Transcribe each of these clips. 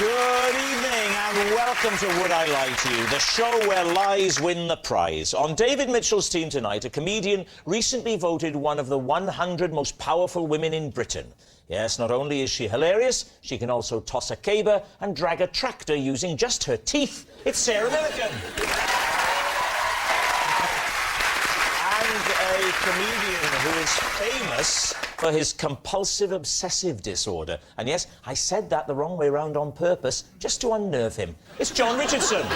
Good evening and welcome to Would I Lie to You, the show where lies win the prize. On David Mitchell's team tonight, a comedian recently voted one of the 100 most powerful women in Britain. Yes, not only is she hilarious, she can also toss a caber and drag a tractor using just her teeth. It's Sarah Millican. And a comedian who is famous for his compulsive obsessive disorder. And yes, I said that the wrong way round on purpose, just to unnerve him. It's John Richardson. And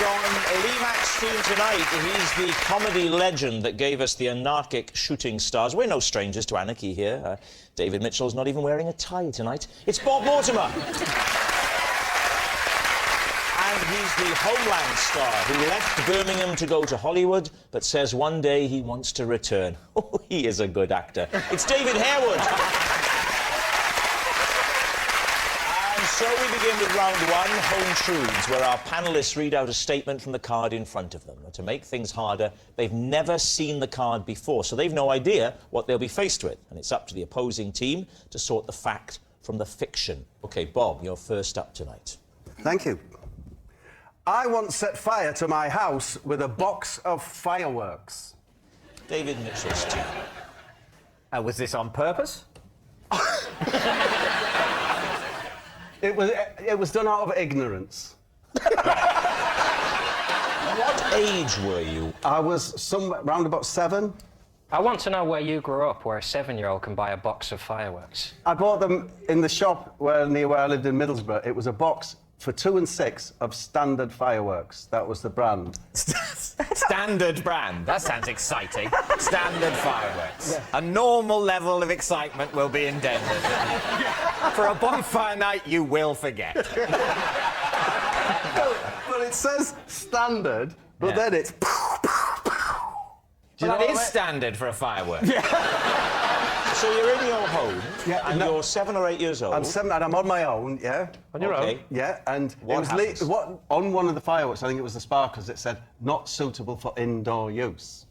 on Lee Mack's team tonight, he's the comedy legend that gave us the anarchic shooting stars. We're no strangers to anarchy here. David Mitchell's not even wearing a tie tonight. It's Bob Mortimer. And he's the Homeland star who left Birmingham to go to Hollywood, but says one day he wants to return. Oh, he is a good actor. It's David Harewood. And so we begin with round one, Home Truths, where our panellists read out a statement from the card in front of them. And to make things harder, they've never seen the card before, so they've no idea what they'll be faced with. And it's up to the opposing team to sort the fact from the fiction. OK, Bob, you're first up tonight. Thank you. I once set fire to my house with a box of fireworks. David Mitchell's team. Was this on purpose? It was done out of ignorance. What age were you? I was somewhere round about 7. I want to know where you grew up, where a 7-year-old can buy a box of fireworks. I bought them in the shop near where I lived in Middlesbrough. It was a box for 2 and 6 of standard fireworks. That was the brand. Standard brand. That sounds exciting. Standard fireworks. Yeah. A normal level of excitement will be endangered. For a bonfire night, you will forget. Well, it says standard, but then it's... Well, that is standard for a firework. Yeah. So you're in your home, and you're 7 or 8 years old. I'm 7 and I'm on my own, yeah. On your own? Yeah, and What happens? on one of the fireworks, I think it was the sparklers, it said, not suitable for indoor use.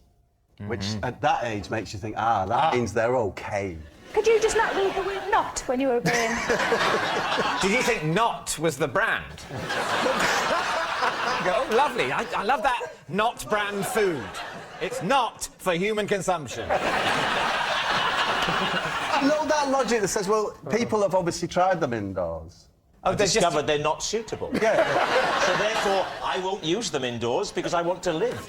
Which, at that age, makes you think, that means they're OK. Could you just not read the word not when you were obeying? Did you think not was the brand? Oh, lovely. I love that not brand food. It's not for human consumption. I know that logic that says, well, people have obviously tried them indoors. I've discovered they're not suitable. Yeah. So therefore, I won't use them indoors because I want to live.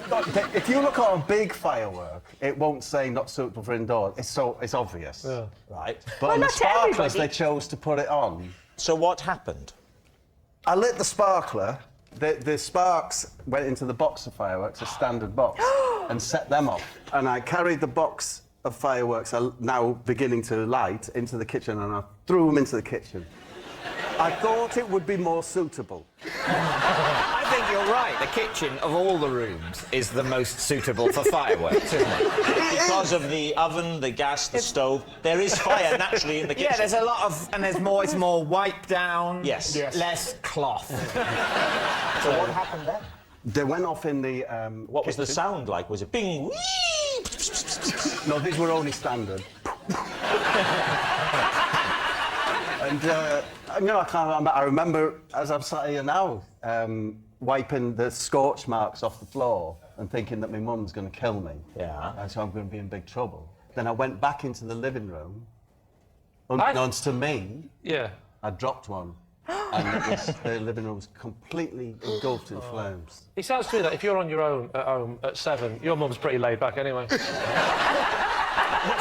If you look at a big firework, it won't say not suitable for indoors. It's obvious. Yeah. Right. But on the sparklers, they chose to put it on. So what happened? I lit the sparkler. The sparks went into the box of fireworks, a standard box, and set them off. And I carried the box of fireworks, now beginning to light, into the kitchen, and I threw them into the kitchen. I thought it would be more suitable. I think you're right. The kitchen, of all the rooms, is the most suitable for fireworks, isn't it? Because of the oven, the gas, the stove, there is fire naturally in the kitchen. Yeah, there's a lot of... And there's more... It's more wipe down. Yes. Less cloth. So what happened then? They went off in the What was the sound like? Was it bing, wee? No, these were only standard. And, I can't remember. I remember, as I'm sat here now, wiping the scorch marks off the floor and thinking that my mum's going to kill me. Yeah. And so I'm going to be in big trouble. Then I went back into the living room. Unbeknownst to me, I dropped one. And the living room was completely engulfed in flames. It sounds to me that if you're on your own at home at 7, your mum's pretty laid back anyway.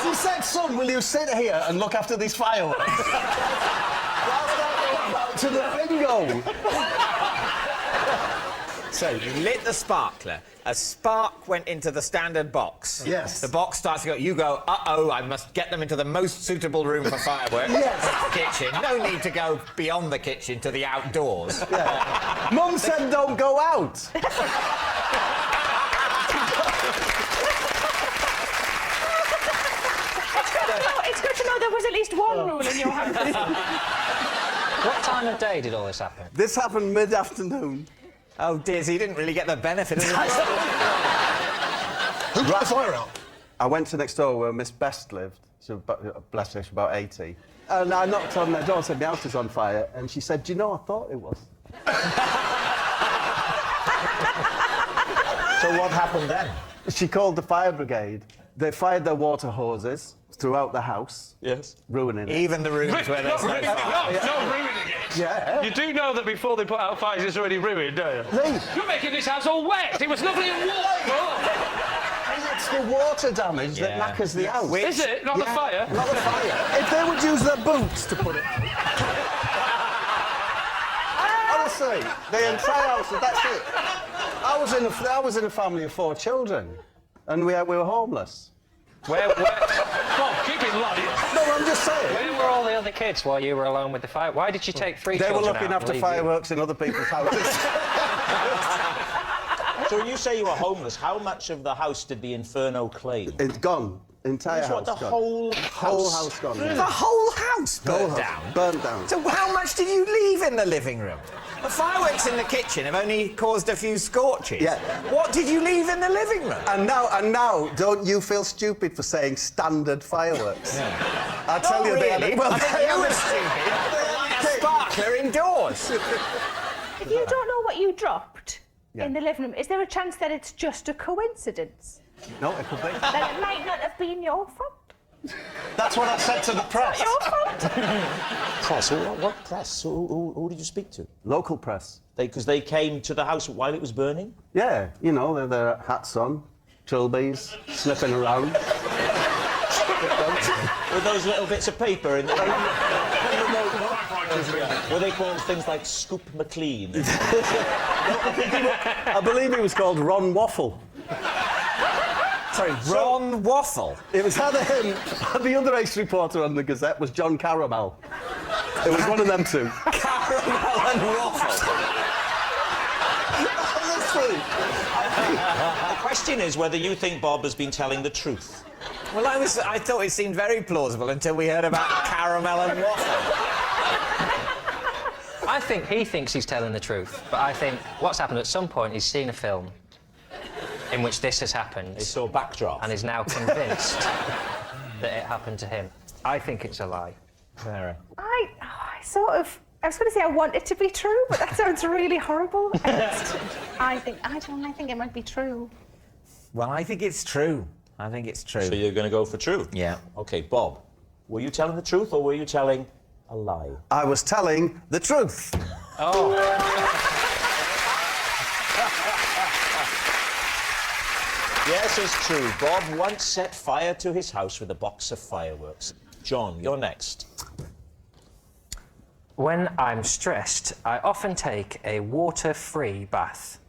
She said, son, will you sit here and look after these fireworks? To the bingo! So, you lit the sparkler. A spark went into the standard box. Yes. The box starts to go... You go, uh-oh, I must get them into the most suitable room for fireworks. Yes. The kitchen. No need to go beyond the kitchen to the outdoors. Yeah. Mum said don't go out! It's good to know there was at least one rule in your house. What time of day did all this happen? This happened mid-afternoon. Oh, dear, so you didn't really get the benefit of it. Who put the fire out? I went to next door where Miss Best lived, She's about, bless her, she's about 80. And I knocked on their door and said, my house is on fire. And she said, do you know, I thought it was. So what happened then? She called the fire brigade. They fired their water hoses throughout the house. Yes. Ruining it. Even the rooms where there's no fire. Not ruining it. Yeah. You do know that before they put out fires, it's already ruined, don't you? Lee, You're making this house all wet. It was lovely and warm. it's the water damage that knackers the house. Is it? Not the fire? Not the fire. If they would use their boots to put it out. Honestly, the entire house, that's it. I was in a family of 4 children, and we were homeless. Where, Bob, keep it light. No, I'm just saying. where were all the other kids while you were alone with the fire? Why did you take 3 They were children looking out after and leave you? fireworks in other people's houses. So when you say you were homeless, how much of the house did the inferno claim? It's gone. Entire That's house what, the gone. whole house gone. The whole house Whole burnt house down. burnt down. So how much did you leave in the living room? The fireworks in the kitchen have only caused a few scorches. Yeah. What did you leave in the living room? And now, don't you feel stupid for saying standard fireworks? I'll tell you really. they Well, had you were stupid. Like a sparkler indoors. If you don't know what you dropped in the living room, is there a chance that it's just a coincidence? No, it could be. That it might not have been your fault? That's what I said to the press. Your fault? Press? What press? Who did you speak to? Local press. Because they came to the house while it was burning? Yeah, you know, they're their hats on, trilbies, sniffing around. With those little bits of paper in the... Were they called things like Scoop McLean? I believe he was called Ron Waffle. Sorry, Ron Waffle. It was either him, the other ace reporter on the Gazette was John Caramel. It was one of them two. Caramel and Waffle. Honestly. The question is whether you think Bob has been telling the truth. Well, I thought it seemed very plausible until we heard about caramel and waffle. I think he thinks he's telling the truth, but I think what's happened at some point, he's seen a film in which this has happened. They saw backdrop. And is now convinced that it happened to him. I think it's a lie. Mary. I was going to say I want it to be true, but that sounds really horrible. I think it might be true. Well, I think it's true. I think it's true. So you're going to go for true? Yeah. OK, Bob, were you telling the truth or were you telling a lie? I was telling the truth. Yes, it's true. Bob once set fire to his house with a box of fireworks. John, you're next. When I'm stressed, I often take a water-free bath.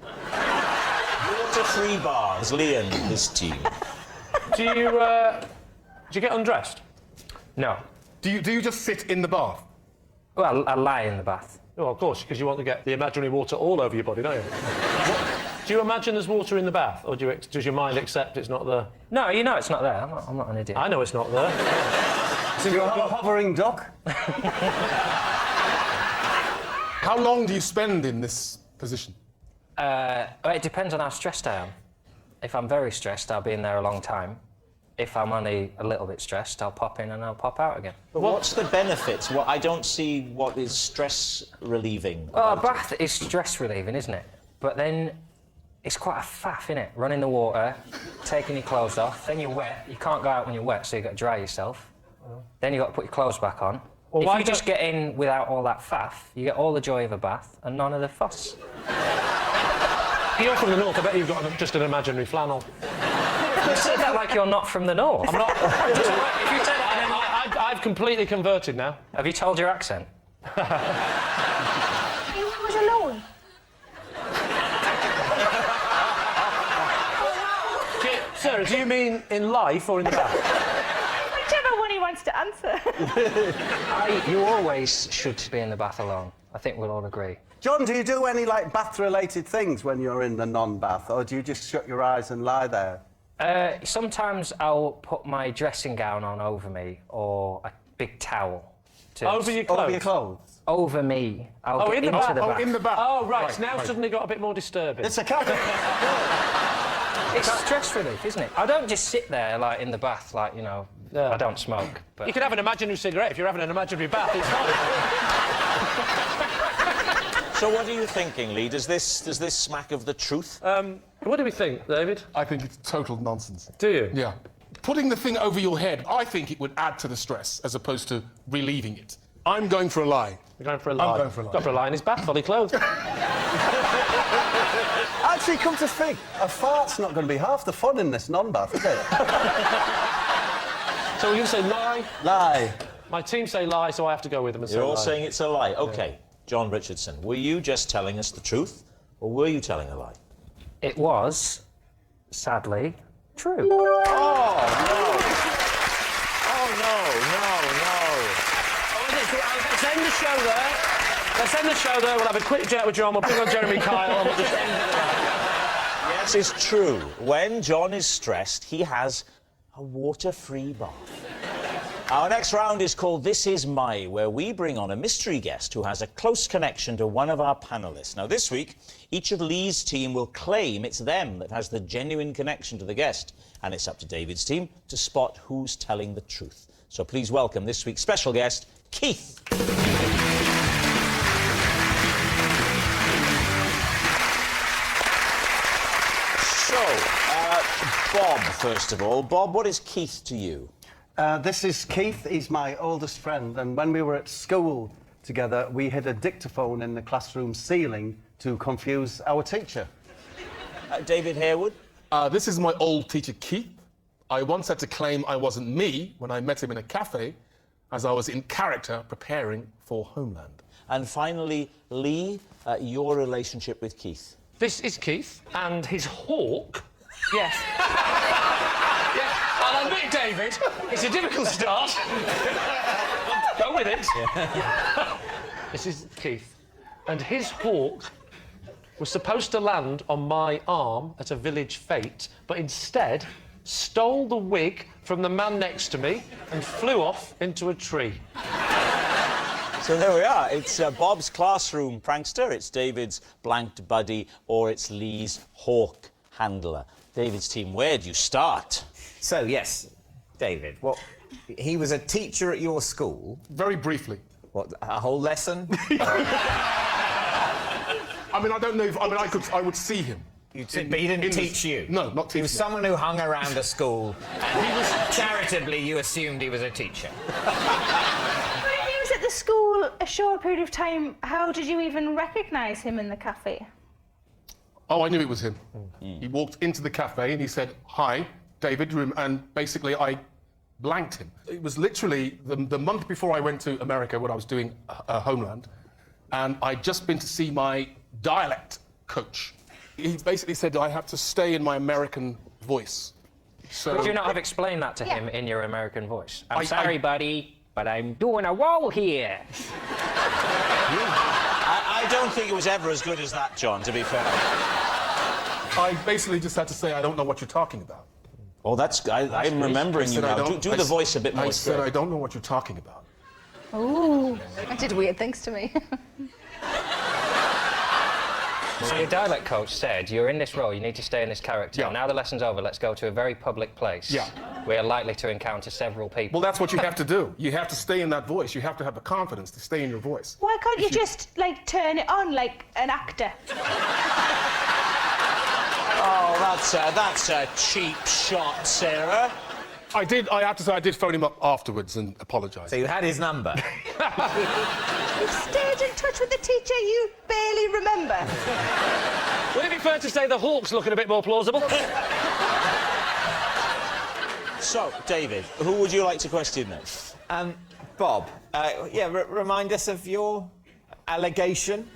Water-free bars, Liam, his team. Do you get undressed? No. Do you just sit in the bath? Well, I lie in the bath. Oh, of course, because you want to get the imaginary water all over your body, don't you? Do you imagine there's water in the bath, or does your mind accept it's not there? No, you know it's not there. I'm not an idiot. I know it's not there. So you're a hovering duck? How long do you spend in this position? It depends on how stressed I am. If I'm very stressed, I'll be in there a long time. If I'm only a little bit stressed, I'll pop in and I'll pop out again. But what's the benefits? I don't see what is stress relieving. Well, a bath is stress relieving, isn't it? But then it's quite a faff, isn't it? Running the water, taking your clothes off, then you're wet. You can't go out when you're wet, so you've got to dry yourself. Then you've got to put your clothes back on. Well, if why you just get in without all that faff, you get all the joy of a bath and none of the fuss. You're from the north, I bet you've got just an imaginary flannel. You said that like you're not from the north. I'm not... If you say that, I've completely converted now. have you told your accent? He was alone. Sarah, do you mean in life or in the bath? Whichever one he wants to answer. You always should be in the bath alone. I think we'll all agree. John, do you do any, like, bath-related things when you're in the non-bath, or do you just shut your eyes and lie there? Sometimes I'll put my dressing gown on over me or a big towel. Over your clothes? Over your clothes? Over me. I'll get in the into bath? the Oh, bath. in the bath. Oh, right. It's now suddenly got a bit more disturbing. It's a kind of... It's stress relief, isn't it? I don't just sit there, like, in the bath, like, you know, Yeah. I don't smoke, but You can have an imaginary cigarette if you're having an imaginary bath. It's fine. So what are you thinking, Lee? Does this smack of the truth? What do we think, David? I think it's total nonsense. Do you? Yeah. Putting the thing over your head, I think it would add to the stress as opposed to relieving it. I'm going for a lie. You're going for a lie. I'm going for a lie. Got for a lie in his bath, fully clothed. Actually, come to think, a fart's not going to be half the fun in this non-bath, is it? So you say lie? Lie. My team say lie, so I have to go with them and say You're all lie. saying it's a lie. OK, John Richardson, were you just telling us the truth, or were you telling a lie? it was, sadly, true. Oh, no, Let's end the show there. Let's end the show there. We'll have a quick chat with John. We'll bring on Jeremy Kyle and we'll just end it there. Yes, it's true. When John is stressed, he has a water-free bath. Our next round is called This Is My, where we bring on a mystery guest who has a close connection to one of our panellists. Now, this week, each of Lee's team will claim it's them that has the genuine connection to the guest, and it's up to David's team to spot who's telling the truth. So please welcome this week's special guest, Keith. So, Bob, first of all. Bob, what is Keith to you? This is Keith. He's my oldest friend, and when we were at school together, we hid a dictaphone in the classroom ceiling to confuse our teacher. David Harewood? This is my old teacher, Keith. I once had to claim I wasn't me when I met him in a cafe, as I was in character preparing for Homeland. And finally, Lee, your relationship with Keith. This is Keith and his hawk. Yes. I'll admit, David, it's a difficult start. Go with it. This is Keith. And his hawk was supposed to land on my arm at a village fete, but instead stole the wig from the man next to me and flew off into a tree. So there we are. It's Bob's classroom prankster, it's David's blanked buddy, or it's Lee's hawk handler. David's team, where do you start? So, yes, David, he was a teacher at your school. Very briefly. What, a whole lesson? I mean, I don't know if... I mean, I would see him. But he didn't teach you? No, not teach He was me. someone who hung around a school, and he was charitably, you assumed he was a teacher. But if he was at the school a short period of time, how did you even recognise him in the cafe? Oh, I knew it was him. He walked into the cafe and he said, "Hi, David," and basically I blanked him. It was literally the month before I went to America when I was doing Homeland, and I'd just been to see my dialect coach. He basically said I had to stay in my American voice. So Could you not have explained that to him in your American voice? I'm I- sorry, buddy, but I'm doing a roll here. I don't think it was ever as good as that, John, to be fair. I basically just had to say, "I don't know what you're talking about." Oh, I'm remembering you now. Do the voice a bit more I said, straight. "I don't know what you're talking about." Ooh, that did weird things to me. So your dialect coach said, you're in this role, you need to stay in this character. Yeah. Now the lesson's over, let's go to a very public place. Yeah. We are likely to encounter several people. Well, that's what you have to do. You have to stay in that voice. You have to have the confidence to stay in your voice. Why can't you just, like, turn it on like an actor? Oh, that's a cheap shot, Sarah. I have to say, I did phone him up afterwards and apologise. So you had his number. You stayed in touch with the teacher you barely remember. Would it be fair to say the hawk's looking a bit more plausible? So, David, who would you like to question then? Bob, remind us of your allegation.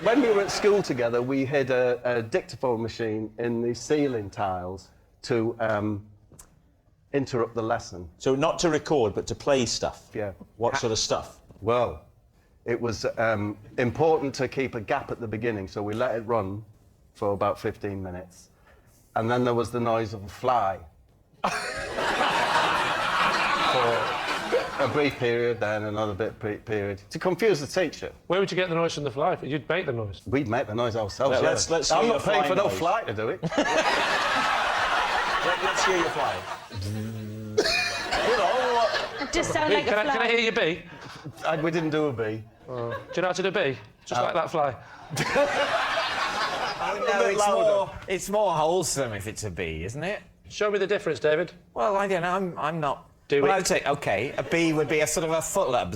When we were at school together, we hid a dictaphone machine in the ceiling tiles to interrupt the lesson. So not to record, but to play stuff? Yeah. What sort of stuff? Well, it was important to keep a gap at the beginning, so we let it run for about 15 minutes. And then there was the noise of a fly. For a brief period, then another period, to confuse the teacher. Where would you get the noise from the fly? You'd make the noise. We'd make the noise ourselves, Well, yeah. let's hear I'm your not paying fly for no noise. fly to do it. Let's hear you fly. does sound like a fly. Can I hear you B? We didn't do a B. Do you know how to do B? Just like that fly. No, it's more wholesome if it's a bee, isn't it? Show me the difference, David. Well, I don't know. I'm not. Do well, it. I'd say okay. A bee would be a sort of a footler.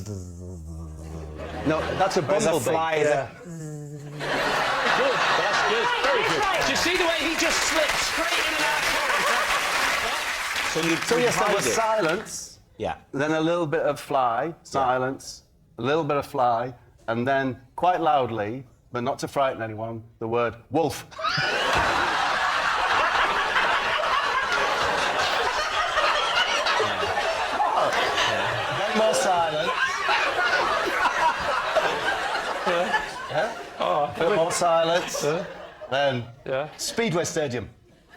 No, that's a Whereas a bumblebee. fly is a. Good. That's good. Very good. Do you see the way he just slipped straight in and out? So you So yes, there hide was it. silence, Yeah. then a little bit of fly, silence, a little bit of fly, and then quite loudly, but not to frighten anyone, the word wolf. Then more silence. A bit more silence. Then Yeah. Speedway Stadium.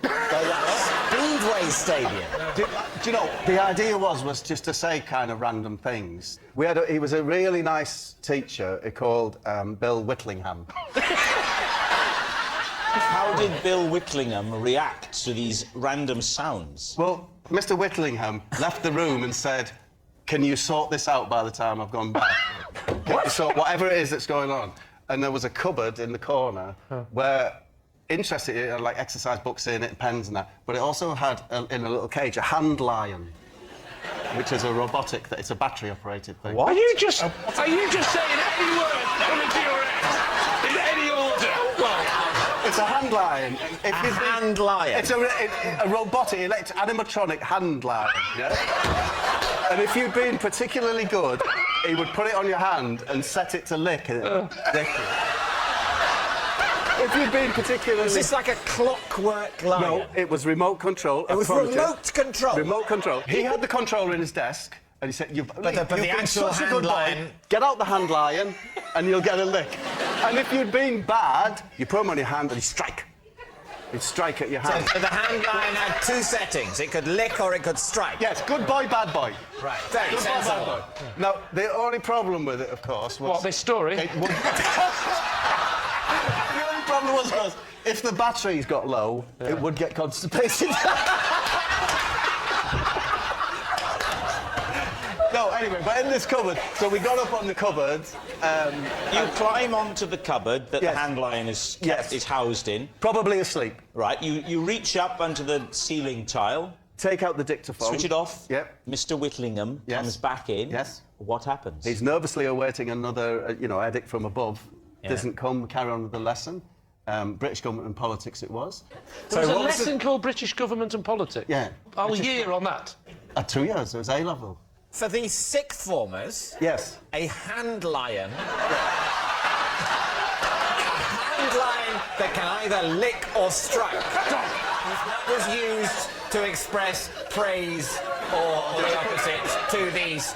Speedway Stadium. Do you know, the idea was just to say kind of random things. He was a really nice teacher called Bill Whitlingham. How did Bill Whitlingham react to these random sounds? Well, Mr. Whitlingham left the room and said, "Can you sort this out by the time I've gone back? Can you sort whatever it is that's going on?" And there was a cupboard in the corner where, interesting, it had like exercise books in it, pens and that, but it also had in a little cage a hand lion, which is a robotic, it's a battery operated thing. Are you just saying any word coming to your head in any order? Well, It's a hand lion. A hand lion. It's a robotic, animatronic hand lion, yeah? And if you'd been particularly good, he would put it on your hand and set it to lick it. Lick it. If you'd been particularly... Is this like a clockwork lion? No, it was remote control. It was remote control? Remote control. He had the controller in his desk, and he said, But the actual hand lion... Get out the hand lion, and you'll get a lick. And if you'd been bad, you put him on your hand and you strike. You'd strike at your hand. So the hand lion had two settings. It could lick or it could strike. Yes, good boy, bad boy. Right. Very Good boy, bad sensible. boy. Now, the only problem with it, of course, was... what, this story? It would... The only problem was if the batteries got low, it would get constipated. No, anyway, but in this cupboard, so we got up on the cupboard. You climb onto the cupboard that Yes. the hand lion is Yes. is housed in. Probably asleep. Right. You reach up onto the ceiling tile, Take out the dictaphone. switch it off. Yep. Mr. Whitlingham Yes. comes back in. Yes. What happens? He's nervously awaiting another, edict from above. Yeah. Doesn't come, carry on with the lesson. British government and politics it was. There was a what was lesson called British Government and Politics. Yeah. Whole year on that. 2 years, it was A-level. For the sixth formers, Yes. a hand lion... a hand lion that can either lick or strike was used to express praise or the opposite to these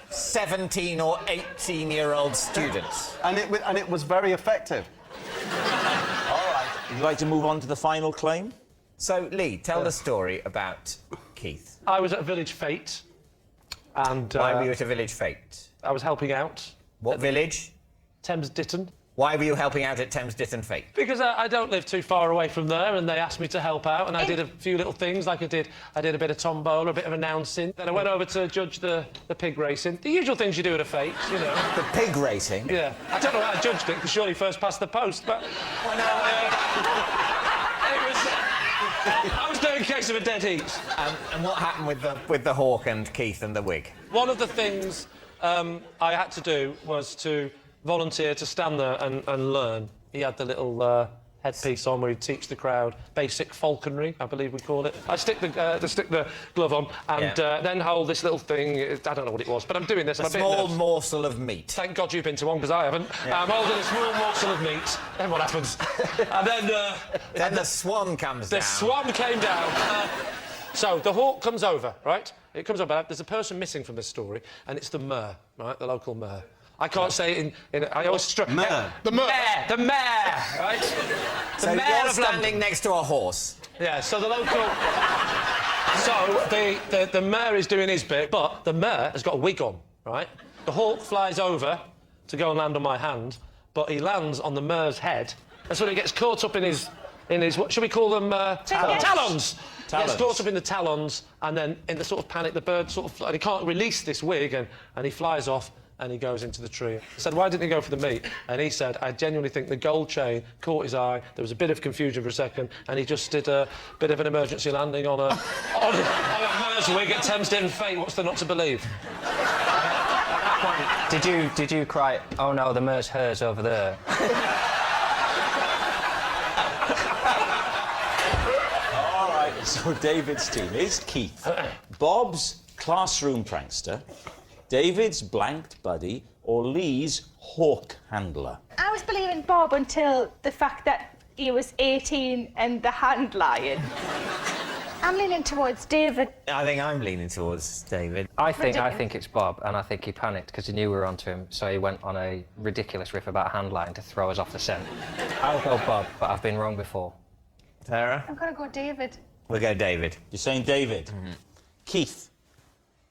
17 or 18-year-old students. And it was very effective. Would you like to move on to the final claim? So, Lee, tell the story about Keith. I was at a village fete, and Why were you at a village fete? I was helping out. What village? Thames Ditton. Why were you helping out at Thames Ditton Fete? Because I don't live too far away from there, and they asked me to help out, and I did a few little things, like I did a bit of tombola, a bit of announcing. Then I went over to judge the pig racing. The usual things you do at a fete, you know. The pig racing? Yeah. I don't know how I judged it, because surely first past the post, but... I was doing a case of a dead heat. And what happened with the hawk and Keith and the wig? One of the things I had to do was to volunteer to stand there and learn. He had the little headpiece on where he'd teach the crowd basic falconry, I believe we call it. I stick the glove on and then hold this little thing. I don't know what it was, but I'm doing this. A small morsel of meat. Thank God you've been to one, because I haven't. Yeah. I'm holding a small morsel of meat. Then what happens? And Then the swan comes down. the swan came down. So the hawk comes over, right? It comes over. There's a person missing from this story, and it's the mayor, right? The local mayor. I can't say it in I always struggle. Mayor. The mayor, right? So mayor you're of standing London. next to a horse. Yeah, so the local... So the mayor is doing his bit, but the mayor has got a wig on, right? The hawk flies over to go and land on my hand, but he lands on the mayor's head, and so he gets caught up in his what should we call them? Talons. Talons. Talons. Gets caught up in the talons, and then in the sort of panic, the bird sort of... And he can't release this wig, and he flies off, and he goes into the tree. I said, why didn't he go for the meat? And he said, I genuinely think the gold chain caught his eye, there was a bit of confusion for a second, and he just did a bit of an emergency landing on a Mer's wig at Thames Devon Fate. What's there not to believe? Did you cry, oh no, the Mer's hers over there? All right, so David's team is Keith, Bob's classroom prankster, David's blanked buddy, or Lee's hawk handler. I was believing Bob until the fact that he was 18 and the hand lion. I'm leaning towards David. I think I'm leaning towards David. I think it's Bob, and I think he panicked because he knew we were onto him, so he went on a ridiculous riff about hand line to throw us off the scent. I'll go Bob, but I've been wrong before. Sarah? I'm gonna go David. We'll go David. You're saying David. Keith,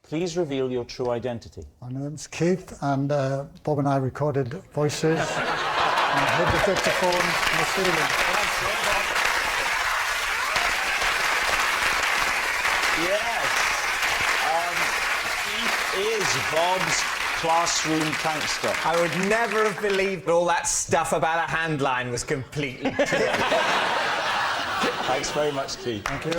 please reveal your true identity. My name's Keith, and Bob and I recorded voices and hid the dictaphone in the ceiling. Yes. Keith is Bob's classroom prankster. I would never have believed that all that stuff about a hand line was completely true. Thanks very much, Keith. Thank you.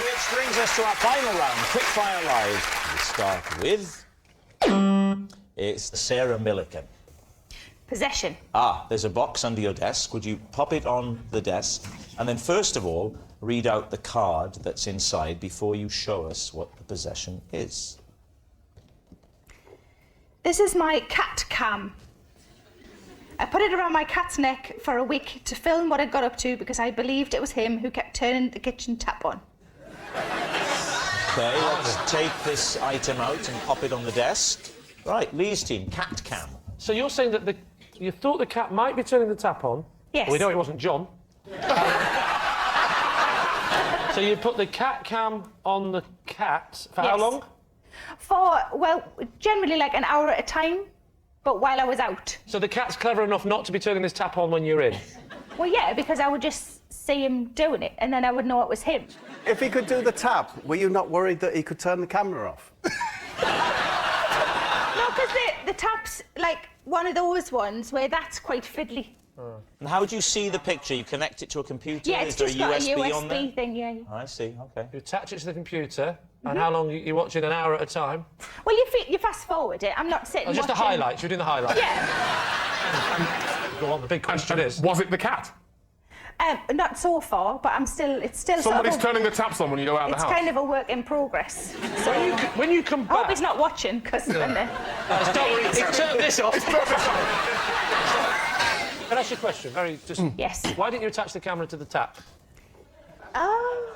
Which brings us to our final round, Quickfire Live. We start with... It's Sarah Milliken. Possession. There's a box under your desk. Would you pop it on the desk? And then, first of all, read out the card that's inside before you show us what the possession is. This is my cat cam. I put it around my cat's neck for a week to film what I got up to because I believed it was him who kept turning the kitchen tap on. OK, let's take this item out and pop it on the desk. Right, Lee's team, cat cam. So you're saying that you thought the cat might be turning the tap on? Yes. We know it wasn't John. So you put the cat cam on the cat for how Yes. long? For, well, generally like an hour at a time, but while I was out. So the cat's clever enough not to be turning this tap on when you're in? Well, yeah, because I would just see him doing it, and then I would know it was him. If he could do the tap, were you not worried that he could turn the camera off? No, because the tap's like one of those ones where that's quite fiddly. And how do you see the picture? You connect it to a computer? Yeah, it's Is there just a got a USB on there? USB thing, yeah. I see, OK. You attach it to the computer, and how long you watching? An hour at a time? Well, you fast forward it. I'm not sitting Oh, just the watching. highlights. You're doing the highlights. Yeah. Go on. The big question is: Was it the cat? Not so far, but it's still Somebody's sort of turning the taps on when you go out of it's the house. kind of a work in progress. So when you come I hope back, he's not watching, because then don't worry, turn this off. Can I ask you a question? Yes. Why didn't you attach the camera to the tap? Oh.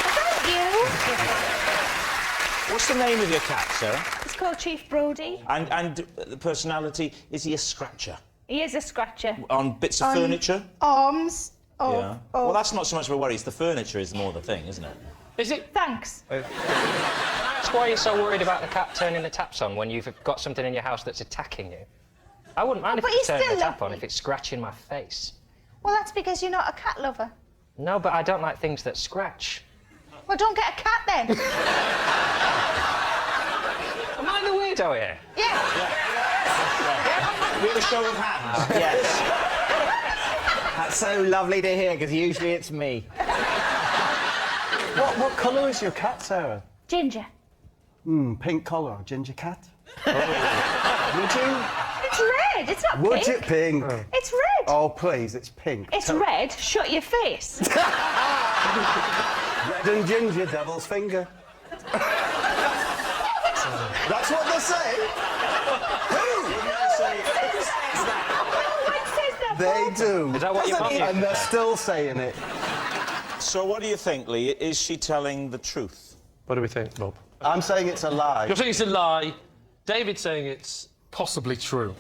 Thank you. What's the name of your cat, Sarah? It's called Chief Brody. And the personality, is he a scratcher? He is a scratcher. On bits of furniture? Arms. Oh, Yeah. Well, that's not so much of a worry. It's the furniture is more the thing, isn't it? Is it? Thanks. That's why you're so worried about the cat turning the taps on when you've got something in your house that's attacking you. I wouldn't mind if But it's he's turning the still tap on lovely. if it's scratching my face. Well, that's because you're not a cat lover. No, but I don't like things that scratch. Well, don't get a cat then. Am I the weirdo here? Yeah. With a show of hands. Yes. That's so lovely to hear, because usually it's me. What colour is your cat, Sarah? Ginger. Pink collar, ginger cat? It's red. It's not Would pink. it pink? It's red. Oh, please, it's pink. It's red. Shut your face. Red and ginger, devil's finger. That's what they say. It says that. They do. Is that what your mum used to And they're say? still saying it. So what do you think, Lee? Is she telling the truth? What do we think, Bob? I'm saying it's a lie. You're saying it's a lie. David's saying it's... Possibly true.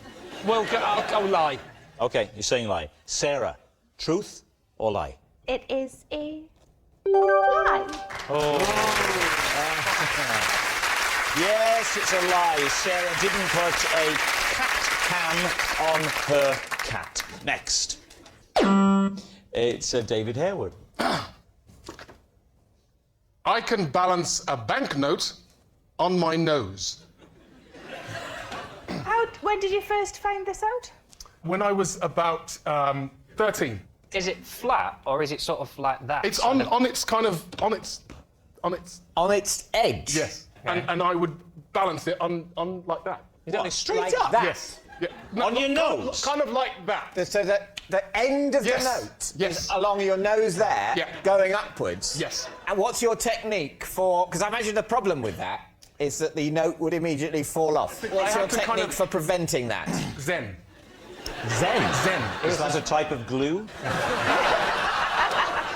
Well, I'll lie. OK, you're saying lie. Sarah, truth or lie? It is a lie. Yes, it's a lie. Sarah didn't put a cat cam on her cat. Next. It's David Harewood. I can balance a banknote on my nose. When did you first find this out? When I was about 13. Is it flat or is it sort of like that? It's on its On its edge? Yes. And I would balance it on like that. What, straight like up? that? Yes. Yeah. On your nose? Kind of like that. So that the end of Yes. the note Yes. is along your nose there, Yeah. going upwards. Yes. And what's your technique for... Because I imagine the problem with that is that the note would immediately fall off. What's I your have to kind technique of- for preventing that? Zen. Zen. Zen. Is that a type of glue?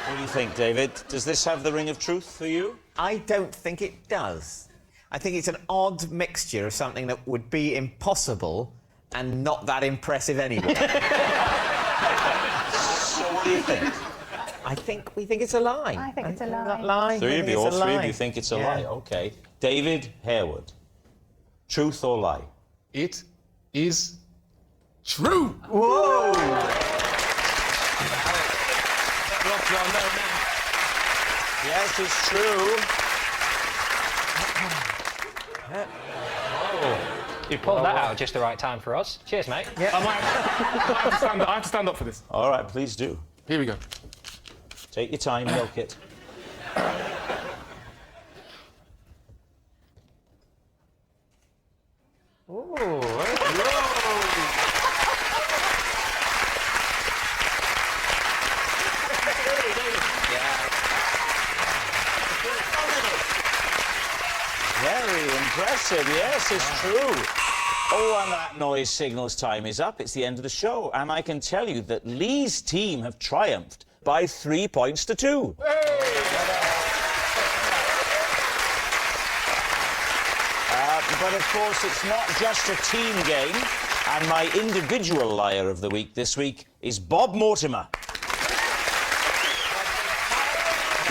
What do you think, David? Does this have the ring of truth for you? I don't think it does. I think it's an odd mixture of something that would be impossible and not that impressive anyway. So what do you think? We think it's a lie. I think it's a lie. Lie. Three I of think you, it's all a three of lie. you think it's a Yeah. lie. OK. David Harewood. Truth or lie? It is true. Whoa! Yes, it's true. You pulled that out at just the right time for us. Cheers, mate. I have to stand up for this. All right, please do. Here we go. Take your time, milk it. Very impressive. Yes, it's true. Oh, and that noise signals time is up. It's the end of the show. And I can tell you that Lee's team have triumphed by 3 points to 2. But of course, it's not just a team game. And my individual liar of the week this week is Bob Mortimer.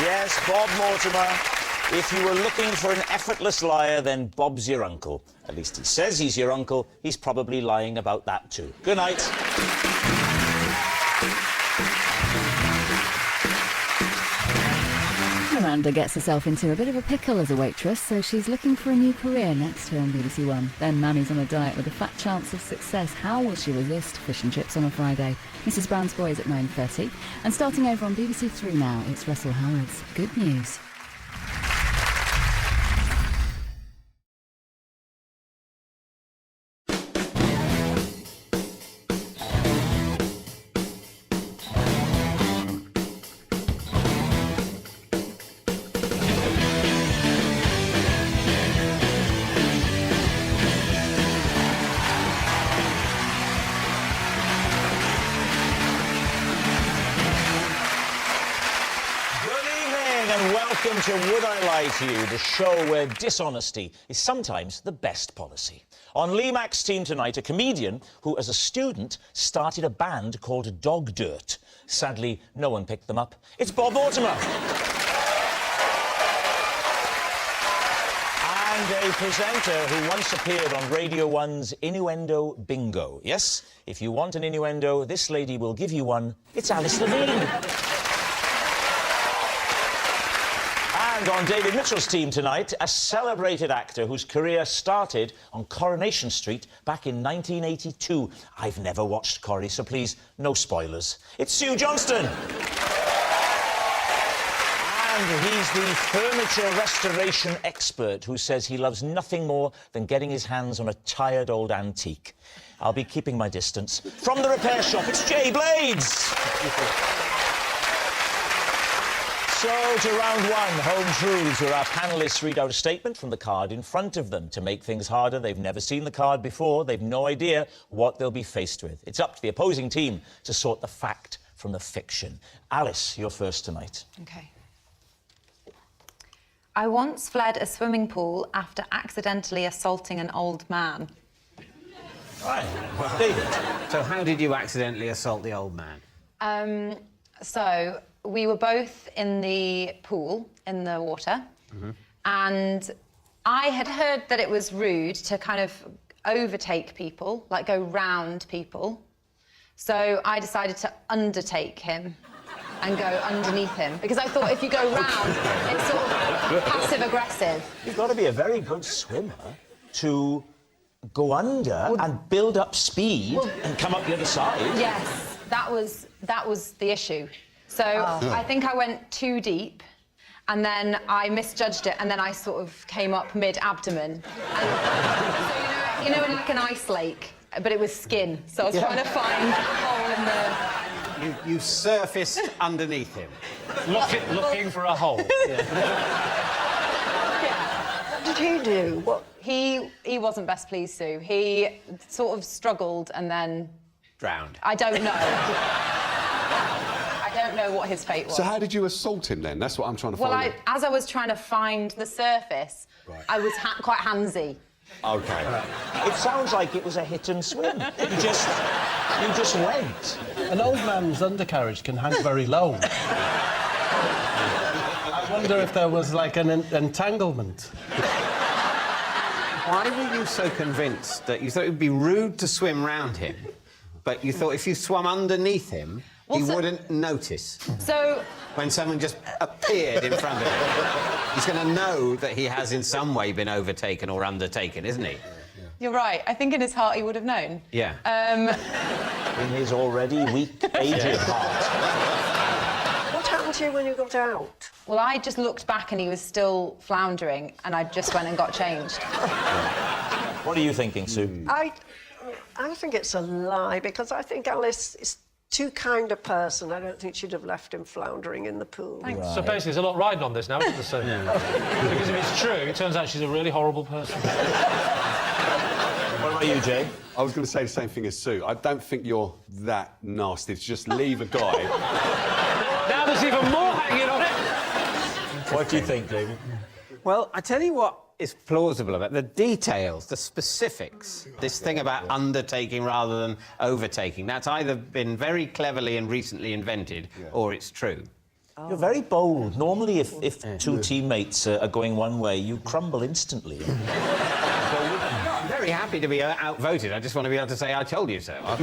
Yes, Bob Mortimer. If you were looking for an effortless liar, then Bob's your uncle. At least he says he's your uncle. He's probably lying about that too. Good night. Miranda gets herself into a bit of a pickle as a waitress, so she's looking for a new career next here on BBC One. Then Manny's on a diet with a fat chance of success. How will she resist fish and chips on a Friday? Mrs Brown's Boys at 9:30. And starting over on BBC Three now, it's Russell Howard's Good News. Welcome to Would I Lie to You, the show where dishonesty is sometimes the best policy. On Lee Mack's team tonight, a comedian who, as a student, started a band called Dog Dirt. Sadly, no one picked them up. It's Bob Mortimer. And a presenter who once appeared on Radio 1's Innuendo Bingo. Yes, if you want an innuendo, this lady will give you one. It's Alice Levine. And on David Mitchell's team tonight, a celebrated actor whose career started on Coronation Street back in 1982. I've never watched Corrie, so please, no spoilers. It's Sue Johnston. And he's the furniture restoration expert who says he loves nothing more than getting his hands on a tired old antique. I'll be keeping my distance. From the repair shop, it's Jay Blades. So, to round one, Home Truths, where our panellists read out a statement from the card in front of them. To make things harder, they've never seen the card before. They've no idea what they'll be faced with. It's up to the opposing team to sort the fact from the fiction. Alice, you're first tonight. OK. I once fled a swimming pool after accidentally assaulting an old man. Right. David. So how did you accidentally assault the old man? So we were both in the pool, in the water, and I had heard that it was rude to kind of overtake people, like go round people. So I decided to undertake him and go underneath him, because I thought if you go round, it's sort of passive-aggressive. You've got to be a very good swimmer to go under and build up speed and come up the other side. Yes, that was the issue. So I think I went too deep, and then I misjudged it, and then I sort of came up mid-abdomen. So you know, in like an ice lake, but it was skin. So I was trying to find a hole in the... You surfaced underneath him. Looking for a hole. What did he do? What? He wasn't best pleased, Sue. He sort of struggled and then... Drowned. I don't know. I don't know what his fate was. So how did you assault him then? That's what I'm trying to find out. Well, as I was trying to find the surface, I was quite handsy. OK. It sounds like it was a hit and swim. You just went. An old man's undercarriage can hang very low. I wonder if there was, like, an entanglement. Why were you so convinced that you thought it would be rude to swim round him, but you thought if you swam underneath him, he wouldn't notice? So... When someone just appeared in front of him, he's going to know that he has in some way been overtaken or undertaken, isn't he? You're right. I think in his heart he would have known. Yeah. In his already weak, aged heart. What happened to you when you got out? Well, I just looked back and he was still floundering, and I just went and got changed. What are you thinking, Sue? I think it's a lie, because I think Alice is too kind a person. I don't think she'd have left him floundering in the pool. Right. So basically, there's a lot riding on this now, isn't there, Sue? Because if it's true, it turns out she's a really horrible person. What about you, Jay? I was going to say the same thing as Sue. I don't think you're that nasty to just leave a guy. Now there's even more hanging on it. What do you think, David? Well, I tell you what is plausible about the details, the specifics. This thing about undertaking rather than overtaking. That's either been very cleverly and recently invented, or it's true. You're very bold. Normally, if two teammates are going one way, you crumble instantly. I'm very happy to be outvoted. I just want to be able to say, I told you so. All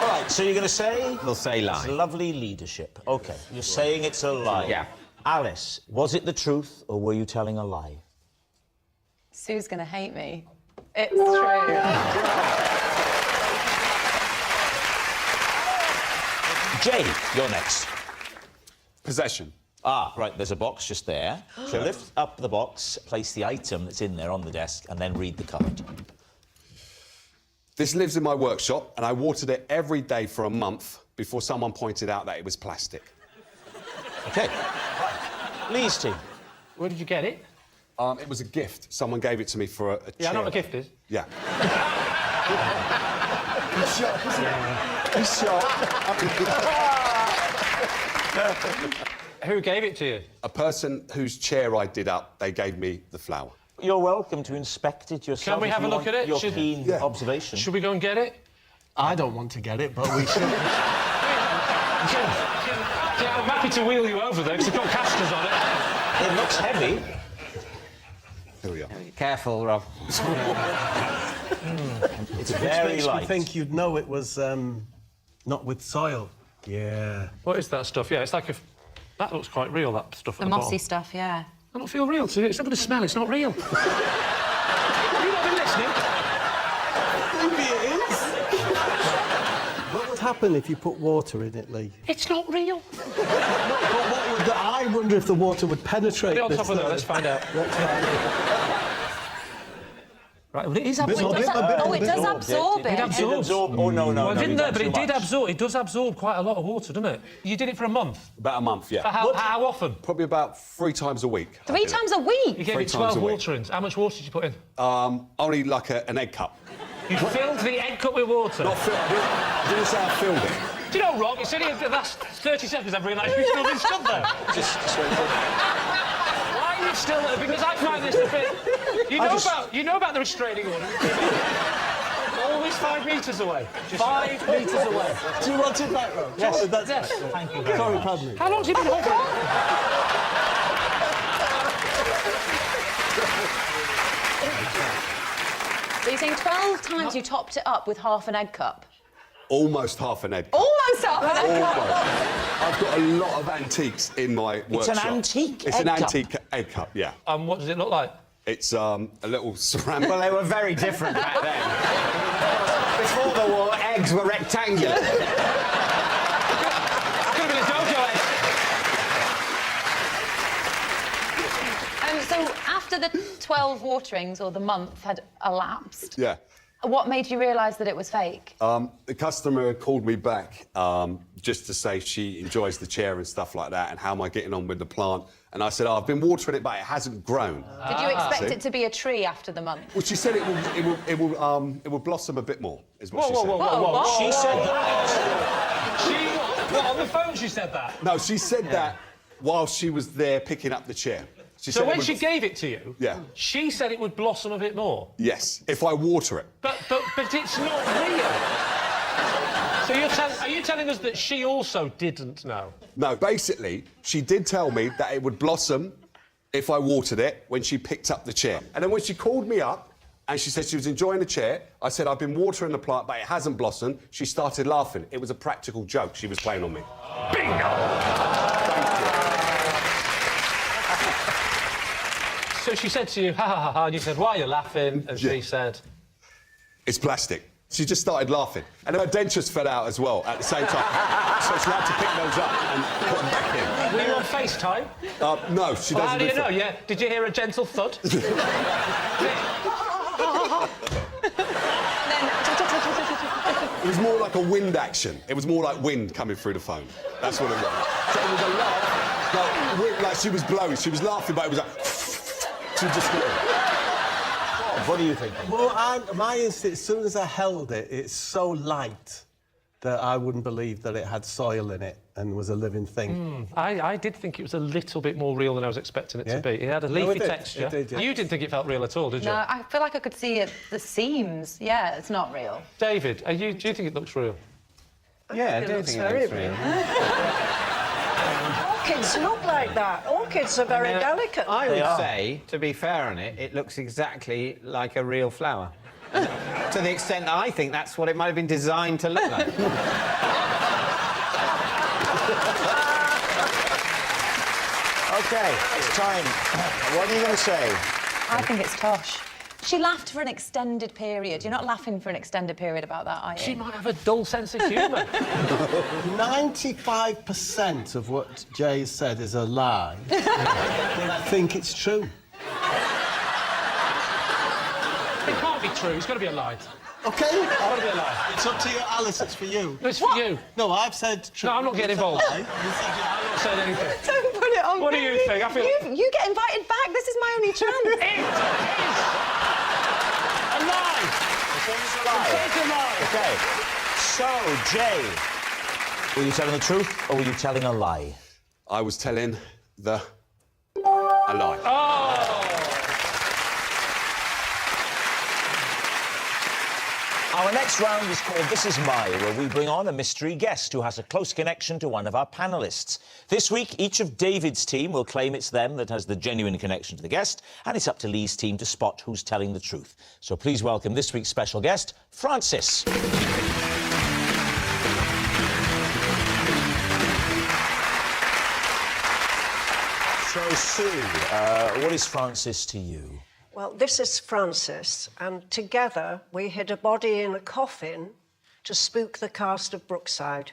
right, so you're going to say... We'll say lie. It's lovely leadership. OK, you're saying it's a lie. Yeah. Alice, was it the truth, or were you telling a lie? Sue's going to hate me. It's true. Jay, you're next. Possession. Ah, right, there's a box just there. So lift up the box, place the item that's in there on the desk, and then read the card. This lives in my workshop, and I watered it every day for a month before someone pointed out that it was plastic. OK. Lee's team. Where did you get it? It was a gift. Someone gave it to me for a chair. Yeah, I know what a gift is. Yeah. He's shot, isn't he? He's shot. Who gave it to you? A person whose chair I did up, they gave me the flower. You're welcome to inspect it yourself. Can we have a look at it? Your keen observation. Should we go and get it? I don't want to get it, but we should. Yeah, I'm happy to wheel you over there, because it's got casters on it. It looks heavy. Here we are. Careful, Rob. It's very light. I think you'd know it was not with soil. Yeah. What is that stuff? Yeah, it's like that looks quite real, that stuff The at the mossy bottom. stuff, yeah. I don't feel real. It's not going to smell. It's not real. Have you not been listening? Maybe it is. What would happen if you put water in it, Lee? It's not real. I wonder if the water would penetrate. Put it on this, top of that. Let's find out. Right, well, it is absorbed. It does absorb it. It absorbs. Oh, no. Well, I didn't you've know, done but too it did much. absorb. It does absorb quite a lot of water, doesn't it? You did it for a month. About a month, yeah. For how often? Probably about 3 times a week. 3 times a week? You gave 3 it times 12 a week. water-ins. How much water did you put in? Only like an egg cup. You filled the egg cup with water? Not filled. Didn't say I filled it. Do you know, Rob, it's only the last 30 seconds I've realised you've still been stood there. Just wait for it. Why are you still there? Because I find this a bit... You know about the restraining order. Always 5 metres away. 5 metres away. Do you want it back, Rob? Yes. Yes. Thank you very Sorry, much. pardon me. How long's it been holding? So you're saying 12 times you topped it up with half an egg cup? Almost half an egg. Almost half an egg cup? I've got a lot of antiques in my workshop. It's an antique It's egg an cup. antique egg cup, yeah. What does it look like? It's a little ceramic... Well, they were very different back then. Before the war, eggs were rectangular. Could have been a dojo egg. So after the 12 waterings, or the month, had elapsed, Yeah. what made you realise that it was fake? The customer called me back just to say she enjoys the chair and stuff like that, and how am I getting on with the plant? And I said, I've been watering it, but it hasn't grown. Did you expect it to be a tree after the month? Well, she said it will blossom a bit more, is what she said. Whoa. She said that. What, on the phone she said that? No, she said that while she was there picking up the chair. She So said when it she would- gave it to you, Yeah. she said it would blossom a bit more. Yes, if I water it. But it's not real. So are you telling us that she also didn't know? No, basically, she did tell me that it would blossom if I watered it when she picked up the chair. And then when she called me up and she said she was enjoying the chair, I said, I've been watering the plant, but it hasn't blossomed. She started laughing. It was a practical joke. She was playing on me. Bingo! So she said to you, ha ha ha ha, and you said, why are you laughing? And she said... It's plastic. She just started laughing. And her dentures fell out as well at the same time. So she had to pick those up and put them back in. Were you on FaceTime? No, she Well, doesn't how do you do know? Yeah. Did you hear a gentle thud? It was more like a wind action. It was more like wind coming through the phone. That's what it was. So it was a laugh, like she was blowing. She was laughing, but it was like... she just... What do you think? Well, my instinct, as soon as I held it, it's so light that I wouldn't believe that it had soil in it and was a living thing. I did think it was a little bit more real than I was expecting it Yeah? to be. It had a No, leafy it did. texture. It did, yeah. You didn't think it felt real at all, did you? No, I feel like I could see it, the seams. Yeah, it's not real. David, do you think it looks real? Yeah, I do think it looks real. Orchids look like that. Orchids are very delicate. I would say, to be fair on it, it looks exactly like a real flower. To the extent that I think that's what it might have been designed to look like. OK, it's time. What are you going to say? I think it's tosh. She laughed for an extended period. You're not laughing for an extended period about that, are you? She might have a dull sense of humour. 95% of what Jay said is a lie, but I think it's true. It can't be true. It's got to be a lie. OK? It's got to be a lie. It's up to you, Alice, it's for you. No, it's for you. No, I've said true. No, I'm not getting involved. You said I'm not saying anything. Don't put it on What do me. you think? I feel... You get invited back. This is my only chance. It is a lie. It's a lie. It's a lie. OK. So, Jay, were you telling the truth or were you telling a lie? I was telling a lie. Oh! Our next round is called This Is My, where we bring on a mystery guest who has a close connection to one of our panellists. This week, each of David's team will claim it's them that has the genuine connection to the guest, and it's up to Lee's team to spot who's telling the truth. So please welcome this week's special guest, Francis. So, Sue, what is Francis to you? Well, this is Francis, and together we hid a body in a coffin to spook the cast of Brookside.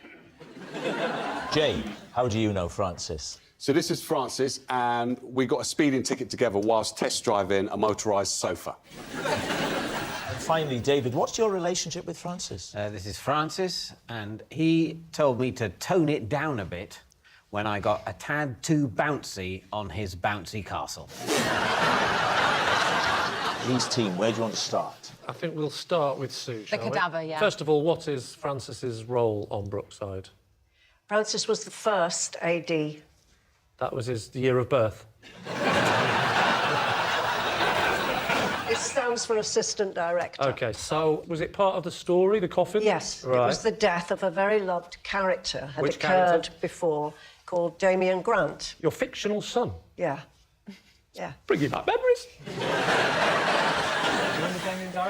Jay, how do you know Francis? So this is Francis, and we got a speeding ticket together whilst test driving a motorised sofa. And finally, David, what's your relationship with Francis? This is Francis, and he told me to tone it down a bit when I got a tad too bouncy on his bouncy castle. Lee's team, where do you want to start? I think we'll start with Sue, shall we? cadaver, yeah. First of all, what is Francis's role on Brookside? Francis was the first AD. That was his year of birth. It stands for Assistant Director. OK, so was it part of the story, the coffin? Yes, Right. it was the death of a very loved character had Which occurred character? before, called Damien Grant. Your fictional son? Yeah. Yeah. Bringing back memories.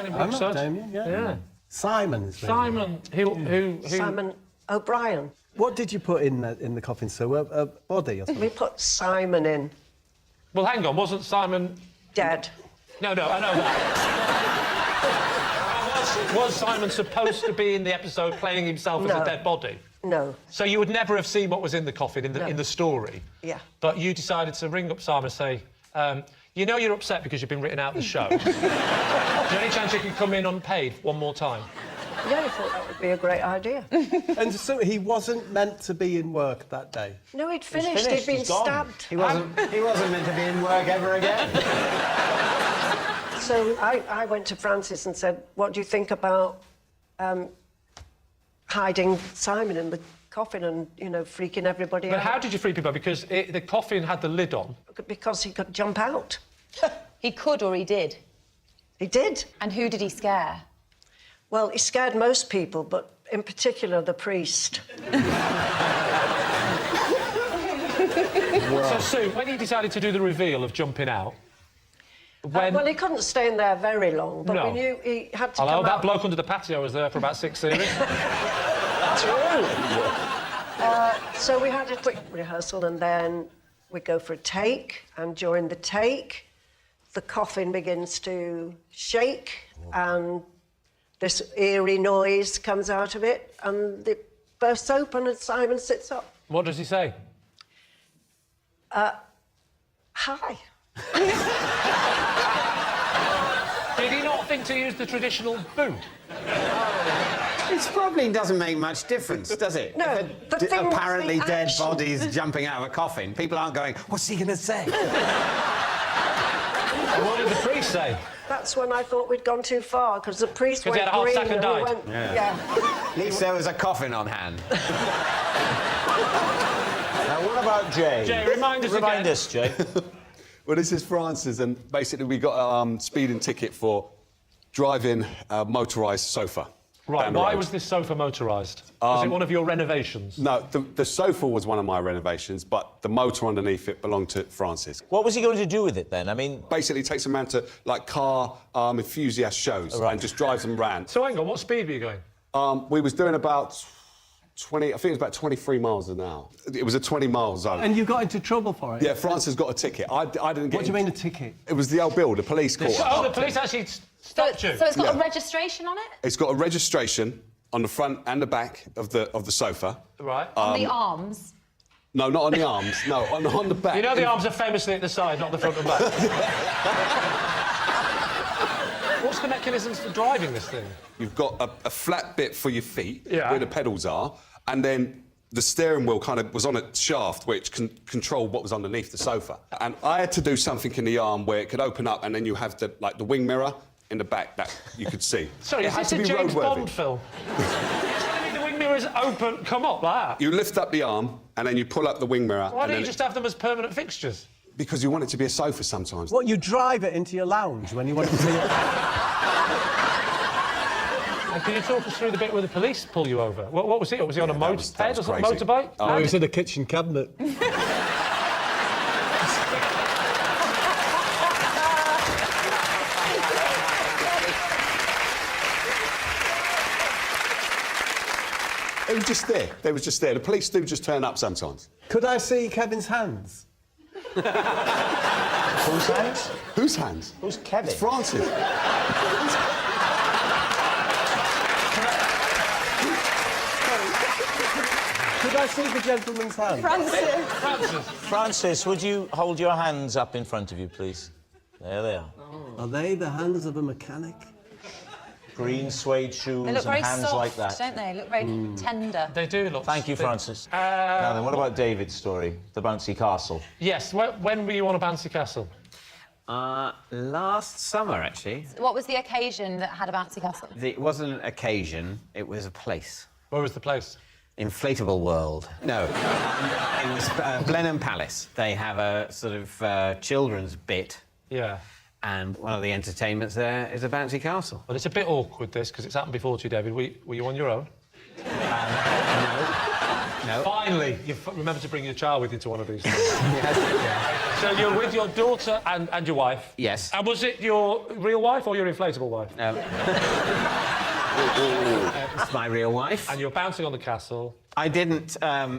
in I'm not Brookside. Damien, yeah. Yeah. Simon is really Simon, who... Simon O'Brien. What did you put in the coffin, Sue? A body or something? We put Simon in. Well, hang on, wasn't Simon... Dead. No, I know that. Was Simon supposed to be in the episode playing himself as a dead body? No. So you would never have seen what was in the coffin in the story? Yeah. But you decided to ring up Simon and say, you know you're upset because you've been written out of the show. Is there any chance you could come in unpaid one more time? Yeah, I thought that would be a great idea. And so he wasn't meant to be in work that day? No, he'd finished. He'd been stabbed. He wasn't meant to be in work ever again. So I went to Francis and said, what do you think about hiding Simon in the coffin and, you know, freaking everybody out? But how did you freak people? Because the coffin had the lid on. Because he could jump out. He could or he did? He did. And who did he scare? Well, he scared most people, but in particular the priest. So, Sue, when he decided to do the reveal of jumping out, well, he couldn't stay in there very long, but No. we knew he had to Although come that out. bloke under the patio was there for about 6 series. That's right. So we had a quick rehearsal, and then we go for a take, and during the take, the coffin begins to shake, and this eerie noise comes out of it, and it bursts open, and Simon sits up. What does he say? Hi. Did he not think to use the traditional boo? It probably doesn't make much difference, does it? No, If the thing was apparently the dead action. bodies jumping out of a coffin, people aren't going, what's he going to say? And what did the priest say? That's when I thought we'd gone too far, because the priest 'Cause he went had a heart green attack and and we died. went... Yeah. At least there was a coffin on hand. Now, what about Jay? Jay, remind us again. us, Jay. Well, this is Francis, and basically we got a speeding ticket for driving a motorised sofa. Right, down the why road. was this sofa motorised? Was it one of your renovations? No, the sofa was one of my renovations, but the motor underneath it belonged to Francis. What was he going to do with it then? I mean... Basically, he takes them around to, like, car enthusiast shows and just drives them round. So hang on, what speed were you going? We was doing about 20... I think it was about 23 miles an hour. It was a 20-mile zone. And you got into trouble for it? Yeah, Francis got a ticket. I didn't get... What do you mean a ticket? It was the old bill, the police caught us. Oh, the police actually stopped you? So it's got Yeah. a registration on it? It's got a registration on the front and the back of the sofa. Right. On the arms? No, not on the arms. No, on the back. You know the arms are famously at the side, not the front and back. What's the mechanisms for driving this thing? You've got a flat bit for your feet, Yeah. where the pedals are, and then the steering wheel kind of was on a shaft which controlled what was underneath the sofa. And I had to do something in the arm where it could open up, and then you have the wing mirror in the back that you could see. Sorry, it is had this to a be James roadworthy. Bond film? The wing mirrors open, come up like that. You lift up the arm, and then you pull up the wing mirror. Why and don't then you just have them as permanent fixtures? Because you want it to be a sofa sometimes. What, you drive it into your lounge when you want to see it? And can you talk us through the bit where the police pull you over? What was he? Was he on a that was moped or something? crazy. Motorbike? Oh, it was in a kitchen cabinet. It was just there. They was just there. The police do just turn up sometimes. Could I see Kevin's hands? Whose hands? Whose hands? Who's Kevin? It's Francis. Could I see the gentleman's hands? Francis, would you hold your hands up in front of you, please? There they are. Are they the hands of a mechanic? Green suede shoes They look and very hands soft, like that. don't they? Look very tender. They do look... Thank you, Francis. Now then, what about David's story, the bouncy castle? Yes, when were you on a bouncy castle? Last summer, actually. What was the occasion that had a bouncy castle? It wasn't an occasion, it was a place. Where was the place? Inflatable World. No. It was Blenheim Palace. They have a sort of children's bit. Yeah. And one of the entertainments there is a bouncy castle. Well, it's a bit awkward, this, because it's happened before to you, David. Were you on your own? No. Finally, you've remembered to bring your child with you to one of these things. Yes. So you're with your daughter and your wife? Yes. And was it your real wife or your inflatable wife? It's my real wife. And you're bouncing on the castle. I didn't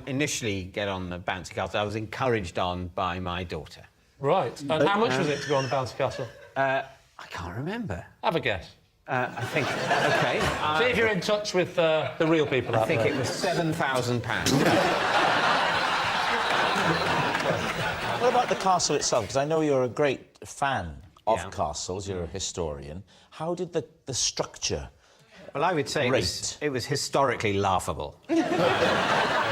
initially get on the bouncy castle. I was encouraged on by my daughter. Right. And how much was it to go on the bouncy castle? I can't remember. Have a guess. I think... OK. See if you're in touch with the real people out there. I think it was £7,000. What about the castle itself? Because I know you're a great fan of castles. You're a historian. How did the structure... Well, I would say it was historically laughable. There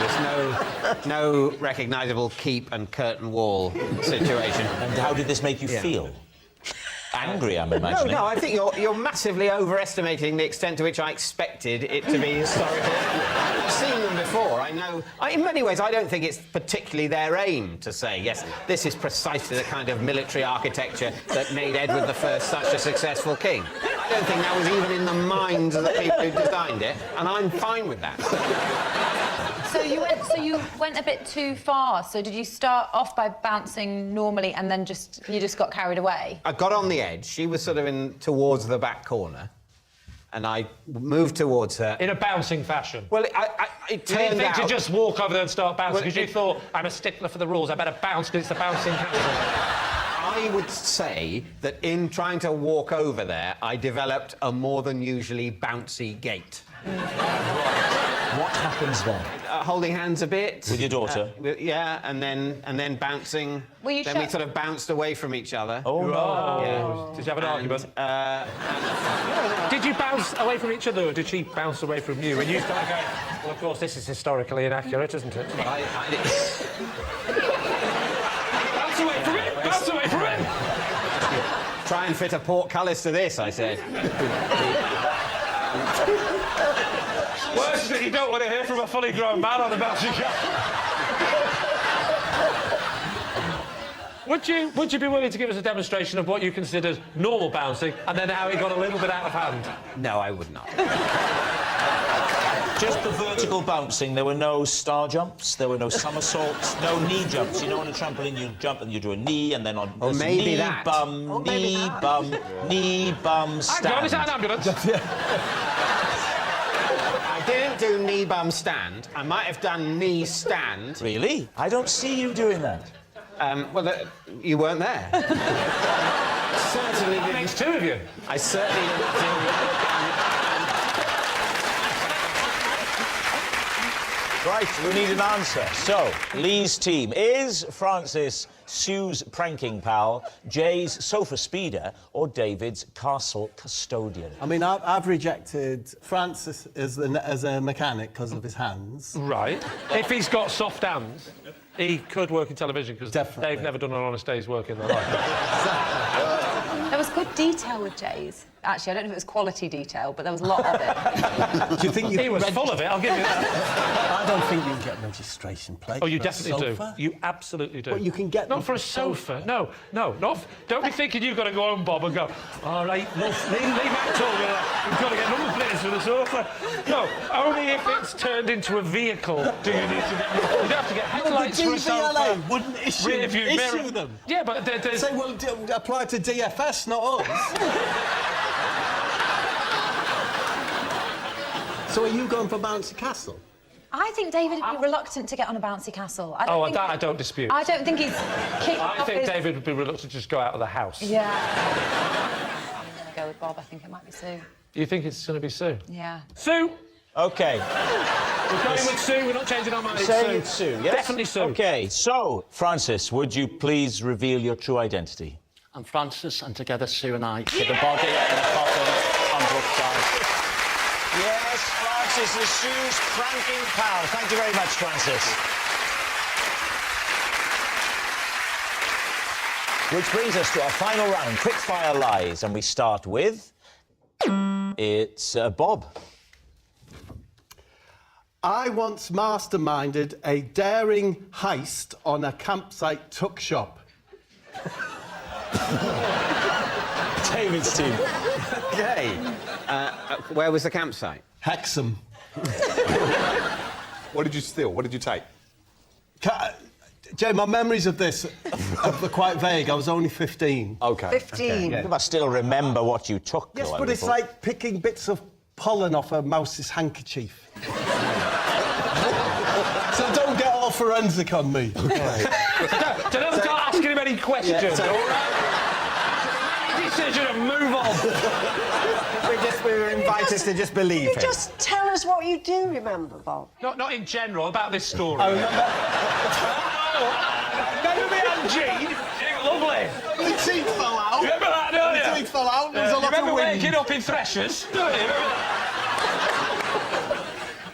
was no recognisable keep and curtain wall situation. And how did this make you feel? Angry, I'm imagining. No, I think you're massively overestimating the extent to which I expected it to be historical. I've seen them before. I know... in many ways, I don't think it's particularly their aim to say, yes, this is precisely the kind of military architecture that made Edward I such a successful king. I don't think that was even in the minds of the people who designed it, and I'm fine with that. So you went a bit too far. So did you start off by bouncing normally and then you just got carried away? I got on the edge. She was sort of towards the back corner, and I moved towards her. In a bouncing fashion? Well, it turned out... to just walk over there and start bouncing, because you thought, I'm a stickler for the rules, I better bounce because it's a bouncing castle. I would say that in trying to walk over there, I developed a more than usually bouncy gait. What happens then? Holding hands a bit. With your daughter? Yeah, and then bouncing. We sort of bounced away from each other. Oh, no. Yeah. Did you have an argument? Did you bounce away from each other, or did she bounce away from you? And you started going, well, of course, this is historically inaccurate, isn't it? Bounce away from it! Bounce away from it! Try and fit a portcullis to this, I said. Worse that you don't want to hear from a fully grown man on the bouncy castle. Would you be willing to give us a demonstration of what you considered normal bouncing, and then how it got a little bit out of hand? No, I would not. Just the vertical bouncing. There were no star jumps, there were no somersaults, no knee jumps. You know, on a trampoline, you jump and you do a knee, and then on maybe knee, that. bum, knee, bum, knee, bum, stand. Hang on, is that an ambulance? I didn't do knee bum stand. I might have done knee stand. Really? I don't see you doing that. You weren't there. Certainly didn't. Makes two of you. I certainly didn't do... Right, we need an answer. So, Lee's team. Is Francis Sue's pranking pal, Jay's sofa speeder, or David's castle custodian? I mean, I've rejected Francis as a mechanic because of his hands. Right. If he's got soft hands, he could work in television, because they've never done an honest day's work in their life. There was good detail with Jay's. Actually, I don't know if it was quality detail, but there was a lot of it. Do you think he was full of it, I'll give you that. I don't think you can get registration plates. Oh, you for a definitely do. sofa. You absolutely do. Well, you can get not them for a sofa. No. Don't be thinking you've got to go home, Bob, and go, all right, leave that talk. You've got to get number plates for the sofa. No, only if it's turned into a vehicle do you need to get... You'd have to get headlights for a sofa. Wouldn't issue them. Yeah, but there's... Say, well, apply to DFS, not us. So are you going for bouncy castle? I think David would be reluctant to get on a bouncy castle. I don't dispute. I don't think he's... I think David would be reluctant to just go out of the house. Yeah. I'm going to go with Bob. I think it might be Sue. You think it's going to be Sue? Yeah. Sue! OK. We're going with Sue, we're not changing our mind. Saying it's Sue, yes? Definitely Sue. OK, so, Francis, would you please reveal your true identity? I'm Francis, and together Sue and I did a body and a coffin on both sides. Yes, Francis is Sue's pranking pal. Thank you very much, Francis. Which brings us to our final round, quick-fire lies, and we start with... It's Bob. I once masterminded a daring heist on a campsite tuck shop. David's team. Okay. Where was the campsite? Hexham. What did you steal? What did you take? Jay, my memories of this are quite vague. I was only 15. OK. 15. You must still remember what you took, Yes, though, I but it's would like picking bits of pollen off a mouse's handkerchief. So don't get all forensic on me. Don't ask him any questions, all right? Decision and move on. We were invited to just believe You him. just tell us what you do remember, Bob. Not in general, about this story. I remember... Remember me and Jean? She was lovely. My teeth fell out. You remember that, don't you? My teeth fell out. There was a lot You remember of wind. waking up in Threshers? Don't you?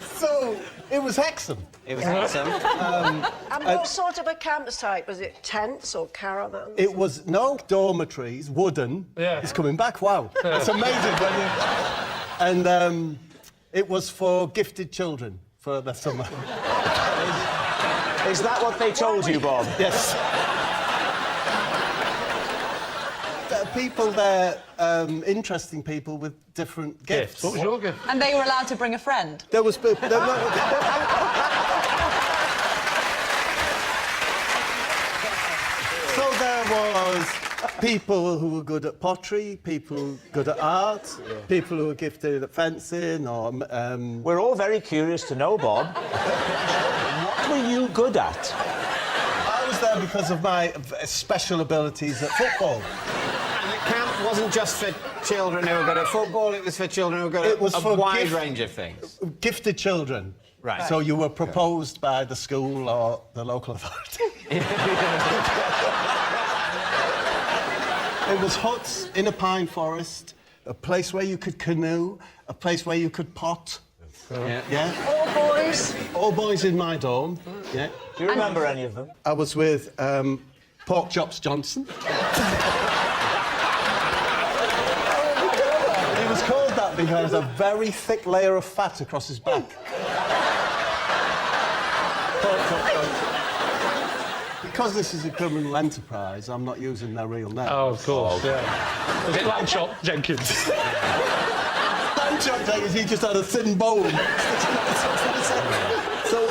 So, it was Hexham. It was Hexham. And what sort of a campsite? Was it tents or caravans? It was no dormitories, wooden. Yeah. It's coming back. Wow, it's amazing when you. And it was for gifted children for the summer. Is that what they told you, Bob? Yes. There are people there, interesting people with different gifts. What was your gift? And they were allowed to bring a friend? There was. So there was people who were good at pottery, people good at art, people who were gifted at fencing, or. We're all very curious to know, Bob. What were you good at? I was there because of my special abilities at football. And the camp wasn't just for children who were good at football, it was for children who were good at a wide range of things. Gifted children. Right. So you were proposed by the school or the local authority. It was huts in a pine forest, a place where you could canoe, a place where you could pot. Yeah. All boys? All boys in my dorm. Yeah. Do you remember any of them? I was with Pork Chops Johnson. He was called that because a very thick layer of fat across his back. Pork Chops Johnson. Because this is a criminal enterprise, I'm not using their real name. Oh, of course, yeah. Was it Lamb Chop Jenkins? Lamb Chop Jenkins, he just had a thin bone. So,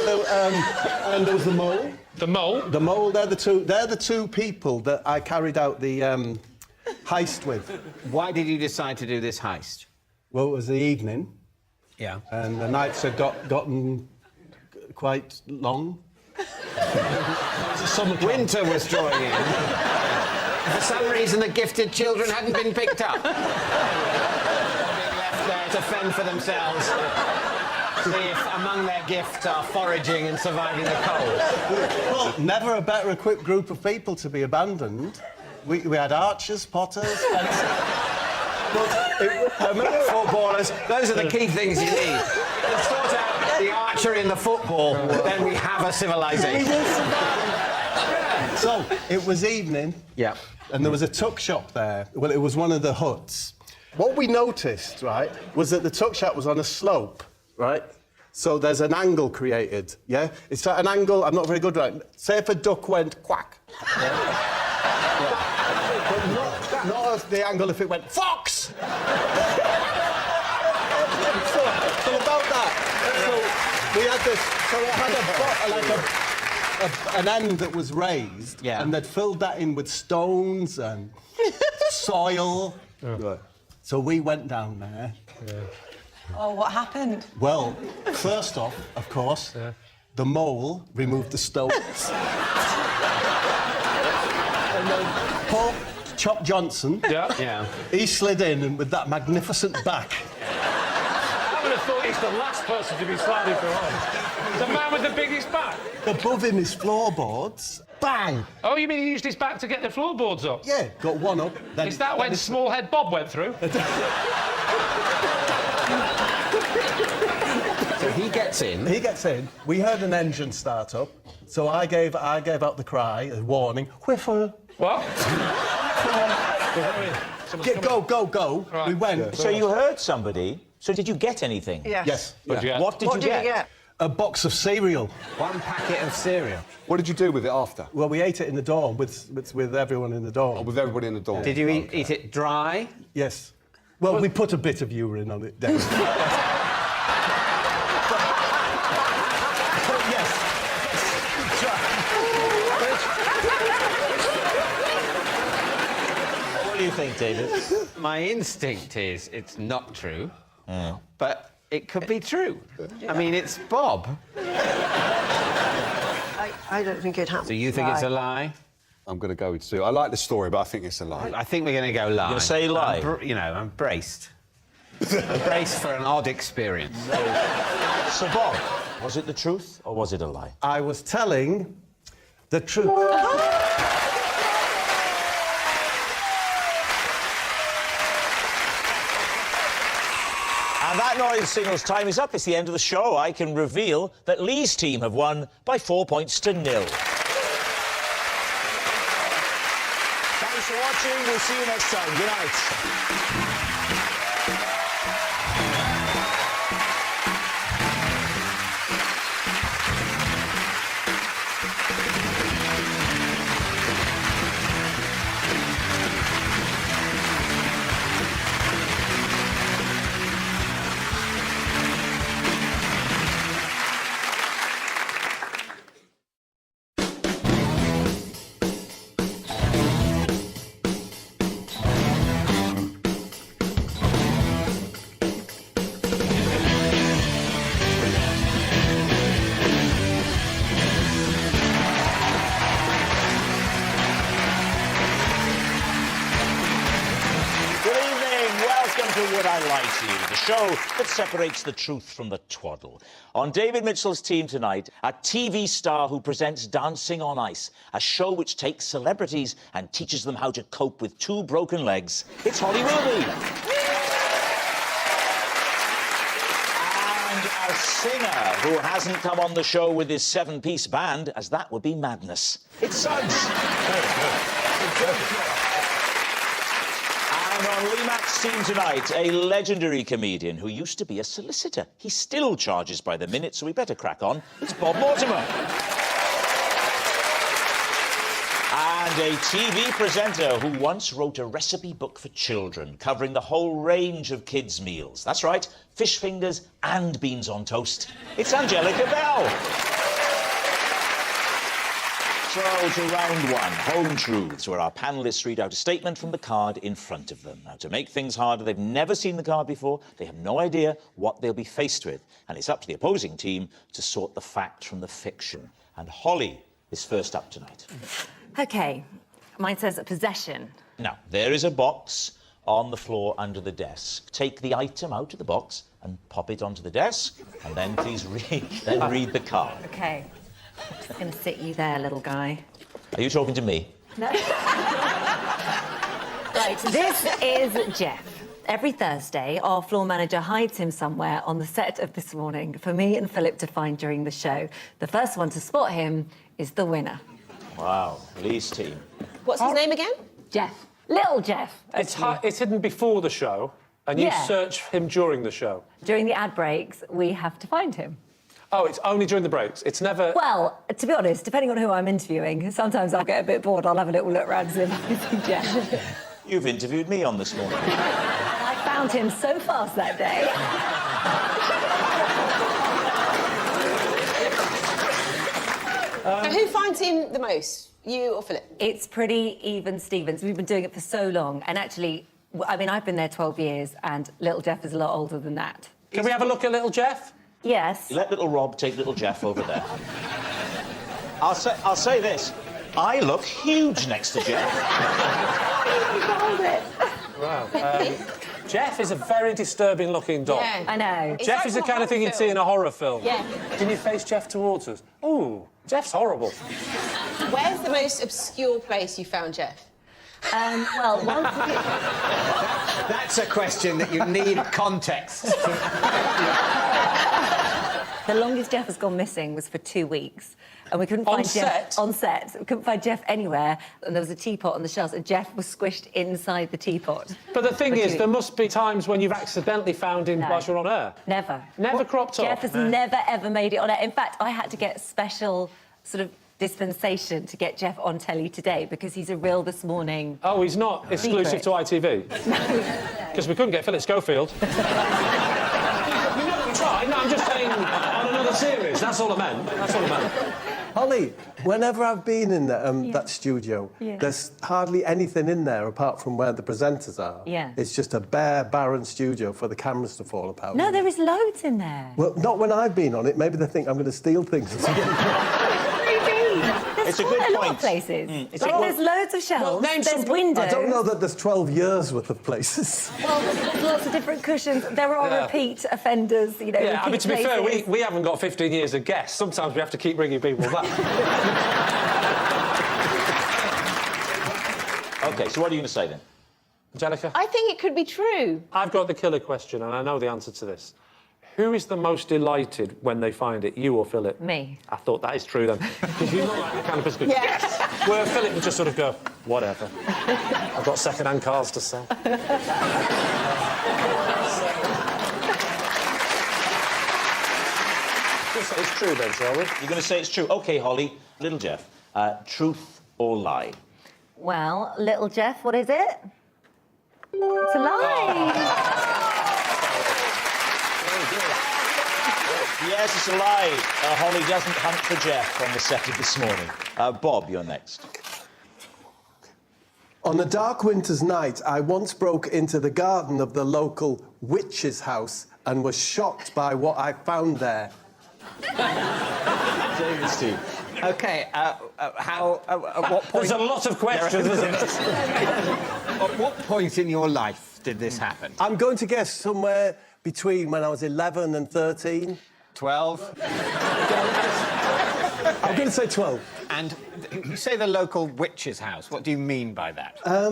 and there was the mole. The mole? The mole, they're the two people that I carried out the heist with. Why did you decide to do this heist? Well, it was the evening. Yeah. And the nights had gotten quite long. Winter was drawing in. For some reason, the gifted children hadn't been picked up. Being left there to fend for themselves. See if among their gifts are foraging and surviving the cold. Well, never a better equipped group of people to be abandoned. We had archers, potters, Footballers, those are the key things you need. Sort out the archery and the football, then we have a civilization. So, it was evening. Yeah. And there was a tuck shop there. Well, it was one of the huts. What we noticed, right, was that the tuck shop was on a slope, right? So there's an angle created, yeah? It's like an angle, I'm not very good at it. Say if a duck went quack. Yeah? But not the angle if it went fox! So about that, so we had this, so it had an end that was raised, and they'd filled that in with stones and soil. Right. So we went down there. Oh, what happened? Well, first off, of course, the mole removed the stones. And then Pork Chop Johnson, he slid in and with that magnificent back. I would have thought he's the last person to be sliding for on. The man with the biggest back. Above him is floorboards. Bang! Oh, you mean he used his back to get the floorboards up? Yeah, got one up. Then Is that when Smallhead Bob went through? So he gets in. He gets in. We heard an engine start up, so I gave out the cry, a warning. Whiffle. What? Go. Right. We went. Yeah. So you heard somebody. So did you get anything? Yes. What did you get? A box of cereal. One packet of cereal. What did you do with it after? Well, we ate it in the dorm with everyone in the dorm. Oh, with everybody in the dorm. Did you eat it dry? Yes. Well, we put a bit of urine on it. Yes. think, David? My instinct is it's not true, but it could be true. I mean, it's Bob. I don't think it happened. So you think it's a lie? I'm going to go with Sue. I like the story, but I think it's a lie. I think we're going to go lie. You're going to say lie? I'm braced. I'm braced for an odd experience. So, Bob, was it the truth or was it a lie? I was telling the truth. And that noise signals time is up. It's the end of the show. I can reveal that Lee's team have won by 4 points to 0. Thanks for watching. We'll see you next time. Good night. Would I Lie to You, the show that separates the truth from the twaddle. On David Mitchell's team tonight, a TV star who presents Dancing on Ice, a show which takes celebrities and teaches them how to cope with 2 broken legs. It's Holly Willoughby. And a singer who hasn't come on the show with his 7-piece band, as that would be madness. It's Suggs. And on Mack's team tonight, a legendary comedian who used to be a solicitor. He still charges by the minute, so we better crack on. It's Bob Mortimer. And a TV presenter who once wrote a recipe book for children, covering the whole range of kids' meals. That's right, fish fingers and beans on toast. It's Angelica Bell. So, to round 1, Home Truths, where our panellists read out a statement from the card in front of them. Now, to make things harder, they've never seen the card before, they have no idea what they'll be faced with, and it's up to the opposing team to sort the fact from the fiction. And Holly is first up tonight. OK, mine says possession. Now, there is a box on the floor under the desk. Take the item out of the box and pop it onto the desk, and then please read the card. OK. I'm just going to sit you there, little guy. Are you talking to me? No. Right, this is Jeff. Every Thursday, our floor manager hides him somewhere on the set of This Morning for me and Philip to find during the show. The first one to spot him is the winner. Wow, Lee's team. What's his name again? Jeff. Little Jeff. It's hidden before the show, and you search him during the show. During the ad breaks, we have to find him. Oh, it's only during the breaks? It's never... Well, to be honest, depending on who I'm interviewing, sometimes I'll get a bit bored. I'll have a little look around and see if I can see Jeff. You've interviewed me on This Morning. I found him so fast that day. And who finds him the most? You or Philip? It's pretty even Stevens. We've been doing it for so long. And actually, I mean, I've been there 12 years, and little Jeff is a lot older than that. Can we have a look at little Jeff? Yes. Let little Rob take little Jeff over there. I'll say this. I look huge next to Jeff. Hold it. Wow. Jeff is a very disturbing-looking dog. Yeah. I know. Jeff is the kind of thing you'd see in a horror film. Yeah. Can you face Jeff towards us? Ooh, Jeff's horrible. Where's the most obscure place you found Jeff? Well, once That's a question that you need context. The longest Jeff has gone missing was for 2 weeks. And we couldn't find Jeff... On set? We couldn't find Jeff anywhere. And there was a teapot on the shelves, and Jeff was squished inside the teapot. But the thing is, there must be times when you've accidentally found him whilst you're on air. Never. Never cropped up? Jeff has never, ever made it on air. In fact, I had to get special sort of dispensation to get Jeff on telly today because he's a real This Morning... Oh, he's not exclusive to ITV? No. Because we couldn't get Philip Schofield. We tried. No, I'm just saying, on another series. That's all I meant. That's all I meant. Holly, whenever I've been in that studio, there's hardly anything in there apart from where the presenters are. Yeah. It's just a bare, barren studio for the cameras to fall apart. No, there is loads in there. Well, not when I've been on it. Maybe they think I'm going to steal things. There's It's a good quite a lot point. of places. It's Like, there's loads of shelves, there's windows. I don't know that there's 12 years worth of places. Well, there's lots of different cushions. There are repeat offenders, you know. Yeah, I mean, to be fair, places. we haven't got 15 years of guests. Sometimes we have to keep bringing people back. OK, so what are you going to say, then? Angelica? I think it could be true. I've got the killer question, and I know the answer to this. Who is the most delighted when they find it, you or Philip? Me. I thought that is true, then. Because you look like the kind of person... Yes. Where Philip would just sort of go, whatever. I've got second-hand cars to sell. It's true, then, shall we? You're going to say it's true. OK, Holly. Little Jeff, truth or lie? Well, little Jeff, what is it? It's a lie. Yes, it's a lie. Holly doesn't hunt for Jeff on the set of This Morning. Bob, you're next. On a dark winter's night, I once broke into the garden of the local witch's house and was shocked by what I found there. David, Steve. OK, at what point... There's a lot of questions, isn't it? At what point in your life did this happen? I'm going to guess somewhere between when I was 11 and 13. 12? I'm going to say 12. And you say the local witch's house. What do you mean by that? I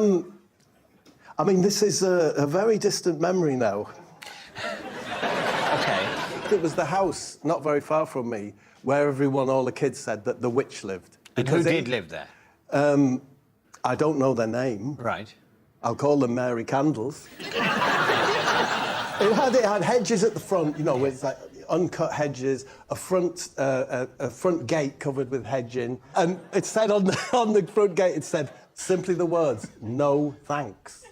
mean, this is a very distant memory now. OK. It was the house not very far from me where all the kids said that the witch lived. And who did live there? I don't know their name. Right. I'll call them Mary Candles. It had hedges at the front, you know, with like uncut hedges, a front gate covered with hedging, and it said on the front gate, it said simply the words, "No thanks."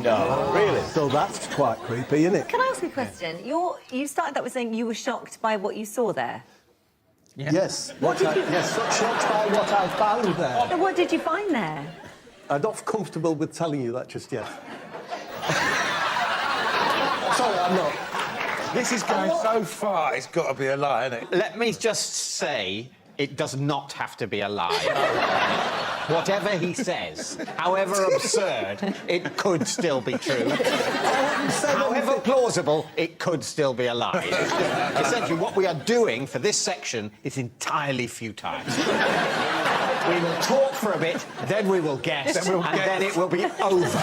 No, really? So that's quite creepy, isn't it? Can I ask you a question? You started that with saying you were shocked by what you saw there. Yeah. Yes. Yes, shocked by what I found there. So what did you find there? I'm not comfortable with telling you that just yet. Sorry, I'm not. This is going so far, it's got to be a lie, isn't it? Let me just say, it does not have to be a lie. Whatever he says, however absurd, it could still be true. However plausible, it could still be a lie. Essentially, what we are doing for this section is entirely futile. We will talk for a bit, then we will guess, then it will be over.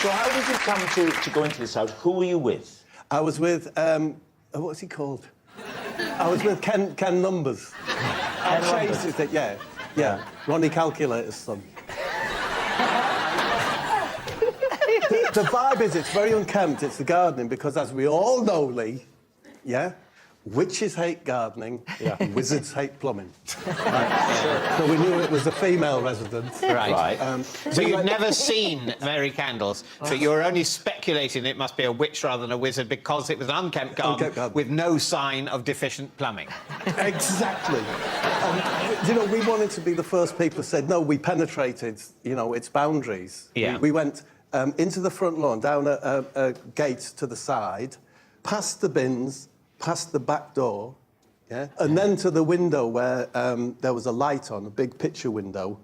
So how did you come to go into this house? Who were you with? I was with, what's he called? I was with Ken Numbers. Yeah. Ronnie Calculator's son. The vibe is it's very unkempt, it's the gardening, because as we all know, Lee, witches hate gardening, wizards hate plumbing. Right. So we knew it was a female resident. Right. So you've never seen Mary Candles, but you're only speculating it must be a witch rather than a wizard because it was an unkempt garden with no sign of deficient plumbing. Exactly. You know, we wanted to be the first people who said, no, we penetrated, you know, its boundaries. Yeah. We went into the front lawn, down a gate to the side, past the bins, past the back door, and then to the window where there was a light on, a big picture window,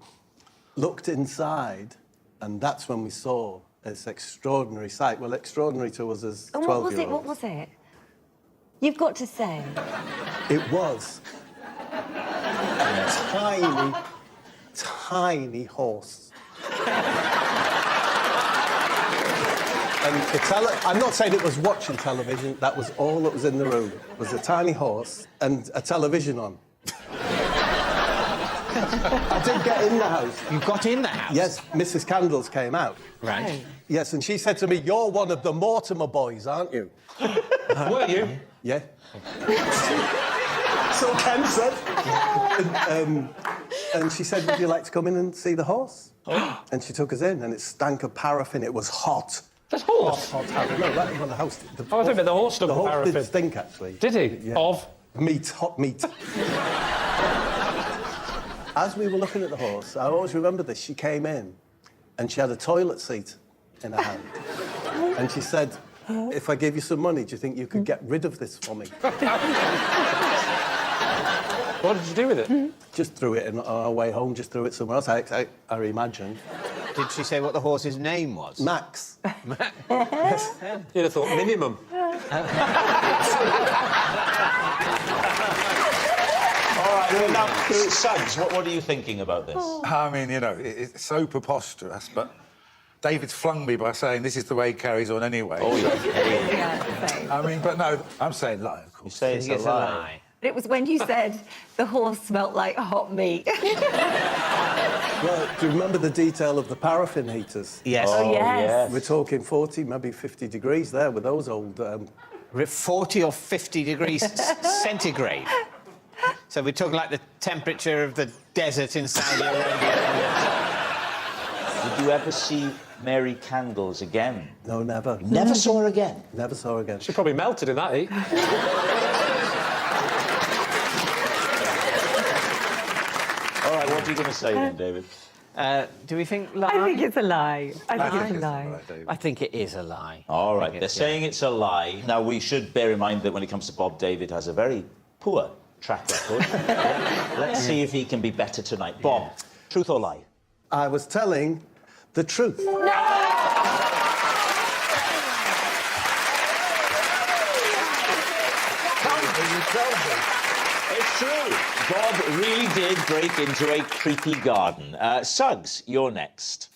looked inside, and that's when we saw this extraordinary sight. Well, extraordinary to us as 12-year-olds. What was it? You've got to say. It was a tiny, tiny horse. And I'm not saying it was watching television, that was all that was in the room, was a tiny horse and a television on. I did get in the house. You got in the house? Yes, Mrs. Candles came out. Right. Yes, and she said to me, you're one of the Mortimer boys, aren't you? Were you? Yeah. So Ken said. And she said, would you like to come in and see the horse? And she took us in, and it stank of paraffin. It was hot. The horse? No, that was on the house. Oh, I think the horse took the the horse paraffin. did stink, actually. Did he? Yeah. Of? Meat, hot meat. As we were looking at the horse, I always remember this. She came in and she had a toilet seat in her hand. And she said, if I gave you some money, do you think you could get rid of this for me? What did you do with it? Just threw it on our way home, just threw it somewhere else, I imagine. Did she say what the horse's name was? Max. Yes. You'd have thought minimum. All right, well, now, Suggs, what are you thinking about this? I mean, you know, it's so preposterous, but David's flung me by saying this is the way he carries on anyway. Oh, yeah. I mean, but no, I'm saying lie, of course. You say it's a lie. It was when you said the horse smelt like hot meat. Well, do you remember the detail of the paraffin heaters? Yes. Oh, yes. We're talking 40, maybe 50 degrees there with those old... 40 or 50 degrees centigrade. So we're talking like the temperature of the desert in Saudi Arabia. Did you ever see Mary Candles again? No, never. Never saw her again? Never saw her again. She probably melted in that heat. All right, what are you going to say then, David? Do we think lie? I think it's a lie. I think it's a lie. I think it is a lie. All right, they're saying it's a lie. Now, we should bear in mind that when it comes to Bob, David has a very poor track record. Let's see if he can be better tonight. Bob, truth or lie? I was telling the truth. It's true. Bob really did break into a creepy garden. Suggs, you're next.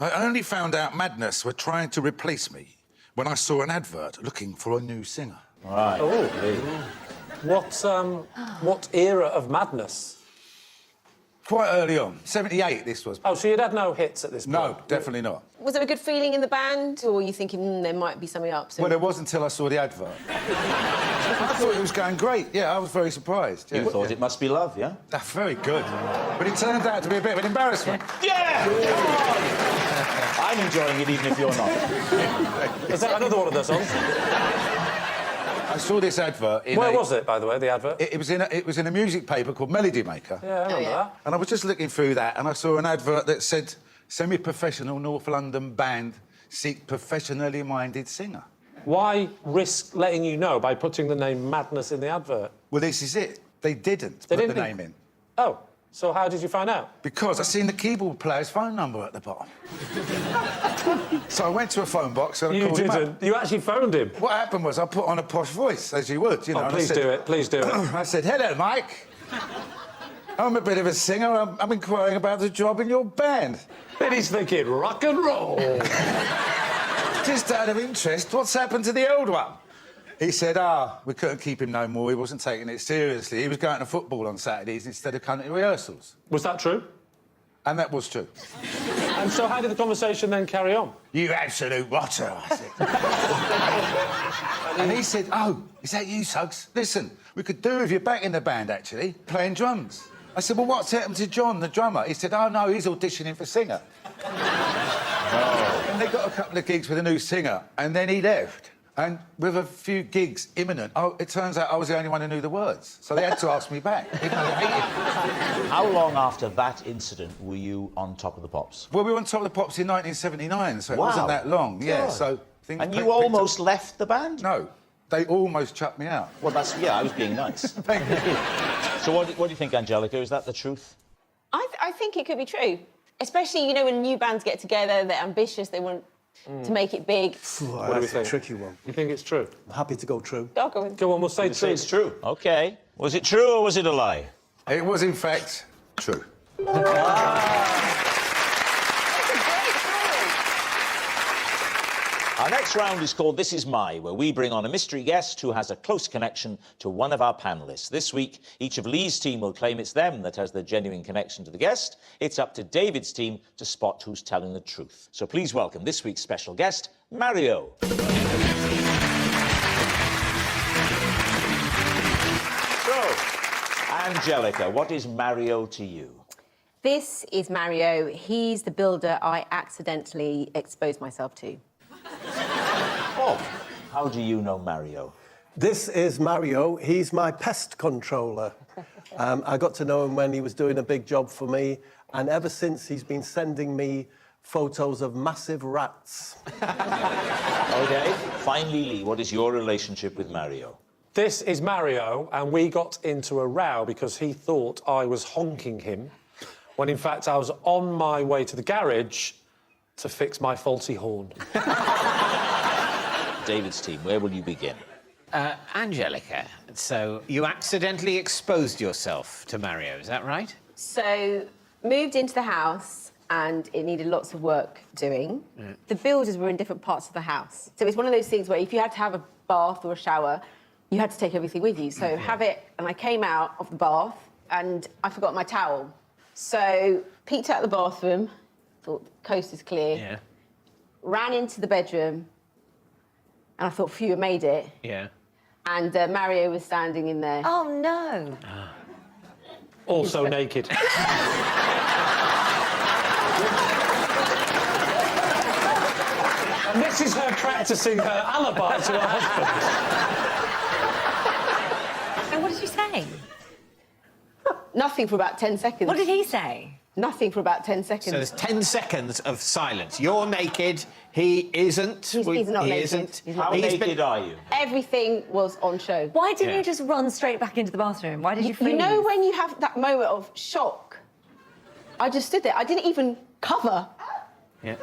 I only found out Madness were trying to replace me when I saw an advert looking for a new singer. Right. Oh. What era of Madness? Quite early on. 78, this was. Oh, so you'd had no hits at this point? No, definitely not. Was there a good feeling in the band, or were you thinking there might be something up? Well, it wasn't until I saw the advert. I thought it was going great. Yeah, I was very surprised. Yeah. You thought it must be love, yeah? That's very good. But it turned out to be a bit of an embarrassment. Yeah! I'm enjoying it, even if you're not. Is that another one of those songs? I saw this advert in Where was it, by the way, the advert? It was in a music paper called Melody Maker. Yeah, I remember that. And I was just looking through that, and I saw an advert that said, semi-professional North London band seek professionally minded singer. Why risk letting you know by putting the name Madness in the advert? Well, this is it. They didn't put the name in. Oh, so how did you find out? Because I seen the keyboard player's phone number at the bottom. So I went to a phone box and I called him up. You actually phoned him? What happened was I put on a posh voice, as you would, you know. Oh, please do it, please do it. I said, hello, Mike. I'm a bit of a singer. I'm inquiring about the job in your band. Then he's thinking, rock and roll. Just out of interest, what's happened to the old one? He said, we couldn't keep him no more. He wasn't taking it seriously. He was going to football on Saturdays instead of coming to rehearsals. Was that true? And that was true. And so how did the conversation then carry on? You absolute rotter, I said. And he said, is that you, Suggs? Listen, we could do with you back in the band, actually, playing drums. I said, well, what's happened to John, the drummer? He said, oh, no, he's auditioning for singer. And they got a couple of gigs with a new singer, and then he left. And with a few gigs imminent, it turns out I was the only one who knew the words. So they had to ask me back, even though they hated me. How long after that incident were you on Top of the Pops? Well, we were on Top of the Pops in 1979, so it wasn't that long. Yeah, so... And you almost left the band? No. They almost chucked me out. Well, I was being nice. Thank you. So what do you think, Angelica? Is that the truth? I think it could be true. Especially, you know, when new bands get together, they're ambitious, they want to make it big. That's a tricky one. You think it's true? I'm happy to go true. I'll go with. Go on, we'll say true. It's true. OK. Was it true or was it a lie? It was, in fact, true. Our next round is called This Is My, where we bring on a mystery guest who has a close connection to one of our panellists. This week, each of Lee's team will claim it's them that has the genuine connection to the guest. It's up to David's team to spot who's telling the truth. So please welcome this week's special guest, Mario. So, Angelica, what is Mario to you? This is Mario. He's the builder I accidentally exposed myself to. Bob, how do you know Mario? This is Mario. He's my pest controller. I got to know him when he was doing a big job for me, and ever since he's been sending me photos of massive rats. OK. Finally, Lee, what is your relationship with Mario? This is Mario, and we got into a row because he thought I was honking him, when in fact I was on my way to the garage to fix my faulty horn. David's team, where will you begin? Angelica, so you accidentally exposed yourself to Mario, is that right? So, moved into the house and it needed lots of work doing. The builders were in different parts of the house. So it's one of those things where if you had to have a bath or a shower, you had to take everything with you. So have it, and I came out of the bath and I forgot my towel. So peeked out the bathroom, thought the coast is clear. Yeah. Ran into the bedroom and I thought, phew, I made it. Yeah. And Mario was standing in there. Oh, no. Also naked. And this is her practising her alibi to her husband. And what did you say? Nothing for about 10 seconds. What did he say? Nothing for about 10 seconds. So there's 10 seconds of silence. You're naked, he isn't. He's not he naked. Isn't. He's not How naked. naked are you? Everything was on show. Why didn't you just run straight back into the bathroom? Why did you freeze? You know when you have that moment of shock? I just stood there. I didn't even cover. Yeah.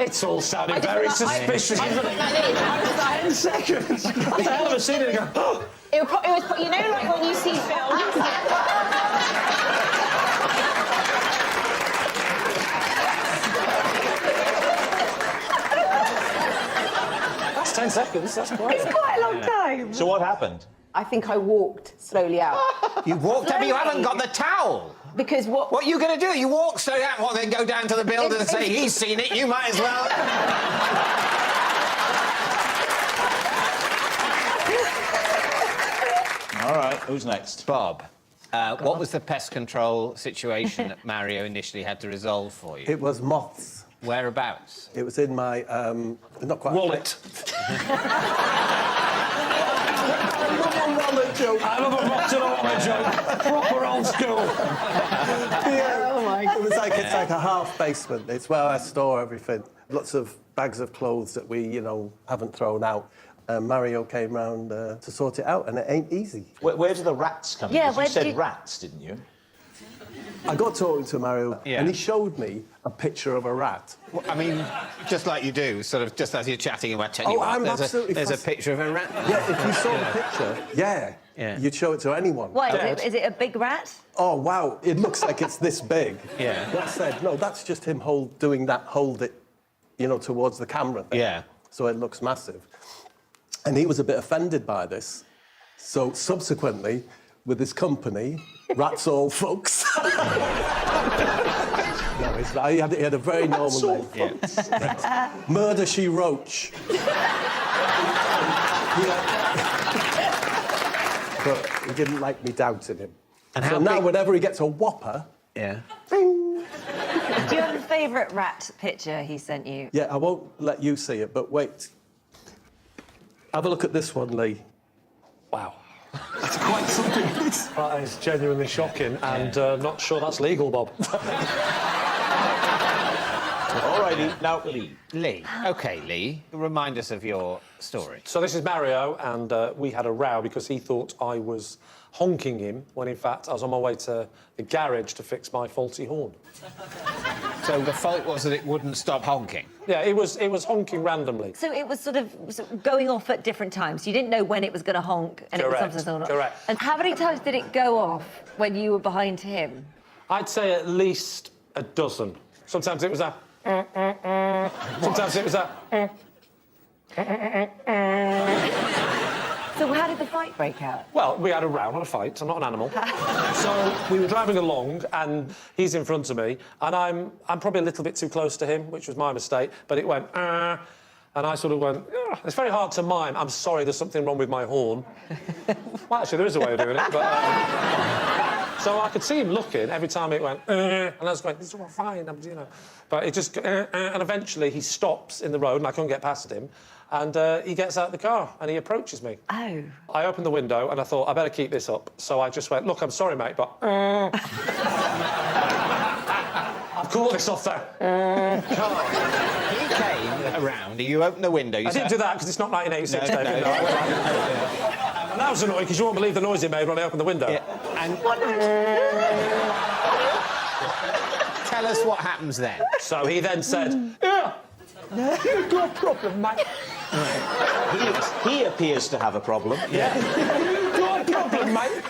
It's all sounding very suspicious, isn't it? 10 seconds. That's a hell of a scene. And you go, It was, you know, like when you see films. That's 10 seconds. That's quite. It's quite a long time. So what happened? I think I walked slowly out. You walked up, but you haven't got the towel. Because what? What are you going to do? You walk straight out, what, then go down to the builder and say, he's seen it, you might as well. All right, who's next? Bob, what was the pest control situation that Mario initially had to resolve for you? It was moths. Whereabouts? It was in my, not quite... Wallet. wallet joke. I love a rotten wallet joke. Proper old school. Yeah, oh my God. It's like a half basement. It's where I store everything. Lots of bags of clothes that we, you know, haven't thrown out. Mario came round to sort it out, and it ain't easy. Where do the rats come in? 'Cause you said rats, didn't you? I got talking to Mario, and he showed me a picture of a rat. Well, I mean, just like you do, sort of, just as you're chatting about telling you I'm what, absolutely there's a picture of a rat. Yeah, if you saw the picture, you'd show it to anyone. Why, is it a big rat? Oh, wow, it looks like it's this big. Yeah. I said, no, that's just him doing that, hold it, you know, towards the camera thing. Yeah. So it looks massive. And he was a bit offended by this. So subsequently, with his company, Rats All Folks. No, he had a very normal name. Yeah. Murder She Roach. But he didn't like me doubting him. And so how now, big- whenever he gets a whopper, Yeah. Do you have a favourite rat picture he sent you? yeah, I won't let you see it, but wait. Have a look at this one, Lee. Wow. That's quite something. That is genuinely shocking, and not sure that's legal, Bob. All righty, now Lee. Lee. OK, Lee, remind us of your story. So this is Mario, and we had a row because he thought I was honking him, when in fact I was on my way to the garage to fix my faulty horn. So the fault was that it wouldn't stop honking? Yeah, it was honking randomly. So it was sort of going off at different times. You didn't know when it was going to honk, and Correct, it was sometimes correct. And how many times did it go off when you were behind him? I'd say at least a dozen. Sometimes it was a... Sometimes it was a... So how did the fight break out? Well, we had a row, not a fight. I'm not an animal. So we were driving along, and he's in front of me, and I'm probably a little bit too close to him, which was my mistake. But it went, and I sort of went, it's very hard to mime. I'm sorry, there's something wrong with my horn. Well, actually, there is a way of doing it, but. So So I could see him looking every time it went, and I was going, this is all fine, you know. But it just, and eventually he stops in the road and I couldn't get past him. And he gets out of the car and he approaches me. Oh. I opened the window and I thought, I better keep this up. So I just went, look, I'm sorry, mate, but... I've caught this off there. He came around, you opened the window, I didn't do that because it's not 1986, David. No. And that was annoying because you won't believe the noise it made when I opened the window. Yeah. And... Tell us what happens then. So he then said, yeah, you've got a problem, mate. He appears to have a problem. Yeah. You've got a problem, mate.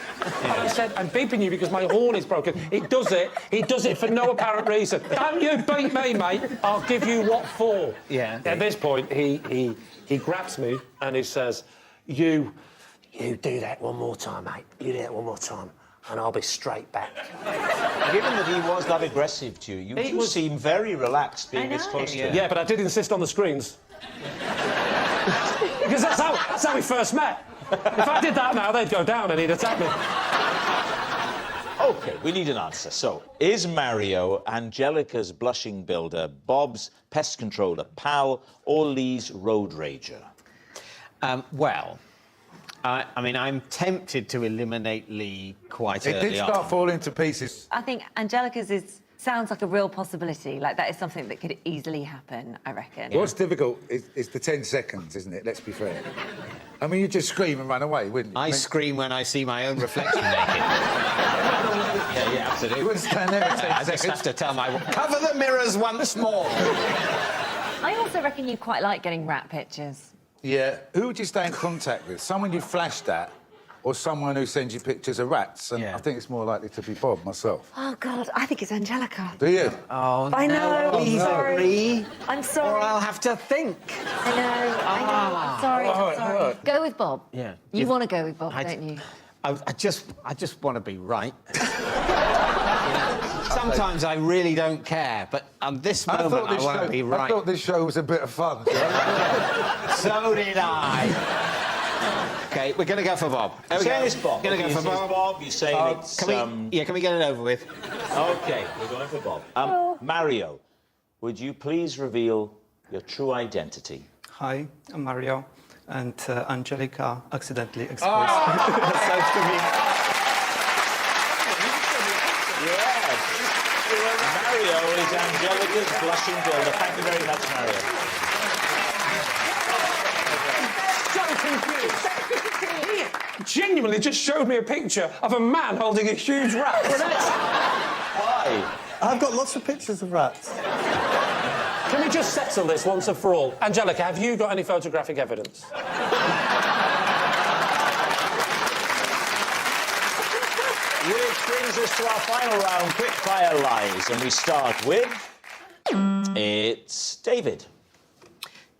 And I said, I'm beeping you because my horn is broken. He does it for no apparent reason. Don't you beat me, mate. I'll give you what for. Yeah. At this point, he grabs me and he says, you do that one more time, mate. You do that one more time. And I'll be straight back. Given that he was that aggressive to you, you seem very relaxed being this close to him. Yeah, but I did insist on the screens. Because that's how we first met. If I did that now, they'd go down and he'd attack me. OK, we need an answer. So, is Mario Angelica's blushing builder, Bob's pest controller pal, or Lee's road rager? Well... I mean, I'm tempted to eliminate Lee quite early on. It did start falling to pieces. I think Angelica's sounds like a real possibility. Like, that is something that could easily happen, I reckon. What's difficult is the 10 seconds, isn't it? Let's be fair. I mean, you just scream and run away, wouldn't you? I scream when I see my own reflection naked. yeah, absolutely. You wouldn't stand there for 10 I just have to tell my... Cover the mirrors once more! I also reckon you quite like getting rat pictures. Yeah. Who would you stay in contact with? Someone you flashed at or someone who sends you pictures of rats? And I think it's more likely to be Bob, myself. Oh, God, I think it's Angelica. Do you? Oh, I know, I'm sorry. I'm sorry. Or I'll have to think. I know, I'm sorry, I'm sorry. Go with Bob. Yeah. You want to go with Bob, don't you? I just want to be right. Sometimes I really don't care, but on this moment I want to be right. I thought this show was a bit of fun. So did I. OK, we're going to go for Bob. You're saying it's Bob. Going to go for Bob. You're saying it's... Can we get it over with? OK, we're going for Bob. Mario, would you please reveal your true identity? Hi, I'm Mario, and Angelica accidentally exposed herself to me. Yes. Mario is Angelica's blushing builder. Thank you very much, Mario. So confused. He genuinely just showed me a picture of a man holding a huge rat. Why? I've got lots of pictures of rats. Can we just settle this once and for all? Angelica, have you got any photographic evidence? Which brings us to our final round, quick-fire lies. And we start with... It's David.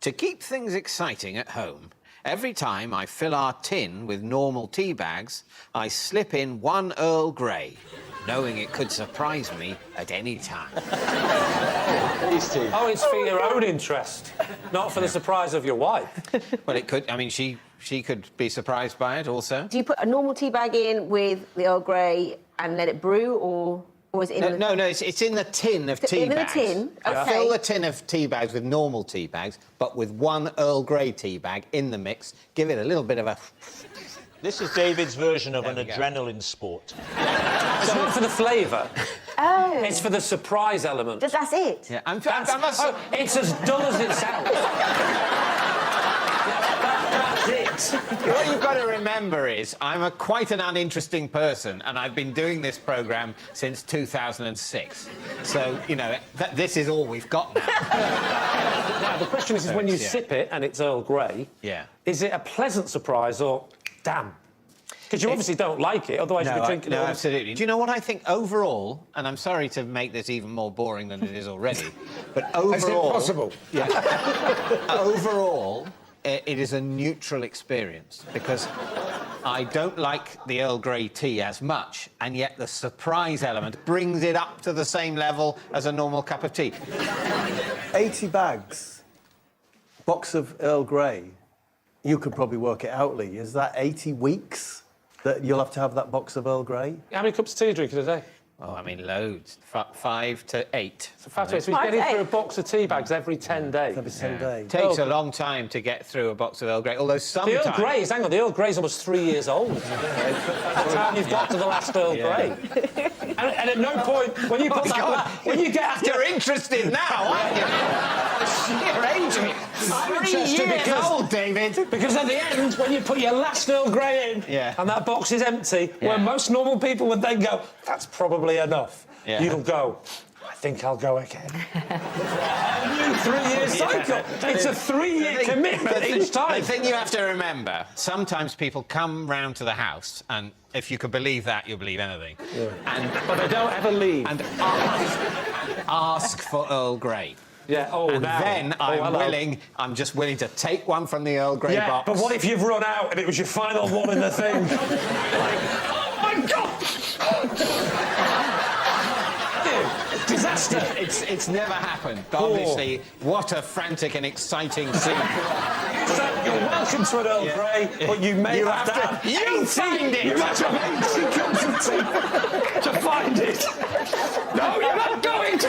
To keep things exciting at home, every time I fill our tin with normal tea bags, I slip in one Earl Grey, knowing it could surprise me at any time. Oh, it's for your own interest, not for the surprise of your wife. Well, it could... I mean, she could be surprised by it also. Do you put a normal tea bag in with the Earl Grey and let it brew, or is it in No, it's in the tin of tea bags. In the tin? I OK. fill the tin of tea bags with normal tea bags, but with one Earl Grey tea bag in the mix, give it a little bit of a... This is David's version of an adrenaline sport. It's not for the flavour. Oh. It's for the surprise element. That's it? Yeah, it's as dull as it sounds. That's it. What you've got to remember is I'm quite an uninteresting person, and I've been doing this programme since 2006. So, you know, this is all we've got now. Now, the question is when you sip it and it's Earl Grey, is it a pleasant surprise or, damn? Because you obviously don't like it, otherwise you'd be drinking it. No, absolutely. Do you know what I think overall, and I'm sorry to make this even more boring than it is already, but overall... It's impossible. Yeah. Overall, it is a neutral experience, because I don't like the Earl Grey tea as much, and yet the surprise element brings it up to the same level as a normal cup of tea. 80 bags, box of Earl Grey. You could probably work it out, Lee. Is that 80 weeks? that you'll have to have that box of Earl Grey. How many cups of tea are you drinking a day? Oh, I mean, loads. 5 to 8. So 5 to 8. So he's getting through a box of tea bags every 10 days. Every 10 days. Takes a long time to get through a box of Earl Grey, although sometimes... The Earl Grey's, hang on, the Earl Grey's almost 3 years old. By the time you've got to the last Earl Grey. And at no point, when you put when you get after... You're interested now, aren't you? You're angry. I'm 3 interested years old, David. Because at the end, when you put your last Earl Grey in, and that box is empty, where most normal people would then go, that's probably enough. You'll go, I think I'll go again. A new 3-year cycle. It's a 3-year commitment each time. The thing you have to remember, sometimes people come round to the house, and if you could believe that, you'll believe anything. But they don't ever leave. And ask for Earl Grey. Yeah, and then I'm just willing to take one from the Earl Grey box. But what if you've run out and it was your final one in the thing? Oh my God! Disaster! It's never happened. But obviously, what a frantic and exciting scene. So you're welcome to an Earl Grey, but you may have to... You find it! You have to have 80 cups of tea to find it. No, you're not going to!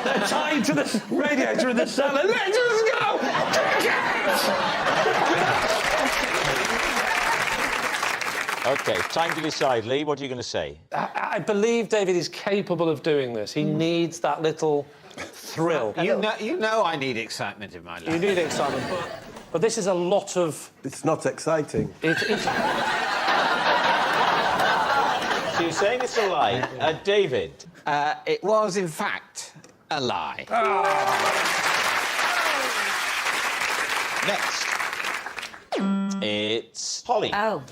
They're tied to the radiator in the cellar. Let us go! OK, time to decide. Lee, what are you going to say? I believe David is capable of doing this. He needs that little thrill. You know I need excitement in my life. You need excitement. But this is a lot of... It's not exciting. So you're saying it's a lie. David? It was, in fact, a lie. Next. It's Holly. Oh.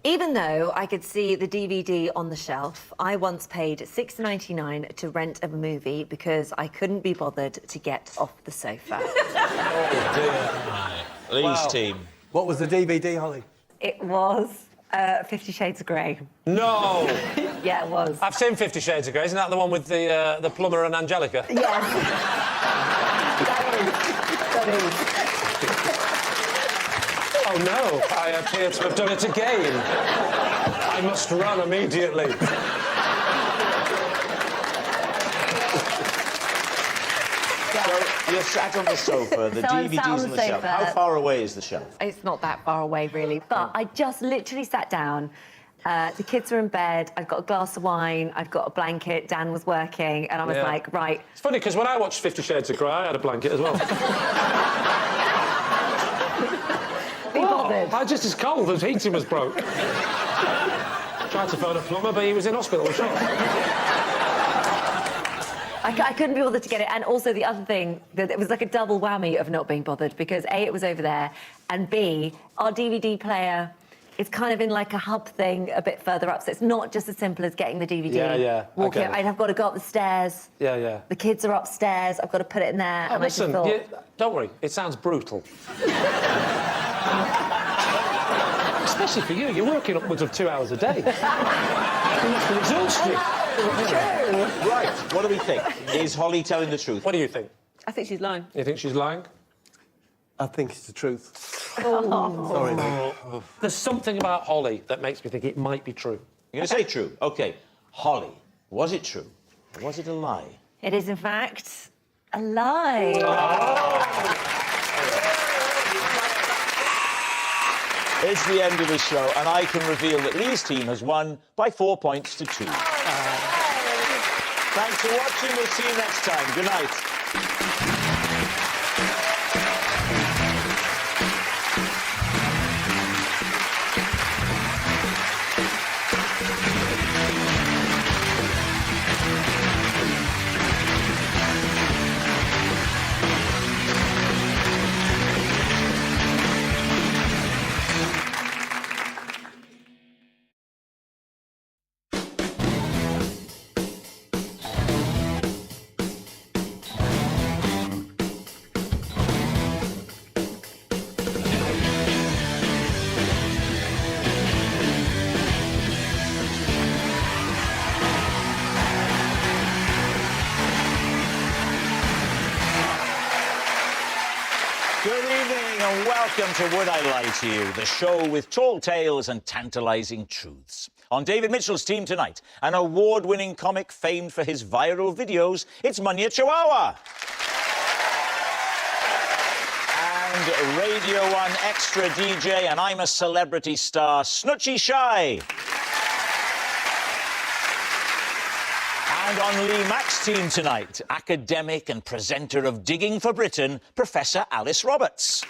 Even though I could see the DVD on the shelf, I once paid $6.99 to rent a movie because I couldn't be bothered to get off the sofa. Oh, dear. Lee's team. What was the DVD, Holly? It was 50 Shades of Grey. No! Yeah, it was. I've seen 50 Shades of Grey. Isn't that the one with the plumber and Angelica? Yes. That is. Oh, no, I appear to have done it again. I must run immediately. So you're sat on the sofa, the DVD's on the shelf. How far away is the shelf? It's not that far away, really. But I just literally sat down. The kids are in bed. I've got a glass of wine. I've got a blanket. Dan was working. And I was like, right. It's funny, because when I watched 50 Shades of Grey, I had a blanket as well. I just as cold as heating was broke. Tried to phone a plumber, but he was in hospital. I couldn't be bothered to get it. And also the other thing, that it was like a double whammy of not being bothered, because A, it was over there, and B, our DVD player is kind of in like a hub thing a bit further up, so it's not just as simple as getting the DVD. Walking, I've got to go up the stairs. The kids are upstairs. I've got to put it in there. Oh, and listen, I just thought... don't worry. It sounds brutal. Especially for you. You're working upwards of 2 hours a day. You must be exhausted. Right, what do we think? Is Holly telling the truth? What do you think? I think she's lying. You think she's lying? I think it's the truth. Oh. Sorry, mate. There's something about Holly that makes me think it might be true. You're going to say true? OK. Holly, was it true? Or was it a lie? It is, in fact, a lie. It's the end of the show, and I can reveal that Lee's team has won by 4 points to 2. Thanks for watching. We'll see you next time. Good night. and welcome to Would I Lie to You, the show with tall tales and tantalising truths. On David Mitchell's team tonight, an award-winning comic famed for his viral videos, it's Munya Chihuahua. And Radio 1 extra DJ and I'm a Celebrity star, Snoochie Shy. And on Lee Mack's team tonight, academic and presenter of Digging for Britain, Professor Alice Roberts.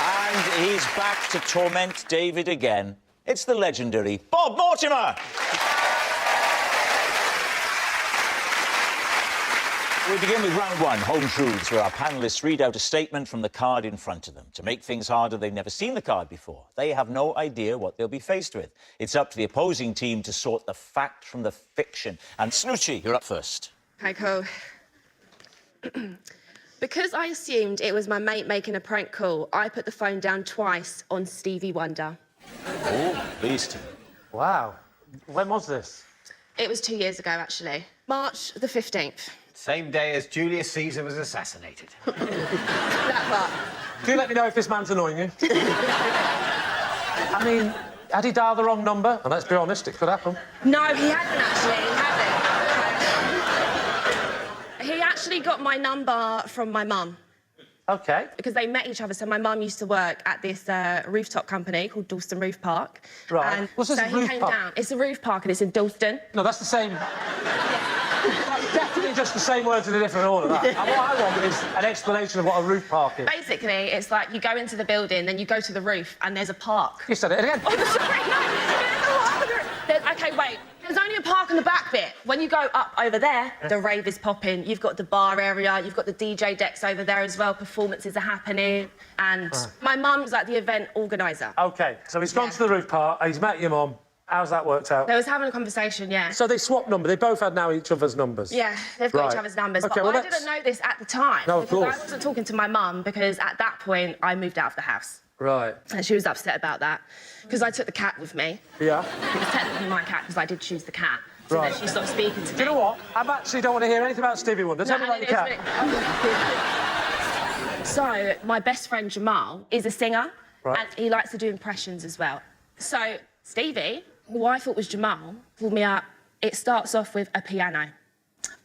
And he's back to torment David again. It's the legendary Bob Mortimer. We begin with round one, Home Truths, where our panellists read out a statement from the card in front of them. To make things harder, they've never seen the card before. They have no idea what they'll be faced with. It's up to the opposing team to sort the fact from the fiction. And Snoochie, you're up first. Okay, cool. Because I assumed it was my mate making a prank call, I put the phone down twice on Stevie Wonder. Oh, pleased. Wow. When was this? It was 2 years ago, actually. March the 15th. Same day as Julius Caesar was assassinated. That part. Do let me know if this man's annoying you. I mean, had he dialed the wrong number? And let's be honest, it could happen. No, he hasn't, actually. He hasn't. He actually got my number from my mum. OK. Because they met each other. So my mum used to work at this rooftop company called Dalston Roof Park. Right. And What's this so he roof came park? down. It's a roof park and it's in Dalston. No, that's the same. That's definitely just the same words in a different order, that. And what I want is an explanation of what a roof park is. Basically, it's like you go into the building, then you go to the roof, and there's a park. You said it again. Oh, sorry, no. OK, wait. There's only a park in the back bit. When you go up over there, the rave is popping. You've got the bar area, you've got the DJ decks over there as well. Performances are happening. And my mum's like the event organiser. OK, so he's gone to the roof park, he's met your mum. How's that worked out? They was having a conversation, yeah. So they swapped numbers. They both had now each other's numbers. Yeah, they've got Right. each other's numbers. OK, but well, I didn't know this at the time. No, of because course. I wasn't talking to my mum because at that point I moved out of the house. Right. And she was upset about that because I took the cat with me. Yeah. It was technically my cat because I did choose the cat. So Right. then she stopped speaking to me. Do you know what? I actually don't want to hear anything about Stevie Wonder. Tell me about your cat. So, my best friend Jamal is a singer, Right. and he likes to do impressions as well. So, Stevie, who I thought was Jamal, called me up. It starts off with a piano.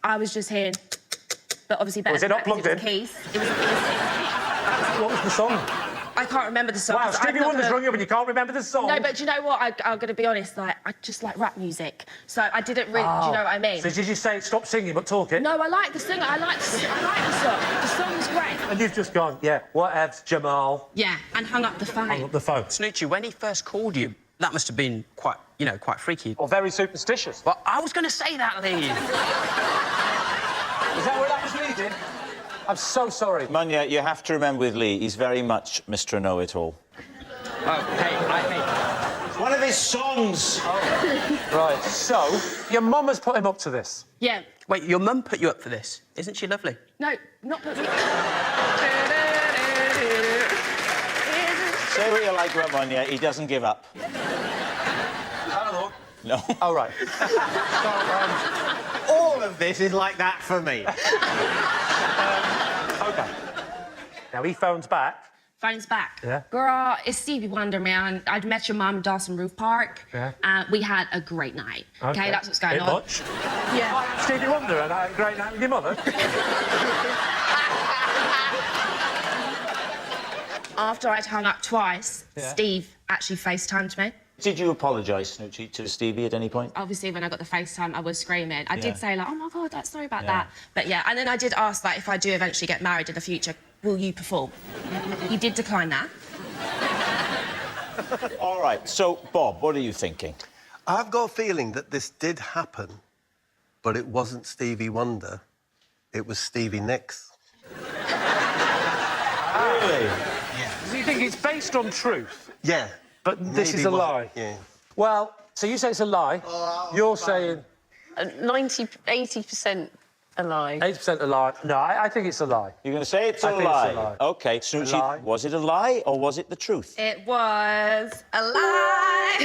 I was just hearing, but obviously better. Was it not plugged in? Keys. What was the song? I can't remember the song. Wow, 'cause Stevie I've Wonder's never- rung you up and you can't remember the song? No, but do you know what? I'm going to be honest, like, I just like rap music. So I didn't really, do you know what I mean? So did you say stop singing but talk it? No, I like the singer. I like the song. The song's great. And you've just gone, yeah, whatevs, Jamal. Yeah, and hung up the phone. Hung up the phone. Snoochie, when he first called you, that must have been quite, you know, quite freaky. Or very superstitious. Well, I was going to say that, Lee. Is that where that was leading? I'm so sorry. Munya, you have to remember with Lee, he's very much Mr. Know-It-All. Oh, hey, It's one of his songs. Right, so your mum has put him up to this. Yeah. Wait, your mum put you up for this? Isn't she lovely? No, not put me. Say what you like about Munya, he doesn't give up. Hello. No. All right. All of this is like that for me. OK. Now, he phones back. Phone's back. Yeah. Girl, it's Stevie Wonder, man. I'd met your mum at Dawson Roof Park. Yeah. And we had a great night. OK, that's what's going Bit on. much. Yeah. Stevie Wonder and I had a great night with your mother. After I'd hung up twice, Yeah. Steve actually FaceTimed me. Did you apologise, Snoochie, to Stevie at any point? Obviously, when I got the FaceTime, I was screaming. I Yeah. did say, like, oh, my God, sorry about Yeah. that. But, yeah, and then I did ask, like, if I do eventually get married in the future, will you perform? You did decline that. All right, so, Bob, what are you thinking? I've got a feeling that this did happen, but it wasn't Stevie Wonder. It was Stevie Nicks. Really? So you think it's based on truth? Yeah. But this is Maybe a wasn't- lie? Yeah. Well, so you say it's a lie. You're saying... 80% a lie. 80% a lie. No, I think it's a lie. You're going to say it's a I think lie? it's a lie. OK, A lie. Snoochie, was it a lie or was it the truth? It was a lie.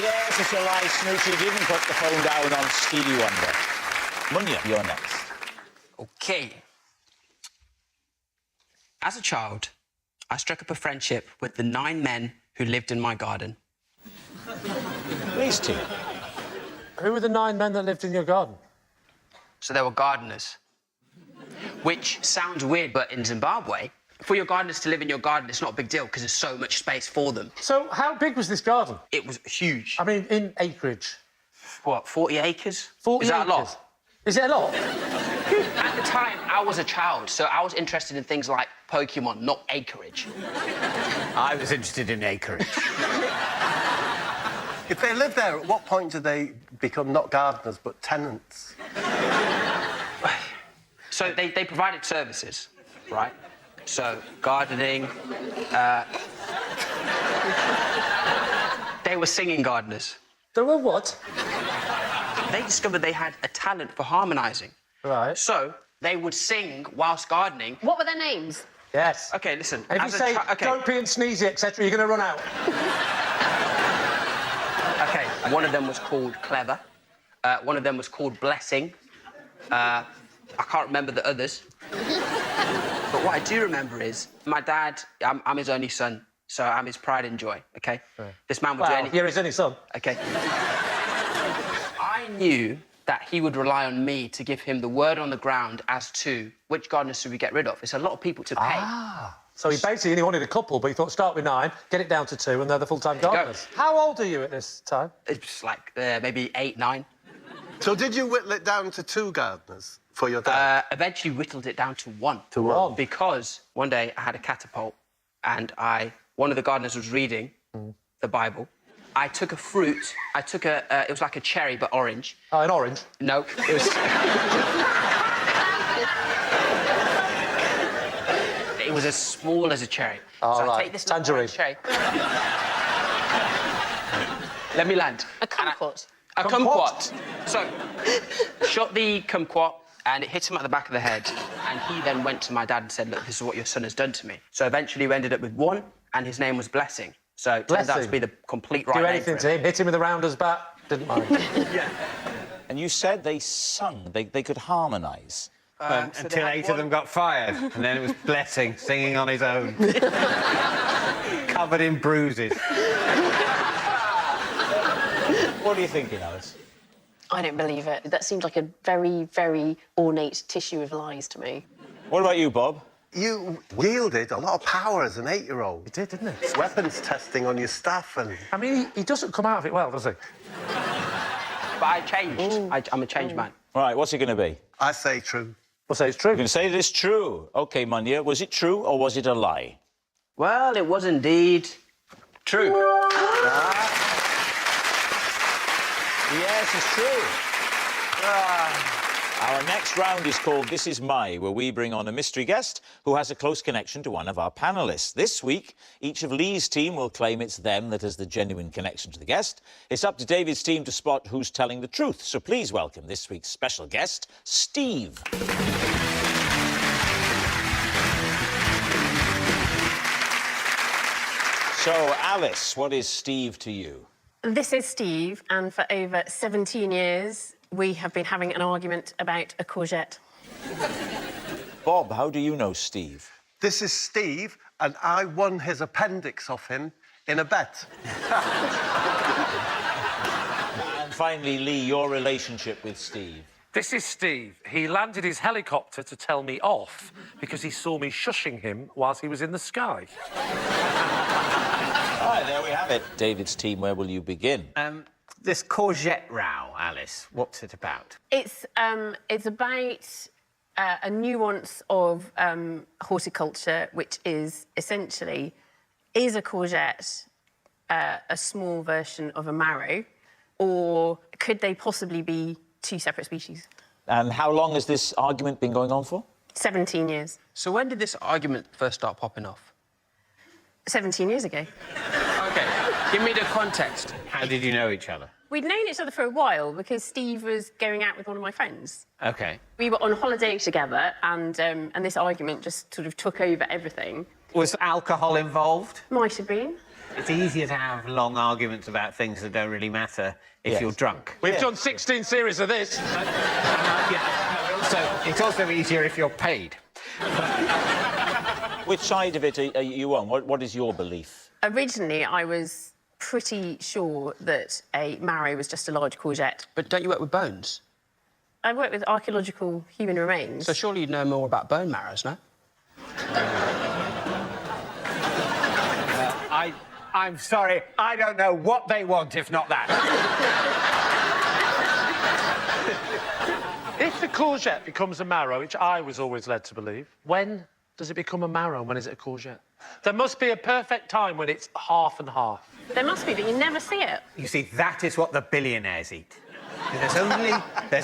Yes, it's a lie, Snoochie. You didn't put the phone down on Stevie Wonder. Munya, you're next. Okay. As a child, I struck up a friendship with the 9 men who lived in my garden. Please, Tim. Who were the 9 men that lived in your garden? So they were gardeners. Which sounds weird, but in Zimbabwe, for your gardeners to live in your garden, it's not a big deal because there's so much space for them. So how big was this garden? It was huge. I mean, in acreage. What, 40 acres? 40 Is that acres? a lot? Is it a lot? At the time, I was a child, so I was interested in things like Pokemon, not acreage. I was interested in acreage. If they lived there, at what point did they become not gardeners but tenants? So they provided services, right? So gardening, they were singing gardeners. They were what? They discovered they had a talent for harmonising. Right. So they would sing whilst gardening. What were their names? Yes. OK, listen. And if you say, don't pee and sneezy, etc., you're going to run out. OK, one of them was called Clever. One of them was called Blessing. I can't remember the others. But what I do remember is my dad, I'm his only son, so I'm his pride and joy, OK? Right. This man would do anything. You're his only son. OK. I knew that he would rely on me to give him the word on the ground as to which gardeners should we get rid of. It's a lot of people to pay. Ah. So he basically only wanted a couple, but he thought start with 9, get it down to 2, and they're the full-time gardeners. How old are you at this time? It's like maybe 8, 9. So did you whittle it down to 2 gardeners for your dad? Eventually whittled it down to 1. To 1? Because one day I had a catapult and one of the gardeners was reading the Bible. I took a fruit. It was like a cherry, but orange. Oh, an orange? No, it was... It was as small as a cherry. Oh, so right. I take this Tangerine. Cherry. Let me land. A kumquat. A kumquat. So, shot the kumquat, and it hit him at the back of the head. And he then went to my dad and said, look, this is what your son has done to me. So eventually we ended up with 1, and his name was Blessing. So it turns out to be the complete right Do name anything for to him. him, hit him with a rounder's bat, didn't mind. Yeah. And you said they sung, they could harmonise. Until 8 of them got fired, and then it was Blessing singing on his own. Covered in bruises. What are you thinking, Alice? I don't believe it. That seems like a very, very ornate tissue of lies to me. What about you, Bob? You wielded a lot of power as an 8-year-old. He did, didn't he? Weapons testing on your staff and... I mean, he doesn't come out of it well, does he? But I changed. I'm a changed man. Right, what's it going to be? I say true. We'll say it's true. You're going to say it is true. OK, Munya, was it true or was it a lie? Well, it was indeed true. Yes, it's true. Our next round is called This Is My, where we bring on a mystery guest who has a close connection to one of our panellists. This week, each of Lee's team will claim it's them that has the genuine connection to the guest. It's up to David's team to spot who's telling the truth. So please welcome this week's special guest, Steve. So, Alice, what is Steve to you? This is Steve, and for over 17 years, we have been having an argument about a courgette. Bob, how do you know Steve? This is Steve, and I won his appendix off him in a bet. And finally, Lee, your relationship with Steve. This is Steve. He landed his helicopter to tell me off because he saw me shushing him whilst he was in the sky. All right, there we have it. David's team, where will you begin? This courgette row, Alice, what's it about? It's about a nuance of horticulture, which is essentially, is a courgette a small version of a marrow, or could they possibly be 2 separate species? And how long has this argument been going on for? 17 years. So when did this argument first start popping off? 17 years ago. OK, give me the context. How did you know each other? We'd known each other for a while because Steve was going out with one of my friends. OK. We were on holiday together, and this argument just sort of took over everything. Was alcohol involved? Might have been. It's easier to have long arguments about things that don't really matter if you're drunk. We've done 16 series of this. It's also easier if you're paid. Which side of it are you on? What is your belief? Originally, I was pretty sure that a marrow was just a large courgette. But don't you work with bones? I work with archaeological human remains. So surely you'd know more about bone marrows, no? I'm sorry, I don't know what they want if not that. If the courgette becomes a marrow, which I was always led to believe, when does it become a marrow and when is it a courgette? There must be a perfect time when it's half and half. There must be, but you never see it. You see, that is what the billionaires eat. There's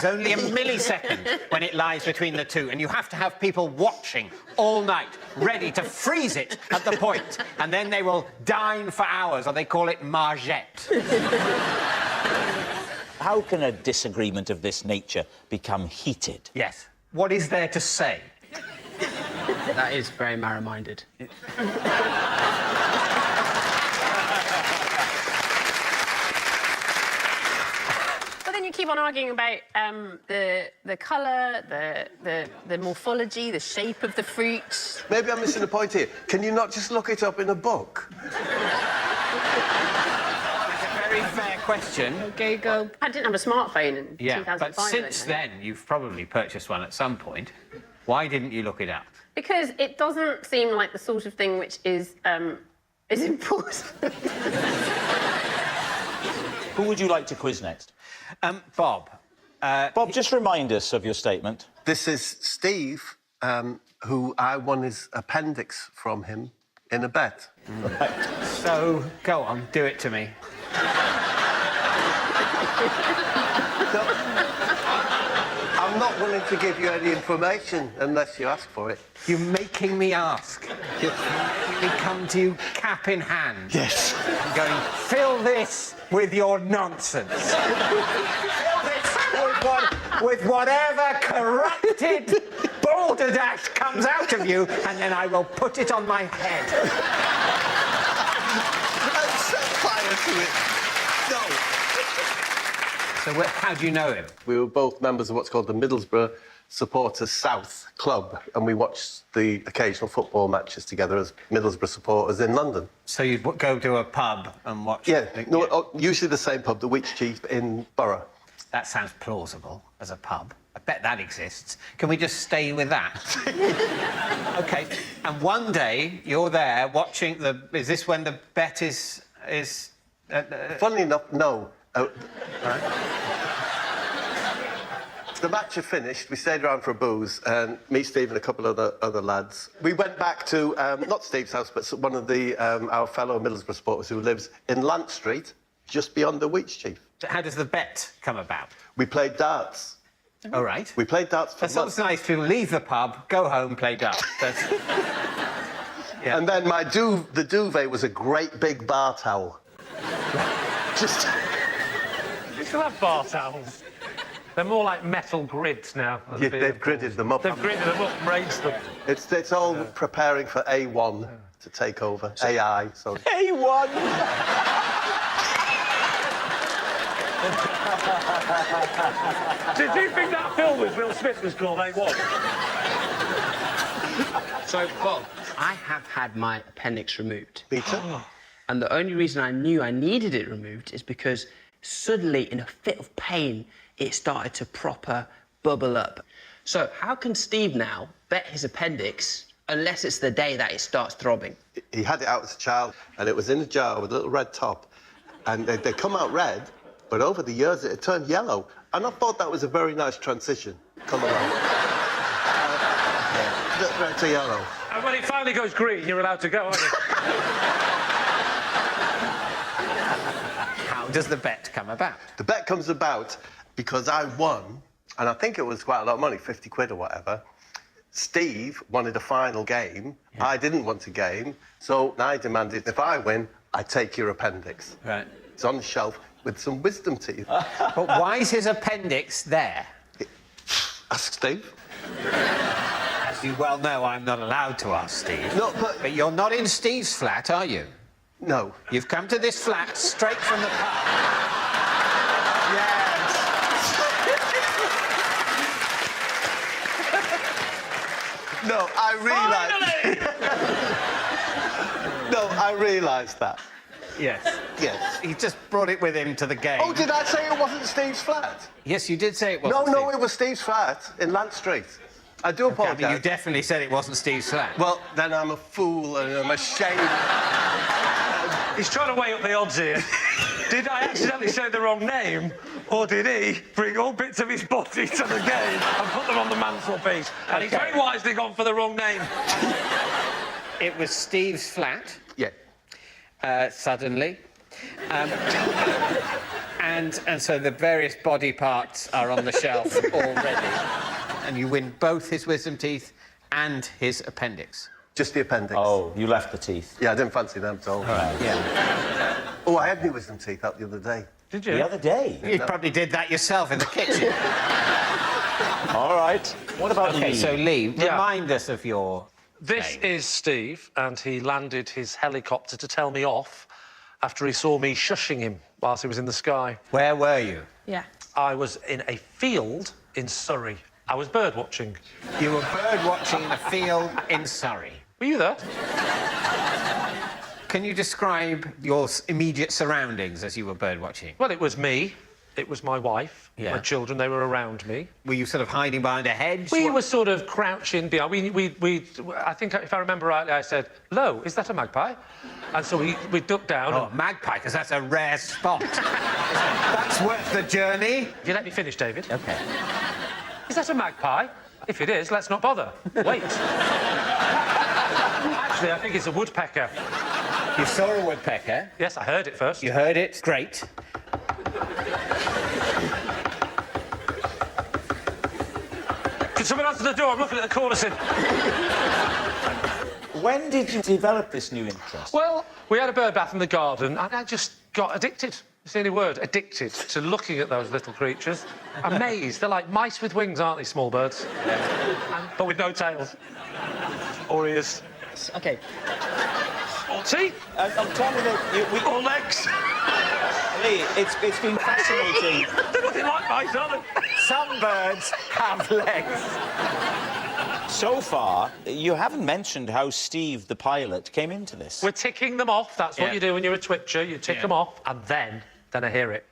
only a millisecond when it lies between the two, and you have to have people watching all night, ready to freeze it at the point, and then they will dine for hours, or they call it margette. How can a disagreement of this nature become heated? Yes. What is there to say? That is very marrow-minded. But then you keep on arguing about the colour, the morphology, the shape of the fruit. Maybe I'm missing a point here. Can you not just look it up in a book? Very fair question. Okay, go. I didn't have a smartphone in 2005. But since then, you've probably purchased one at some point. Why didn't you look it up? Because it doesn't seem like the sort of thing which is important. Who would you like to quiz next? Bob. Bob, just remind us of your statement. This is Steve, who I won his appendix from him in a bet. Right. So, go on, do it to me. I'm not willing to give you any information unless you ask for it. You're making me ask. You're making me come to you cap in hand. Yes. I'm going, fill this with your nonsense. Fill this with whatever corrupted balderdash comes out of you, and then I will put it on my head. I'm set fire to it. No. So how do you know him? We were both members of what's called the Middlesbrough Supporters South Club, and we watched the occasional football matches together as Middlesbrough supporters in London. So you'd go to a pub and watch? Yeah, usually the same pub, the Wheat Chief in Borough. That sounds plausible as a pub. I bet that exists. Can we just stay with that? OK. And one day you're there watching the... Is this when the bet is Funnily enough, no. The match had finished. We stayed around for a booze, and me, Steve, and a couple of other lads. We went back to not Steve's house, but one of our fellow Middlesbrough supporters who lives in Lant Street, just beyond the Wheat Chief. How does the bet come about? We played darts. All right. We played darts for That sounds nice to leave the pub, go home, play darts. Yeah. And then the duvet was a great big bar towel. Just... You still have bar towels. They're more like metal grids now. Yeah, they've gridded them up. They've gridded them up and raised them. It's all preparing for A1 to take over. AI, sorry. A1! Did you think that film with Will Smith was called A1? So, Bob, I have had my appendix removed. Peter? And the only reason I knew I needed it removed is because suddenly, in a fit of pain, it started to proper bubble up. So how can Steve now bet his appendix unless it's the day that it starts throbbing? He had it out as a child, and it was in a jar with a little red top. And they come out red, but over the years it had turned yellow. And I thought that was a very nice transition. Come along. Red to yellow. And when it finally goes green, you're allowed to go, aren't you? How does the bet come about? The bet comes about because I won, and I think it was quite a lot of money, 50 quid or whatever. Steve wanted a final game. Yeah. I didn't want a game, so I demanded if I win, I take your appendix. Right. It's on the shelf with some wisdom teeth. But why is his appendix there? Ask Steve. As you well know, I'm not allowed to ask Steve. No, but you're not in Steve's flat, are you? No. You've come to this flat straight from the pub. Yes. No, I realised. No, I realised that. Yes. Yes. He just brought it with him to the game. Oh, did I say it wasn't Steve's flat? Yes, you did say it No, wasn't. no, it was Steve's flat in Lant Street. I do apologise. I mean, you definitely said it wasn't Steve's flat. Well, then I'm a fool and I'm ashamed. He's trying to weigh up the odds here. Did I accidentally say the wrong name, or did he bring all bits of his body to the game and put them on the mantelpiece? And he's very wisely gone for the wrong name. It was Steve's flat. Yeah. Suddenly. And so the various body parts are on the shelf already. And you win both his wisdom teeth and his appendix. Just the appendix. Oh, you left the teeth. Yeah, I didn't fancy them at all. Right. Yeah. Oh, I had new wisdom teeth out the other day. Did you? The other day? You probably did that yourself in the kitchen. All right. What about Okay, Lee? so Lee, Yeah. remind us of your... This is Steve, and he landed his helicopter to tell me off after he saw me shushing him whilst he was in the sky. Where were you? Yeah. I was in a field in Surrey. I was bird watching. You were bird watching in a field in Surrey. Were you there? Can you describe your immediate surroundings as you were bird watching? Well, it was me. It was my wife, Yeah. my children. They were around me. Were you sort of hiding behind a hedge? We were sort of crouching behind. I think, if I remember rightly, I said, "Lo, is that a magpie?" And so we ducked down. Oh, magpie, because that's a rare spot. That's worth the journey. If you let me finish, David. OK. Is that a magpie? If it is, let's not bother. Wait. Actually, I think it's a woodpecker. You saw a woodpecker? Yes, I heard it first. You heard it? Great. Can someone answer the door? I'm looking at the cornicing. When did you develop this new interest? Well, we had a bird bath in the garden, and I just got addicted. It's the only word, addicted to looking at those little creatures. Amazed. They're like mice with wings, aren't they, small birds? But with no tails. Or ears. OK. Or teeth. I'm telling you, Or legs. Lee, it's been fascinating. They're nothing like mice, are they? Some birds have legs. So far, you haven't mentioned how Steve, the pilot, came into this. We're ticking them off. That's what Yeah. you do when you're a twitcher. You tick them off, and then I hear it.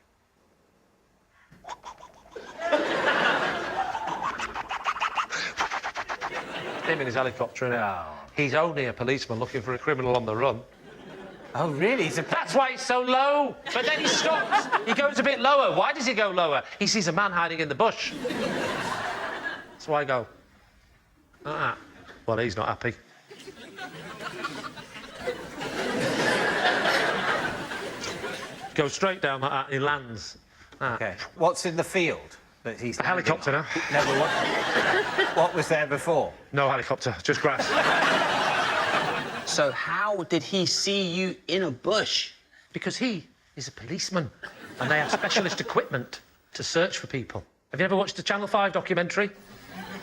Him in his helicopter, innit? He's only a policeman looking for a criminal on the run. Oh, really? That's why it's so low. But then he stops. He goes a bit lower. Why does he go lower? He sees a man hiding in the bush. That's why I go. Well, he's not happy. Go straight down like that. He lands. OK. What's in the field that he's... A helicopter now. Never what was there before? No helicopter, just grass. So how did he see you in a bush? Because he is a policeman, and they have specialist equipment to search for people. Have you ever watched the Channel 5 documentary?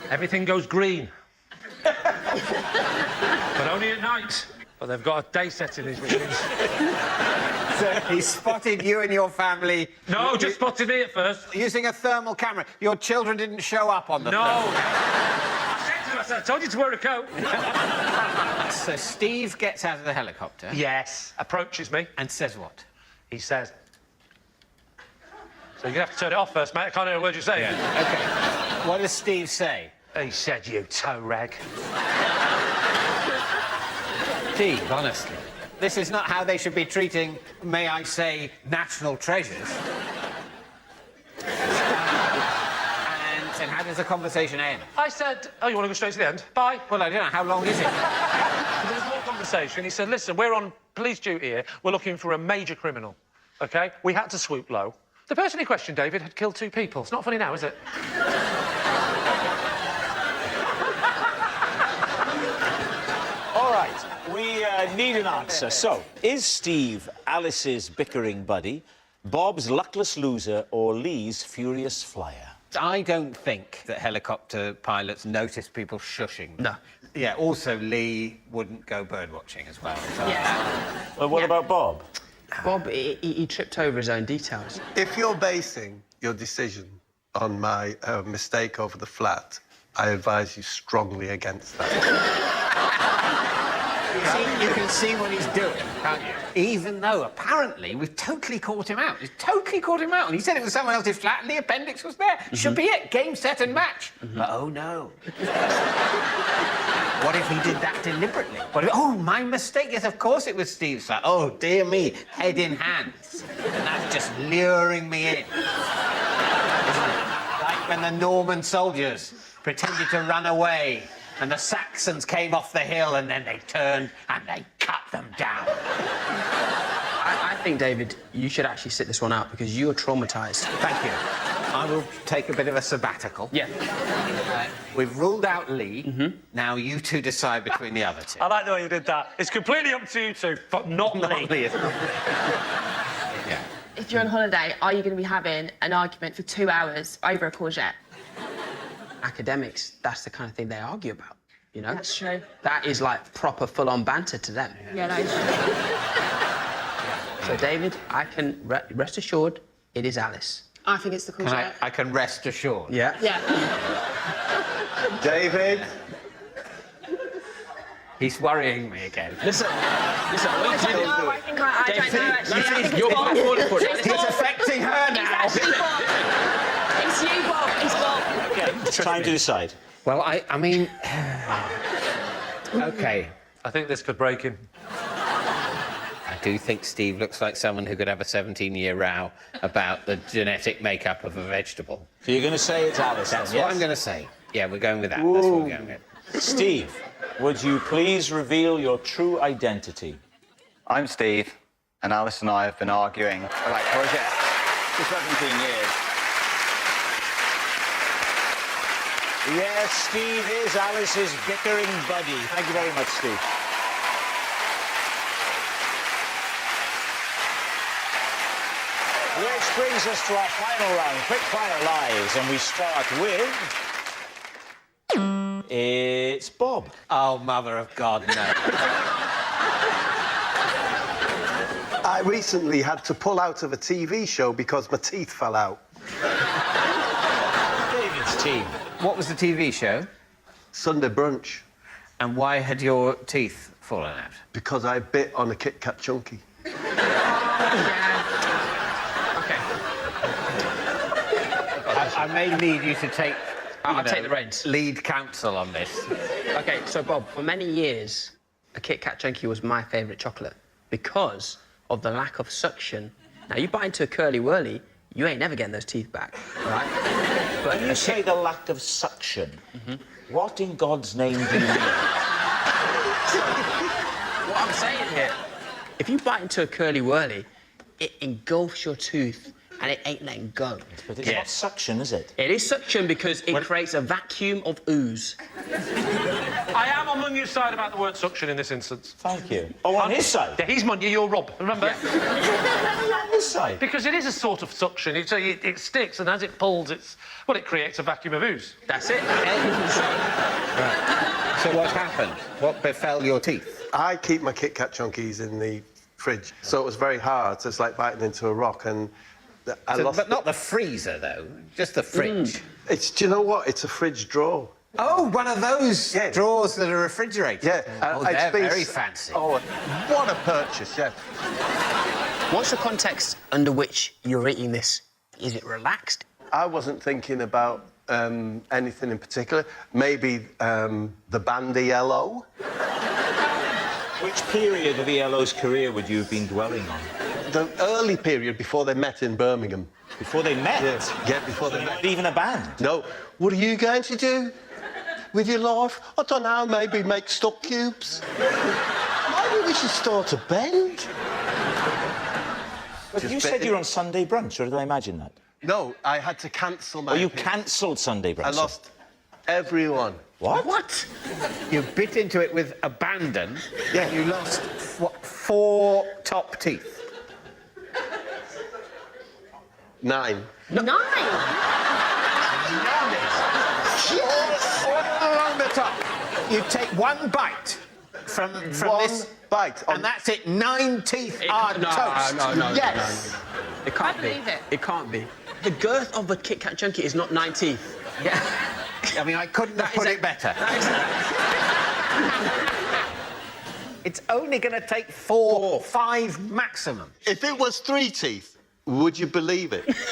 Everything goes green. But only at night. But they've got a day set in these machines. So he spotted you and your family... No, just spotted me at first. Using a thermal camera. Your children didn't show up on the No. thermal. I told you to wear a coat. So Steve gets out of the helicopter. Yes. Approaches me. And says what? He says... So you're going to have to turn it off first, mate. I can't hear a word you're saying. OK. What does Steve say? He said, you toe rag. Steve, honestly. This is not how they should be treating, may I say, national treasures. And how does the conversation end? I said, oh, you want to go straight to the end? Bye. Well, I don't know. How long is it? There was more conversation. He said, listen, we're on police duty here. We're looking for a major criminal, OK? We had to swoop low. The person in question, David, had killed 2 people. It's not funny now, is it? All right, we need an answer. So, is Steve Alice's bickering buddy, Bob's luckless loser, or Lee's furious flyer? I don't think that helicopter pilots notice people shushing. No. Yeah, also Lee wouldn't go bird watching as well. So Well, what about Bob? Bob, he tripped over his own details. If you're basing your decision on my mistake over the flat, I advise you strongly against that. You can see what he's doing, can't you? Even though, apparently, we've totally caught him out. We've totally caught him out. And he said it was someone else's flat and the appendix was there. Should be it. Game, set and match. But oh, no. What if he did that deliberately? What if, oh, my mistake. Yes, of course it was Steve's flat. Oh, dear me. Head in hands. And that's just luring me in. Isn't it? Like when the Norman soldiers pretended to run away and the Saxons came off the hill and then they turned and they cut them down. I think, David, you should actually sit this one out because you are traumatised. Thank you. I will take a bit of a sabbatical. Yeah. We've ruled out Lee. Now you two decide between the other two. I like the way you did that. It's completely up to you two, but not Lee. If you're on holiday, are you going to be having an argument for 2 hours over a courgette? Academics, that's the kind of thing they argue about, you know? That's true. That is like proper full-on banter to them. Yeah, that is true. So, David, I can rest assured it is Alice. I think it's the courgette. I can rest assured. Yeah. Yeah. David. He's worrying me again. Listen, I think I don't know, actually. I think you're it's Bob. He's affecting her now. It's actually Bob. It's you, Bob. It's Bob. Okay, it's time to decide. Well, I mean... OK. I think this could break him. I do think Steve looks like someone who could have a 17-year row about the genetic makeup of a vegetable. So you're going to say it's Alice, That's then, what yes? I'm going to say. Yeah, we're going with that. That's what we're going with. Steve, would you please reveal your true identity? I'm Steve, and Alice and I have been arguing about courgette for 17 years. Yes, Steve is Alice's bickering buddy. Thank you very much, Steve. Which brings us to our final round, Quickfire Lies, and we start with... It's Bob. Oh, mother of God, no. I recently had to pull out of a TV show because my teeth fell out. David's team. What was the TV show? Sunday Brunch. And why had your teeth fallen out? Because I bit on a Kit Kat chunky. I may need you to take... I'll take the reins. Lead counsel on this. OK, so, Bob, for many years, a Kit Kat Chunky was my favourite chocolate because of the lack of suction. Now, you bite into a Curly Whirly, you ain't never getting those teeth back, right? But when you say the lack of suction, what in God's name do you mean? What I'm saying here, if you bite into a Curly Whirly, it engulfs your tooth and it ain't letting go. But it's not suction, is it? It is suction because it creates a vacuum of ooze. I am on your side about the word suction in this instance. Thank you. Oh, on his side? Yeah, he's Munya, you're Rob, remember? On his side? Because it is a sort of suction. It sticks, and as it pulls, it creates a vacuum of ooze. That's it. Right. So what happened? What befell your teeth? I keep my Kit Kat chunkies in the fridge, so it was very hard. So it's like biting into a rock, and I lost. But not the freezer, though. Just the fridge. It's. Do you know what? It's a fridge drawer. Oh, one of those drawers that are refrigerated. Yeah. Oh, they're very fancy. Oh, what a purchase! Yeah. What's the context under which you're eating this? Is it relaxed? I wasn't thinking about anything in particular. Maybe the band ELO. Which period of ELO's career would you have been dwelling on? The early period before they met in Birmingham. Before they met? Yes. Yeah, before they met. Not even a band? No. What are you going to do with your life? I don't know, maybe make stock cubes. Maybe we should start a band. But you said you were on Sunday Brunch, or did I imagine that? No, I had to cancel my... Oh, you cancelled Sunday Brunch? I lost everyone. What? What? You bit into it with abandon. Yeah. You lost, what, 4 top teeth? 9. No. 9? Yes! All along the top. You take 1 bite from this... bite. And that's it. 9 teeth are toast. No. Yes. It can't be. believe it. It can't be. The girth of a Kit Kat Chunky is not 9 teeth. Yeah. I mean, I couldn't have put it better. It's only going to take 4, 5 maximum. If it was 3 teeth, would you believe it? In which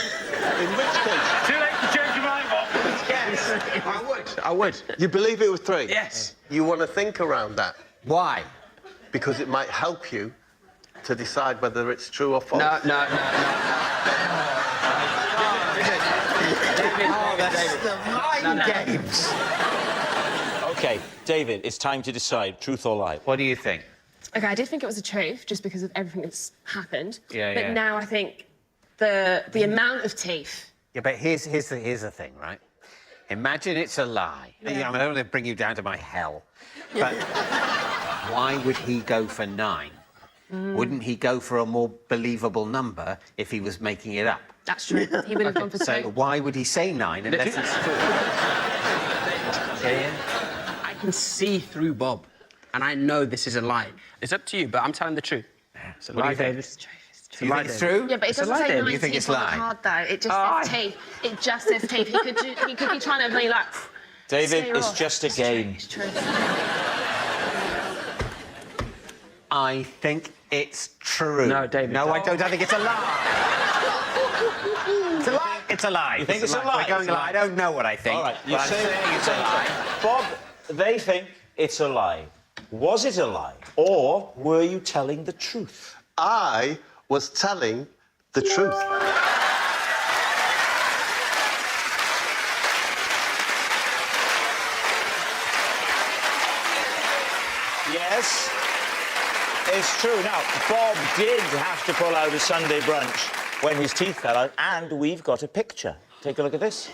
case... Too late to change your mind, Bob. Yes, I would. You believe it was 3? Yes. You want to think around that? Why? Because it might help you to decide whether it's true or false. No. That's the mind games. OK, David, it's time to decide, truth or lie. What do you think? OK, I did think it was a truth, just because of everything that's happened. Yeah, but yeah. now I think the amount of teeth... Yeah, but here's the thing, right? Imagine it's a lie. Yeah. You know, I don't want to bring you down to my hell, but why would he go for 9? Wouldn't he go for a more believable number if he was making it up? That's true. He would have gone for 2. So why would he say 9 unless it's true? I can see through Bob, and I know this is a lie. It's up to you, but I'm telling the truth. It's a lie, David. Do you think it's true? Yeah, but it doesn't say 9 Do you think teeth it's on the lie? card, though. It just says teeth. It just says teeth. He could be trying to be like... David, scare it's off. just a game. It's true. I think it's true. No, David. No, I don't. I think it's a lie. It's a lie. It's a lie. You think it's a lie? We're going a lie. I don't know what I think. All right, but I'm saying it's a lie. Bob, they think it's a lie. Was it a lie? Or were you telling the truth? I was telling the truth. Yes, it's true. Now, Bob did have to pull out a Sunday brunch when his teeth fell out, and we've got a picture. Take a look at this.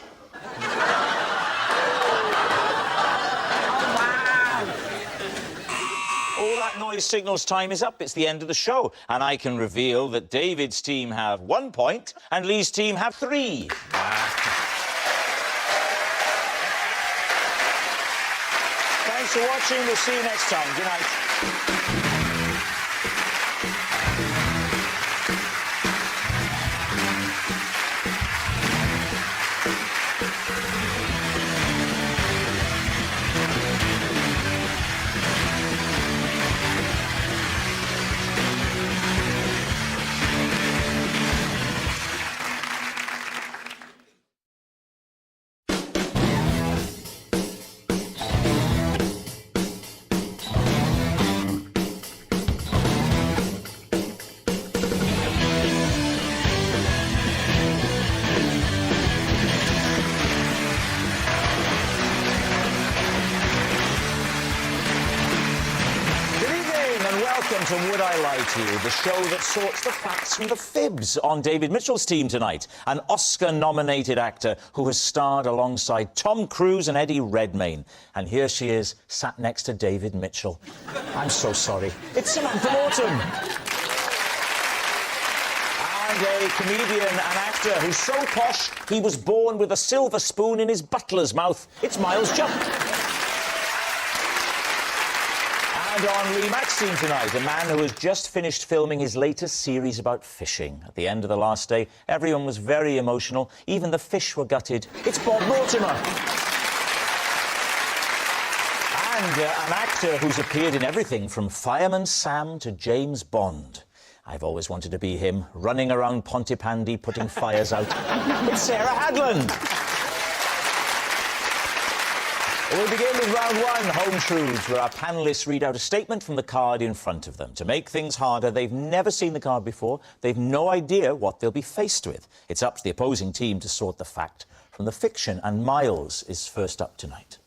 All that noise signals time is up. It's the end of the show. And I can reveal that David's team have 1 point and Lee's team have 3. Thanks for watching. We'll see you next time. Good night. Welcome to Would I Lie to You, the show that sorts the facts from the fibs. On David Mitchell's team tonight, an Oscar-nominated actor who has starred alongside Tom Cruise and Eddie Redmayne. And here she is, sat next to David Mitchell. I'm so sorry. It's Samantha Morton. And a comedian and actor who's so posh, he was born with a silver spoon in his butler's mouth. It's Miles Jupp. And on Lee Mack's team tonight, a man who has just finished filming his latest series about fishing. At the end of the last day, everyone was very emotional. Even the fish were gutted. It's Bob Mortimer. And an actor who's appeared in everything from Fireman Sam to James Bond. I've always wanted to be him, running around Pontypandy putting fires out. It's Sarah Hadland. We'll begin with round one, Home Truths, where our panellists read out a statement from the card in front of them. To make things harder, they've never seen the card before. They've no idea what they'll be faced with. It's up to the opposing team to sort the fact from the fiction, and Miles is first up tonight.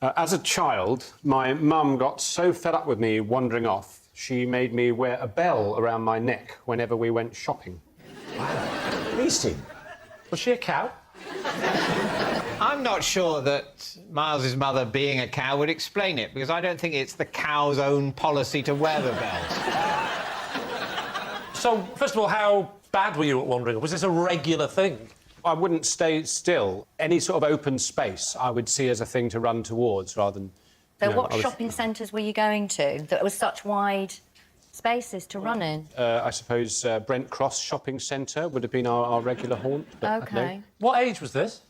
As a child, my mum got so fed up with me wandering off, she made me wear a bell around my neck whenever we went shopping. Wow. Lee's team. Was she a cow? I'm not sure that Miles's mother being a cow would explain it, because I don't think it's the cow's own policy to wear the bells. So, first of all, how bad were you at wandering? Was this a regular thing? I wouldn't stay still. Any sort of open space I would see as a thing to run towards rather than... So you know, what shopping centres were you going to that was such wide spaces to run in? I suppose Brent Cross Shopping Centre would have been our regular haunt. But OK. no. What age was this?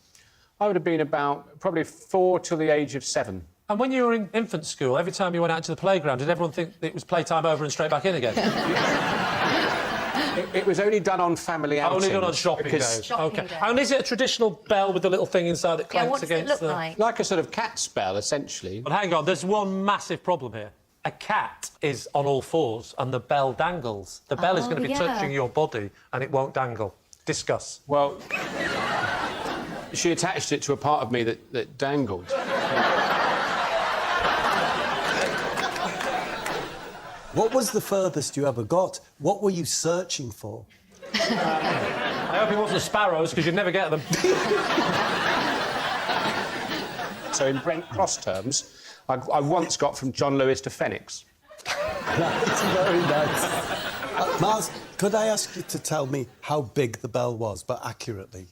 I would have been about probably 4 till the age of 7. And when you were in infant school, every time you went out to the playground, did everyone think it was playtime over and straight back in again? It was only done on family outings. Only done on shopping days. Shopping OK. days. And is it a traditional bell with the little thing inside that Yeah, clanks what does it against look like? Like a sort of cat spell, essentially. But hang on, there's one massive problem here. A cat is on all fours and the bell dangles. The bell is going to be touching your body and it won't dangle. Discuss. Well, she attached it to a part of me that dangled. What was the furthest you ever got? What were you searching for? I hope it wasn't sparrows, because you'd never get them. So in Brent Cross terms, I once got from John Lewis to Phoenix. That's very nice. Mars, could I ask you to tell me how big the bell was, but accurately?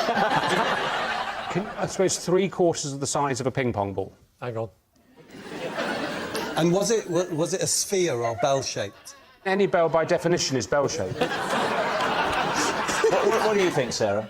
I suppose 3/4 of the size of a ping pong ball. Hang on. And was it a sphere or bell-shaped? Any bell, by definition, is bell-shaped. What do you think, Sarah?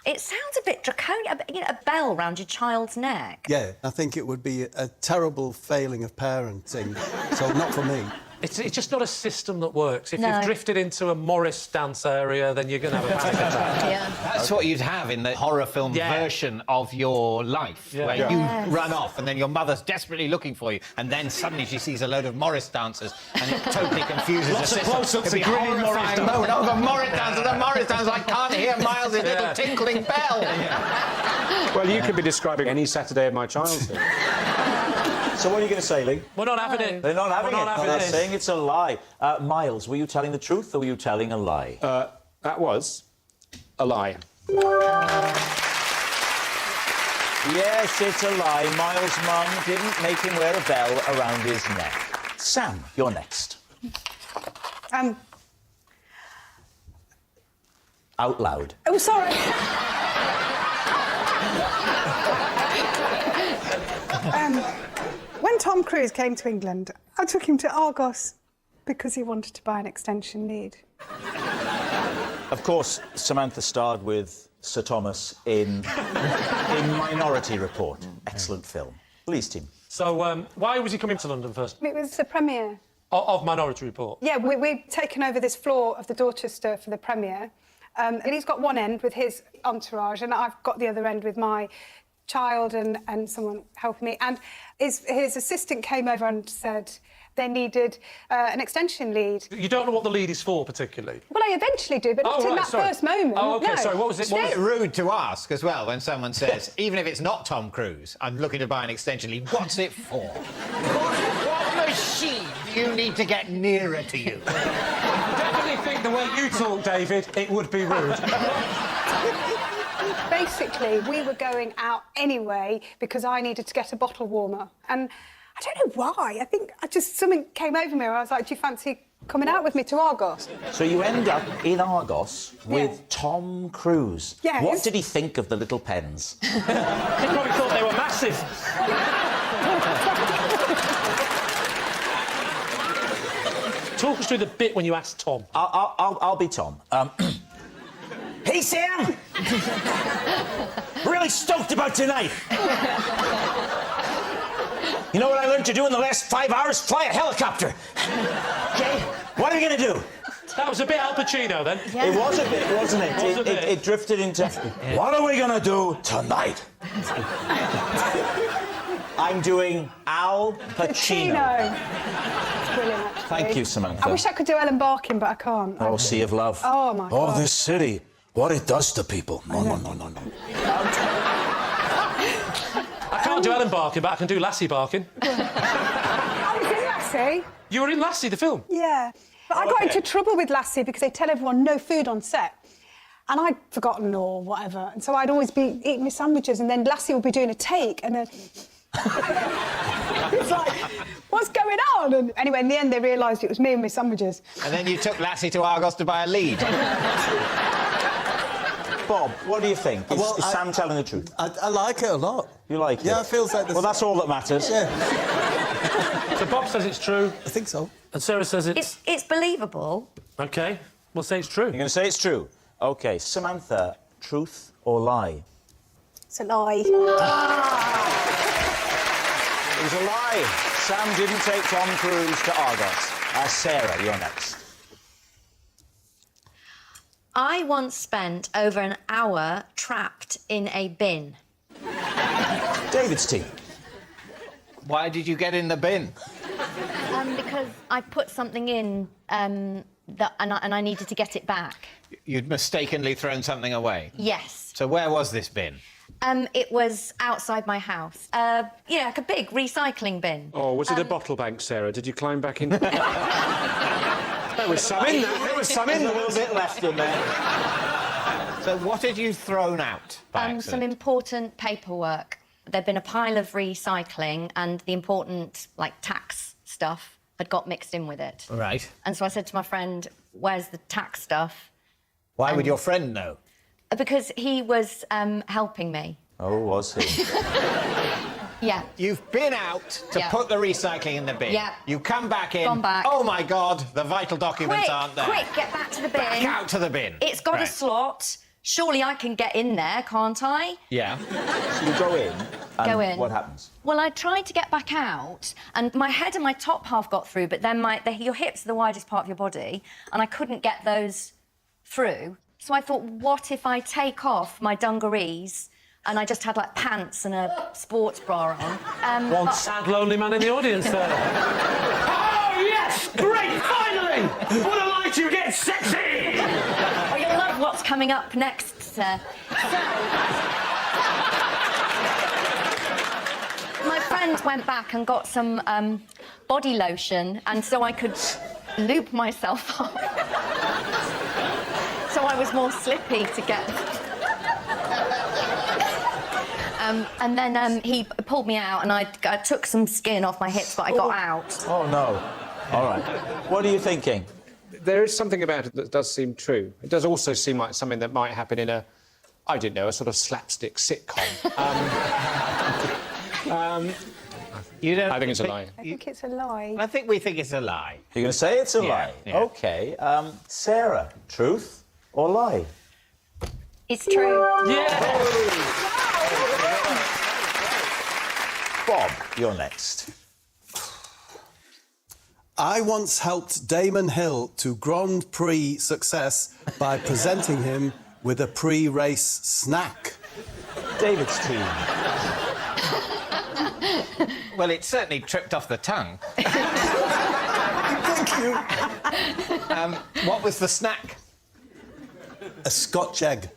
It sounds a bit draconian. You know, a bell round your child's neck. Yeah, I think it would be a terrible failing of parenting, so not for me. It's just not a system that works. If No. you've drifted into a Morris dance area, then you're going to have a panic attack. Yeah. That's what you'd have in the horror film version of your life, where you run off and then your mother's desperately looking for you, and then suddenly she sees a load of Morris dancers and it totally confuses Lots the of system. close-ups It'd be of grinning Morris horrifying dancers. moment. Oh, the Morris dancers, I can't hear Miles' little tinkling bell. Well, you could be describing any Saturday of my childhood. So what are you going to say, Lee? We're not having it. They're not having We're it. not having They're this. saying it's a lie. Miles, were you telling the truth or were you telling a lie? That was a lie. Yes, it's a lie. Miles' mum didn't make him wear a bell around his neck. Sam, you're next. Out loud. Oh, sorry. When Tom Cruise came to England, I took him to Argos because he wanted to buy an extension lead. Of course, Samantha starred with Sir Thomas in Minority Report. Excellent film. Police team. So, why was he coming to London first? It was the premiere. Of Minority Report? Yeah, we've taken over this floor of the Dorchester for the premiere. And he's got one end with his entourage, and I've got the other end with my child and someone helping me. And his assistant came over and said they needed an extension lead. You don't know what the lead is for, particularly? Well, I eventually do, but not in that first moment. Oh, OK, no. sorry, what was it? It's a bit rude to ask as well when someone says, even if it's not Tom Cruise, I'm looking to buy an extension lead, what's it for? What machine do you need to get nearer to you? I definitely think the way you talk, David, it would be rude. Basically, we were going out anyway because I needed to get a bottle warmer. And I don't know why. I think something came over me where I was like, do you fancy coming out with me to Argos? So you end up in Argos with Tom Cruise. Yes. What did he think of the little pens? He probably thought they were massive. Talk us through the bit when you asked Tom. I'll be Tom. Hey, Sam! Really stoked about tonight. You know what I learned to do in the last 5 hours? Fly a helicopter. Okay? What are we going to do? That was a bit Al Pacino, then. Yeah. It was a bit, wasn't it? It drifted into... What are we going to do tonight? I'm doing Al Pacino. Brilliant, actually. Thank you, Samantha. I wish I could do Ellen Barkin, but I can't. Oh, Sea of Love. Oh, my God. Oh, this city. What it does to people. No. I can't do Ellen Barkin, but I can do Lassie Barkin. I was in Lassie. You were in Lassie, the film? Yeah. But I got into trouble with Lassie because they tell everyone no food on set. And I'd forgotten or whatever. And so I'd always be eating my sandwiches, and then Lassie would be doing a take, and then... It's like, what's going on? And anyway, in the end, they realised it was me and my sandwiches. And then you took Lassie to Argos to buy a lead. Bob, what do you think? Is Sam telling the truth? I like it a lot. You like it? Yeah, it feels like... Well, that's all that matters. Yeah. So Bob says it's true. I think so. And Sarah says It's believable. OK, we'll say it's true. You're going to say it's true? OK, Samantha, truth or lie? It's a lie. It was a lie. Sam didn't take Tom Cruise to Argos. Sarah, you're next. I once spent over an hour trapped in a bin. David's team. Why did you get in the bin? Because I put something in and I needed to get it back. You'd mistakenly thrown something away? Yes. So where was this bin? It was outside my house. Like a big recycling bin. Oh, was it a bottle bank, Sarah? Did you climb back in? There was some in there. There was some in there. A little bit left in there. So what had you thrown out by accident? Some important paperwork. There'd been a pile of recycling and the important, tax stuff had got mixed in with it. Right. And so I said to my friend, where's the tax stuff? Why would your friend know? Because he was helping me. Oh, was he? Yeah. You've been out to put the recycling in the bin. Yeah. You come back in. Gone back. Oh, my God, the vital documents aren't there. Quick, get back to the bin. Back out to the bin. It's got Right. a slot. Surely I can get in there, can't I? Yeah. So you go in, and Go in. what happens? Well, I tried to get back out, and my head and my top half got through, but then your hips are the widest part of your body, and I couldn't get those through. So I thought, what if I take off my dungarees and I just had, pants and a sports bra on? One sad, lonely man in the audience there. Oh, yes! Great, finally! What a light you get sexy! Well, you'll love what's coming up next, sir. My friend went back and got some body lotion, and so I could lube myself up. So I was more slippy to get... and then he pulled me out, and I took some skin off my hips, but I got out. Oh, no. All right. What are you thinking? There is something about it that does seem true. It does also seem like something that might happen in a sort of slapstick sitcom. You don't I think it's a lie. I think it's a lie. I think we think it's a lie. You're going to say it's a lie? Yeah. OK. Sarah, truth or lie? It's true. Bob, you're next. I once helped Damon Hill to Grand Prix success by presenting him with a pre-race snack. David's team. Well, it certainly tripped off the tongue. Thank you. What was the snack? A Scotch egg.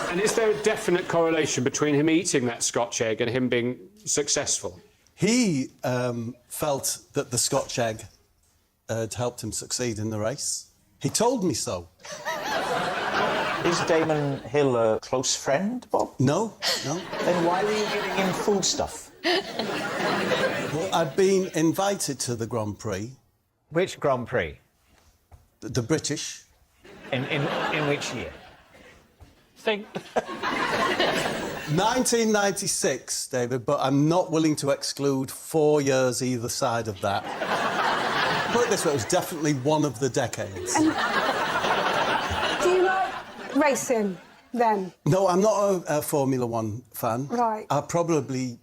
And is there a definite correlation between him eating that Scotch egg and him being successful? He felt that the Scotch egg had helped him succeed in the race. He told me so. Is Damon Hill a close friend, Bob? No, no. Then why were you giving him foodstuff? Well, I'd been invited to the Grand Prix. Which Grand Prix? The British. In which year? Think. 1996, David, but I'm not willing to exclude 4 years either side of that. Put it this way, it was definitely one of the decades. Do you like racing, then? No, I'm not a Formula One fan. Right. I probably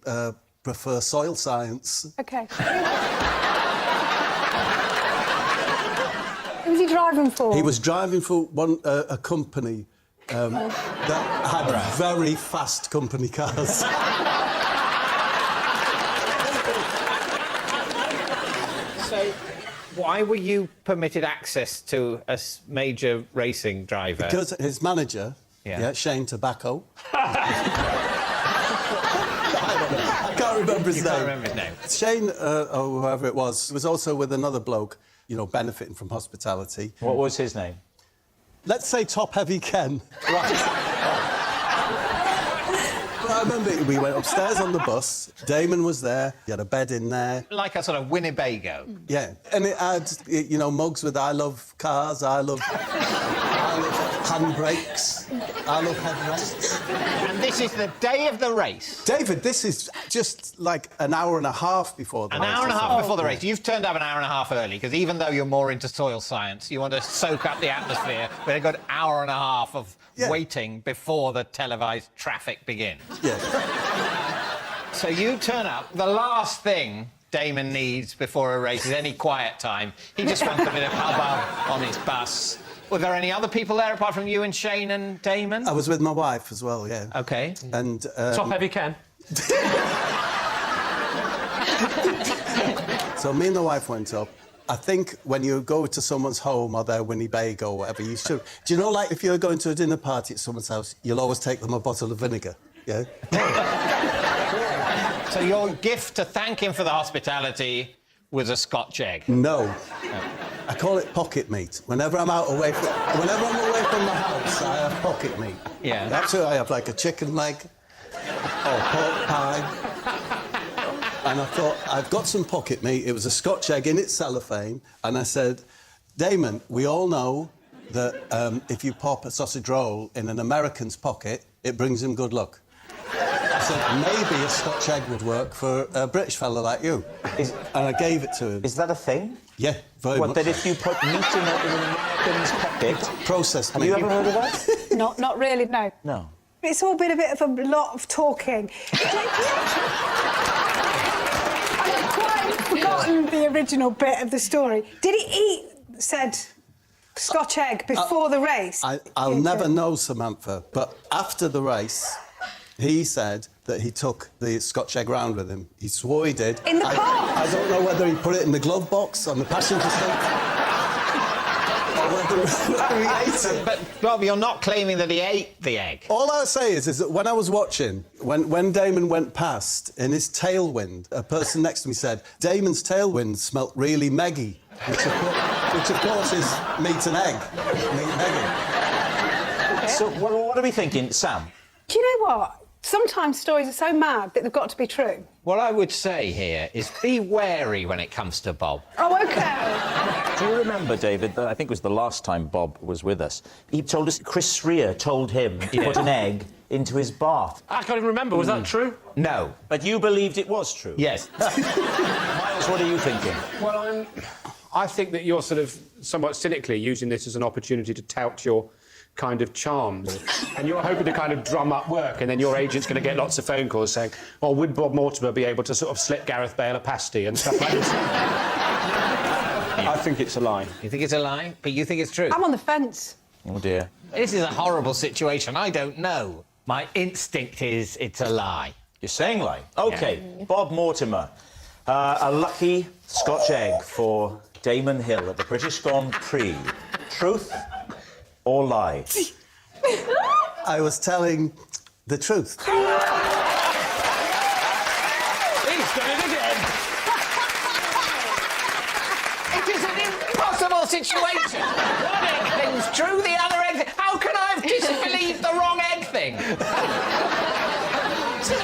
prefer soil science. OK. Who was he driving for? He was driving for a company that had very fast company cars. So, why were you permitted access to a major racing driver? Because his manager, Shane Tobacco. I can't remember his name. Shane, or whoever it was also with another bloke, benefiting from hospitality. What was his name? Let's say Top Heavy Ken. Right. I remember we went upstairs on the bus. Damon was there. He had a bed in there. Like a sort of Winnebago. Yeah, and it had, mugs with "I love cars," I love handbrakes, I love headrests. And this is the day of the race. David, this is just like an hour and a half before the race. An hour and a half before the race. You've turned up an hour and a half early, because even though you're more into soil science, you want to soak up the atmosphere with a good hour and a half of waiting before the televised traffic begins. Yes. So you turn up. The last thing Damon needs before a race is any quiet time. He just wants a bit of hubbub on his bus. Were there any other people there apart from you and Shane and Damon? Oh. I was with my wife as well, yeah. OK. And... Top heavy Ken. So me and the wife went up. I think when you go to someone's home or their Winnebago or whatever, you should... Do you know, like, if you're going to a dinner party at someone's house, you'll always take them a bottle of vinegar, yeah? So your gift to thank him for the hospitality was a Scotch egg? No. I call it pocket meat. Whenever I'm away from the house, I have pocket meat. Yeah. That's what I have, like a chicken leg or pork pie. And I thought, I've got some pocket meat. It was a Scotch egg in its cellophane. And I said, Damon, we all know that if you pop a sausage roll in an American's pocket, it brings him good luck. I said, maybe a Scotch egg would work for a British fella like you. And I gave it to him. Is that a thing? Yeah, very much. What, that if you put meat in an American's pocket... Processed Have meat. you ever heard of that? Not really, no. No. It's all been a bit of a lot of talking. I've quite forgotten the original bit of the story. Did he eat said Scotch egg before the race? I'll never know, Samantha, but after the race, he said that he took the Scotch egg round with him. He swore he did. In the car? I don't know whether he put it in the glove box on the passenger seat or whether he ate it. But, Bob, you're not claiming that he ate the egg. All I'll say is that when I was watching, when Damon went past, in his tailwind, a person next to me said, Damon's tailwind smelt really meggy, which of course is meat and egg. Meat and egg. Okay. So what are we thinking, Sam? Do you know what? Sometimes stories are so mad that they've got to be true. What I would say here is be wary when it comes to Bob. Oh, OK. Do you remember, David, that I think it was the last time Bob was with us, he told us Chris Rea told him to put an egg into his bath. I can't even remember. Was that true? No. But you believed it was true? Yes. Miles, what are you thinking? Well, I think that you're sort of somewhat cynically using this as an opportunity to tout your kind of charms. And you're hoping to kind of drum up work, and then your agent's going to get lots of phone calls saying, well, would Bob Mortimer be able to sort of slip Gareth Bale a pasty and stuff like this? I think it's a lie. You think it's a lie? But you think it's true? I'm on the fence. Oh, dear. This is a horrible situation. I don't know. My instinct is it's a lie. You're saying lie? OK. Yeah. Bob Mortimer. A lucky Scotch egg for Damon Hill at the British Grand Prix. Truth or lie? I was telling the truth. He's done it again. It is an impossible situation. One egg thing's true, the other egg thing... How can I have disbelieved the wrong egg thing?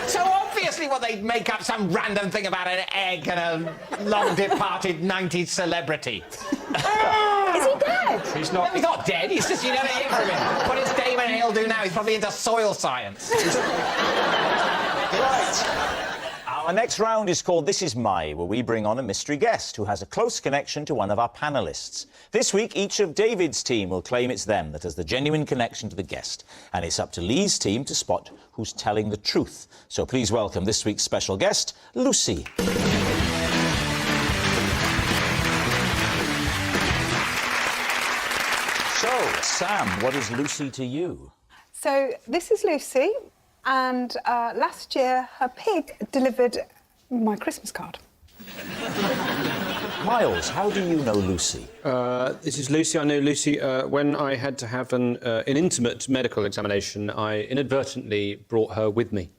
So obviously what they'd make up some random thing about an egg and a long-departed 90s celebrity. Is he dead? He's not... No, he's not dead, he's just, you never hear from him. What does Damon Hill do now? He's probably into soil science. Right. Our next round is called This Is My, where we bring on a mystery guest who has a close connection to one of our panellists. This week, each of David's team will claim it's them that has the genuine connection to the guest. And it's up to Lee's team to spot who's telling the truth. So please welcome this week's special guest, Lucy. So, Sam, what is Lucy to you? So this is Lucy, and last year her pig delivered my Christmas card. Miles, how do you know Lucy? This is Lucy. I know Lucy when I had to have an intimate medical examination. I inadvertently brought her with me.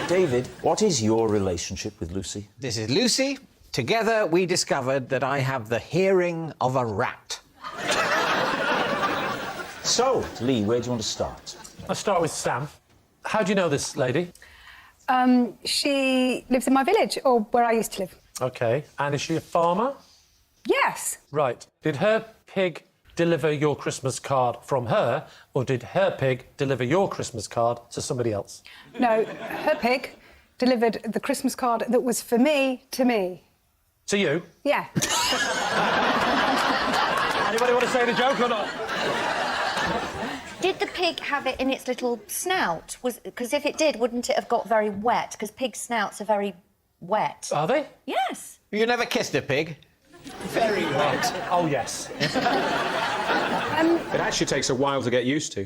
David, what is your relationship with Lucy? This is Lucy. Together we discovered that I have the hearing of a rat. So, Lee, where do you want to start? I'll start with Sam. How do you know this lady? She lives in my village, or where I used to live. OK. And is she a farmer? Yes. Right. Did her pig deliver your Christmas card from her, or did her pig deliver your Christmas card to somebody else? No, her pig delivered the Christmas card that was for me to me. To you? Yeah. Anybody want to say the joke or not? Did the pig have it in its little snout? Because if it did, wouldn't it have got very wet? Because pig snouts are very wet. Are they? Yes. You never kissed a pig? Very wet. Oh, yes. It actually takes a while to get used to.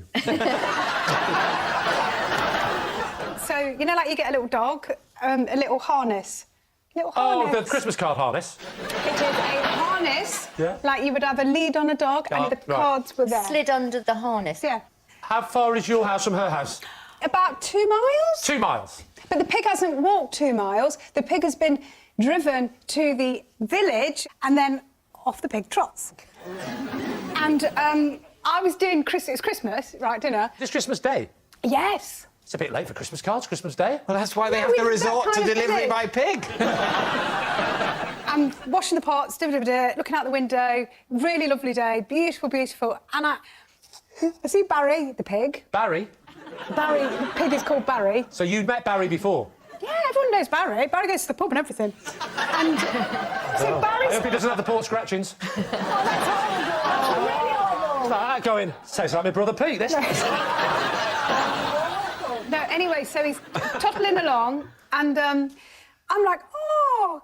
So, you know, like you get a little dog, a little harness. Little harness. Oh, the Christmas card harness. It is a harness, Yeah. like you would have a lead on a dog, and the cards were there. Slid under the harness. Yeah. How far is your house from her house? About 2 miles. 2 miles. But the pig hasn't walked 2 miles. The pig has been driven to the village and then off the pig trots. And I was doing it's Christmas, right, dinner. It's Christmas Day? Yes. It's a bit late for Christmas cards, Christmas Day. Well, that's why they have to resort to delivery by pig. I'm washing the pots, looking out the window. Really lovely day, beautiful, beautiful. And I see Barry, the pig. Barry? Barry, the pig is called Barry. So you'd met Barry before? Yeah, everyone knows Barry. Barry goes to the pub and everything. And so Barry's... I hope he doesn't have the port scratchings. Go in. Sounds like my brother Pete, this. No, anyway, so he's toppling along, and I'm like, oh,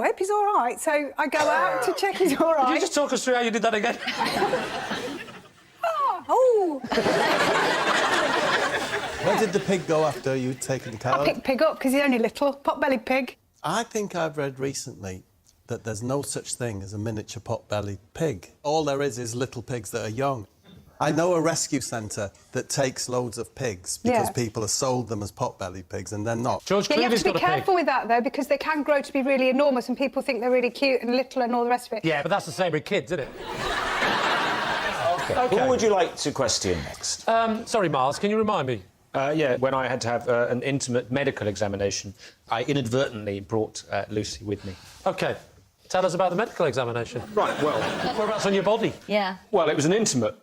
I hope he's all right. So I go out to check he's all right. Could you just talk us through how you did that again? Where did the pig go after you'd taken care I of? picked pig up because he's only little, pot-bellied pig. I think I've read recently that there's no such thing as a miniature pot-bellied pig. All there is little pigs that are young. I know a rescue centre that takes loads of pigs because people have sold them as pot-bellied pigs and they're not. George Yeah, you have to be careful with that, though, because they can grow to be really enormous and people think they're really cute and little and all the rest of it. Yeah, but that's the same with kids, isn't it? Okay. Who would you like to question next? Sorry, Miles, can you remind me? Yeah, when I had to have an intimate medical examination, I inadvertently brought Lucy with me. OK. Tell us about the medical examination. Right, well... Whereabouts on your body? Yeah. Well, it was an intimate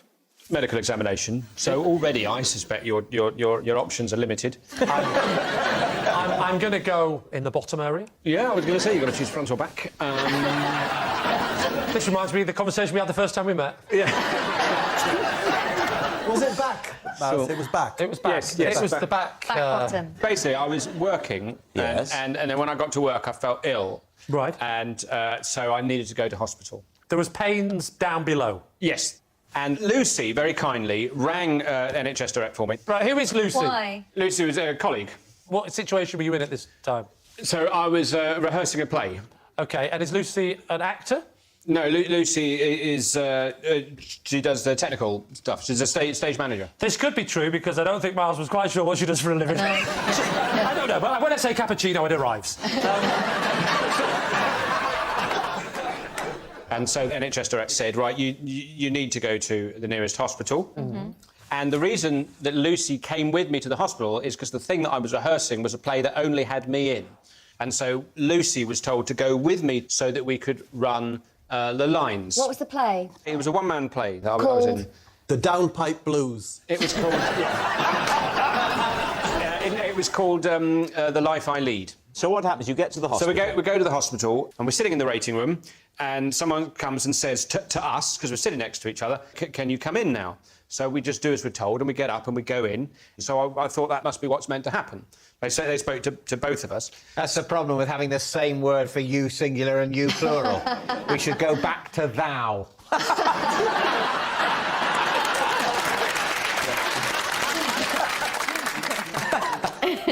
medical examination, so already I suspect your options are limited. I'm going to go in the bottom area. Yeah, I was going to say, you've got to choose front or back. This reminds me of the conversation we had the first time we met. Yeah. Was it back? So, it was back. It was back. Yes, it was the back. Bottom. Basically, I was working, and then when I got to work, I felt ill. Right. And so I needed to go to hospital. There was pains down below? Yes. And Lucy, very kindly, rang NHS Direct for me. Right, who is Lucy? Why? Lucy was a colleague. What situation were you in at this time? So I was rehearsing a play. OK, and is Lucy an actor? No, Lucy is... she does the technical stuff. She's a stage manager. This could be true, because I don't think Miles was quite sure what she does for a living. I don't know, but when I say cappuccino, it arrives. And so the NHS Direct said, right, you need to go to the nearest hospital. Mm-hmm. And the reason that Lucy came with me to the hospital is because the thing that I was rehearsing was a play that only had me in. And so Lucy was told to go with me so that we could run the lines. What was the play? It was a one-man play that I was in. The Downpipe Blues. It was called... it was called The Life I Lead. So what happens? You get to the hospital. So we go to the hospital, and we're sitting in the waiting room, and someone comes and says to us, because we're sitting next to each other, can you come in now? So we just do as we're told, and we get up and we go in. So I thought that must be what's meant to happen. They spoke to both of us. That's the problem with having the same word for you singular and you plural. We should go back to thou.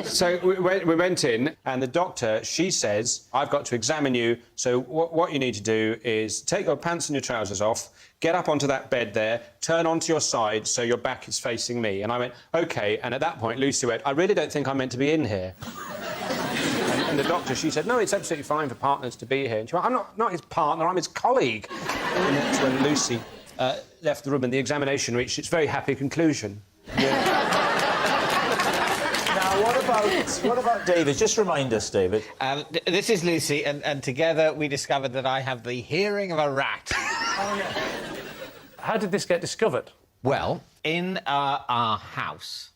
So we went in, and the doctor, she says, I've got to examine you, so what you need to do is take your pants and your trousers off, get up onto that bed there, turn onto your side so your back is facing me. And I went, OK, and at that point, Lucy went, I really don't think I'm meant to be in here. and the doctor, she said, no, it's absolutely fine for partners to be here. And she went, I'm not his partner, I'm his colleague. And that's when Lucy left the room and the examination reached its very happy conclusion. Yeah. What about David? Just remind us, David. This is Lucy, and together we discovered that I have the hearing of a rat. How did this get discovered? Well, in our house,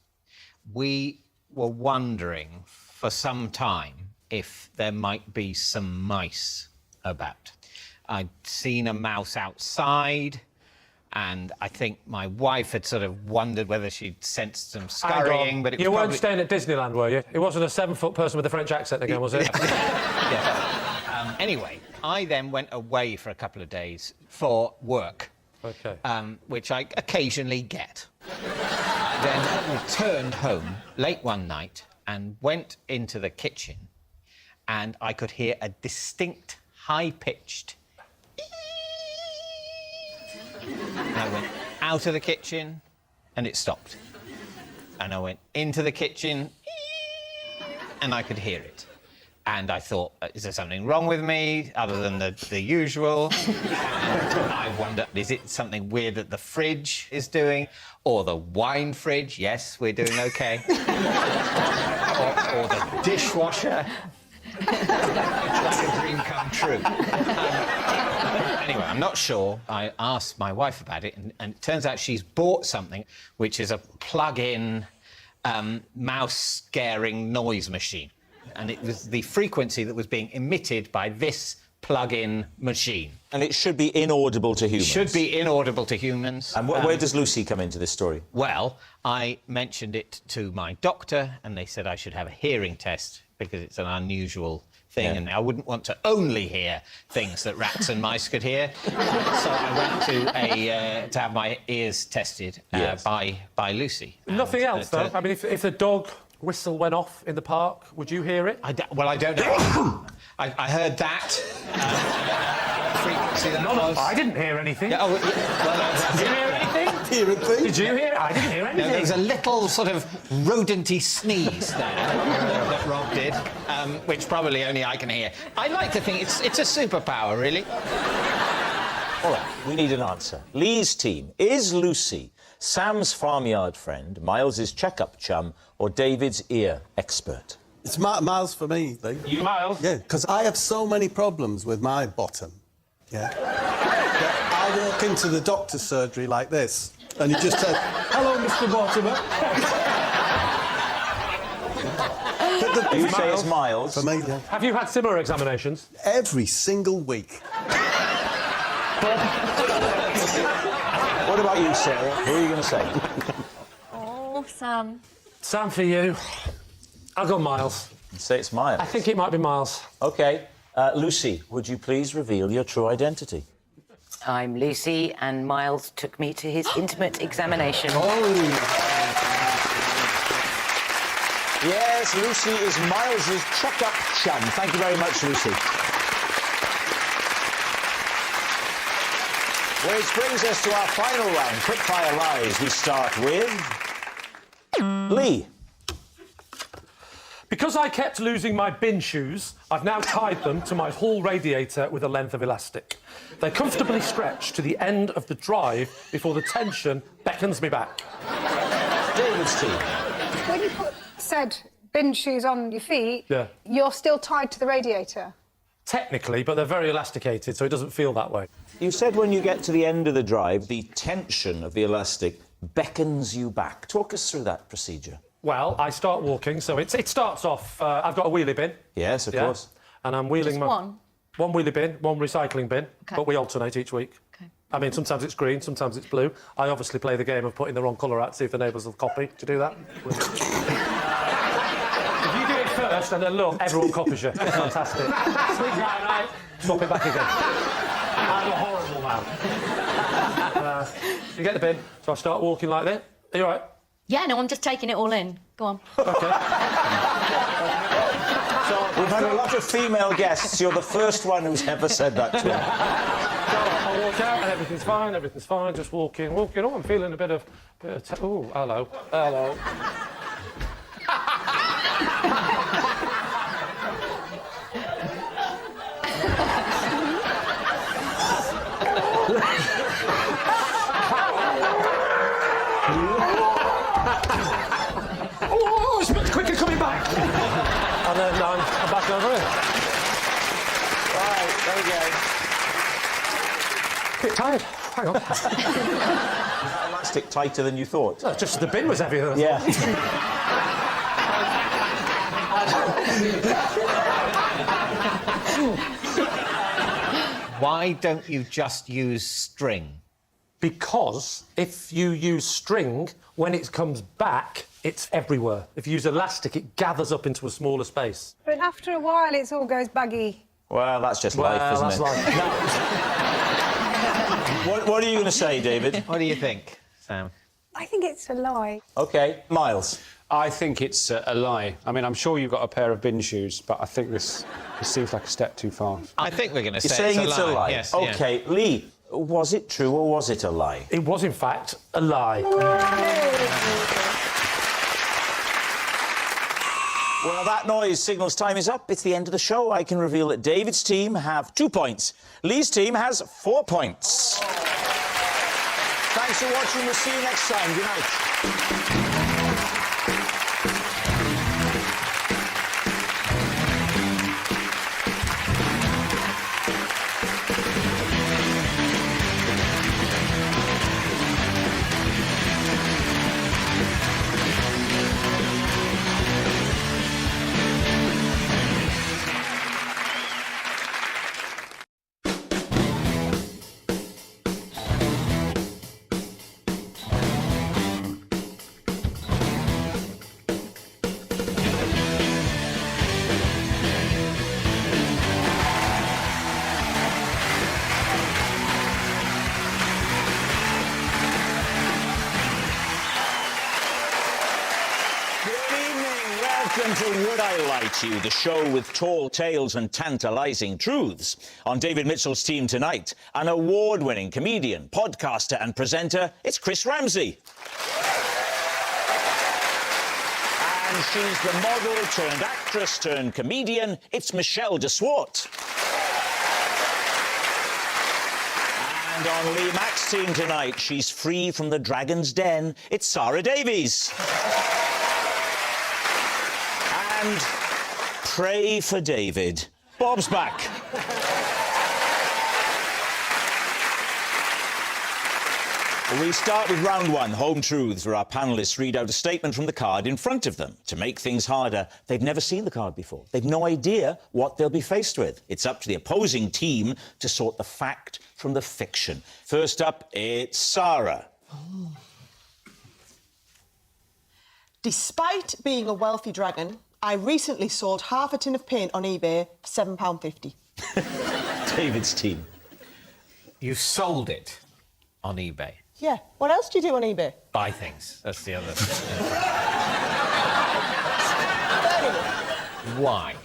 we were wondering for some time if there might be some mice about. I'd seen a mouse outside, and I think my wife had sort of wondered whether she'd sensed some scurrying, but it was You weren't probably... staying at Disneyland, were you? It wasn't a 7-foot person with a French accent again, was it? Anyway, I then went away for a couple of days for work. OK. Which I occasionally get. Then returned home late one night and went into the kitchen, and I could hear a distinct, high-pitched... And I went out of the kitchen, and it stopped. And I went into the kitchen, and I could hear it. And I thought, is there something wrong with me, other than the usual? And I wonder, is it something weird that the fridge is doing? Or the wine fridge? Yes, we're doing OK. or the dishwasher. It's like a dream come true. Anyway, I'm not sure. I asked my wife about it, and it turns out she's bought something which is a plug-in mouse-scaring noise machine. And it was the frequency that was being emitted by this plug-in machine. And it should be inaudible to humans. Should be inaudible to humans. And where does Lucy come into this story? Well, I mentioned it to my doctor, and they said I should have a hearing test because it's an unusual thing, and I wouldn't want to only hear things that rats and mice could hear. So I went to have my ears tested by Lucy. Nothing else, though? I mean, if the dog whistle went off in the park, would you hear it? Well, I don't know. I heard that. Frequency that was. I didn't hear anything. Yeah, did you hear anything? Did you hear it? I didn't hear anything. No, there was a little sort of rodenty sneeze there that Rob did, which probably only I can hear. I like to think it's a superpower, really. All right, we need an answer. Lee's team, is Lucy Sam's farmyard friend, Miles's check-up chum, or David's ear expert? It's Miles for me, Lee. You Miles? Yeah, because I have so many problems with my bottom. Yeah. I walk into the doctor's surgery like this, and he just says, "Hello, Mr. Mortimer." You say it's Miles? For me, yeah. Have you had similar examinations? Every single week. What about you, Sarah? Who are you going to say? Oh, Sam. Sam, for you. I'll go Miles. Say it's Miles. I think it might be Miles. OK. Lucy, would you please reveal your true identity? I'm Lucy, and Miles took me to his intimate examination. Yes, Lucy is Miles's check-up chum. Thank you very much, Lucy. Which brings us to our final round, quick-fire lies. We start with... Lee. Because I kept losing my bin shoes, I've now tied them to my hall radiator with a length of elastic. They comfortably stretch to the end of the drive before the tension beckons me back. David's team. When you put said bin shoes on your feet, you're still tied to the radiator? Technically, but they're very elasticated, so it doesn't feel that way. You said when you get to the end of the drive, the tension of the elastic beckons you back. Talk us through that procedure. Well, I start walking, so it starts off... I've got a wheelie bin. Yes, of course. And I'm wheeling Just one? One wheelie bin, one recycling bin, but we alternate each week. Okay. I mean, sometimes it's green, sometimes it's blue. I obviously play the game of putting the wrong colour out to see if the neighbours will copy. Do you do that? If you do it first and then look, everyone copies you. It's fantastic. Sweet right, swap it back again. I'm a horrible man. You get the bin, so I start walking like that. Are you all right? Yeah, no, I'm just taking it all in. Go on. So we've had a lot of female guests. You're the first one who's ever said that to him. So I walk out and everything's fine, just walking. Oh, I'm feeling a bit of oh, hello. Oh, it's much quicker coming back. And then I'm back over it. Right, there we go. Bit tired. hang on. Elastic tighter than you thought. Oh, just the bin was heavier than I thought. Why don't you just use string? Because if you use string, when it comes back, it's everywhere. If you use elastic, it gathers up into a smaller space. But after a while, it all goes baggy. Well, that's just life, isn't that's it? life. What are you going to say, David? What do you think, Sam? I think it's a lie. OK, Miles. I think it's a lie. I mean, I'm sure you've got a pair of bin shoes, but I think this seems like a step too far. I think we're going to say You're saying it's a lie? Yes, OK, Lee, was it true or was it a lie? It was, in fact, a lie. Well, that noise signals time is up. It's the end of the show. I can reveal that David's team have 2 points. Lee's team has 4 points. Thanks for watching. We'll see you next time. Good night. Welcome to Would I Lie to You, the show with tall tales and tantalising truths. On David Mitchell's team tonight, an award-winning comedian, podcaster and presenter, it's Chris Ramsey. And she's the model turned actress turned comedian, it's Michelle de Swart. And on Lee Mack's team tonight, she's free from the dragon's den, it's Sarah Davies. And pray for David. Bob's back. We start with round one, Home Truths, where our panellists read out a statement from the card in front of them. To make things harder, they've never seen the card before. They've no idea what they'll be faced with. It's up to the opposing team to sort the fact from the fiction. First up, it's Sarah. Despite being a wealthy dragon, I recently sold half a tin of paint on eBay for £7.50. David's team. You sold it on eBay. Yeah. What else do you do on eBay? Buy things. That's the other. Why?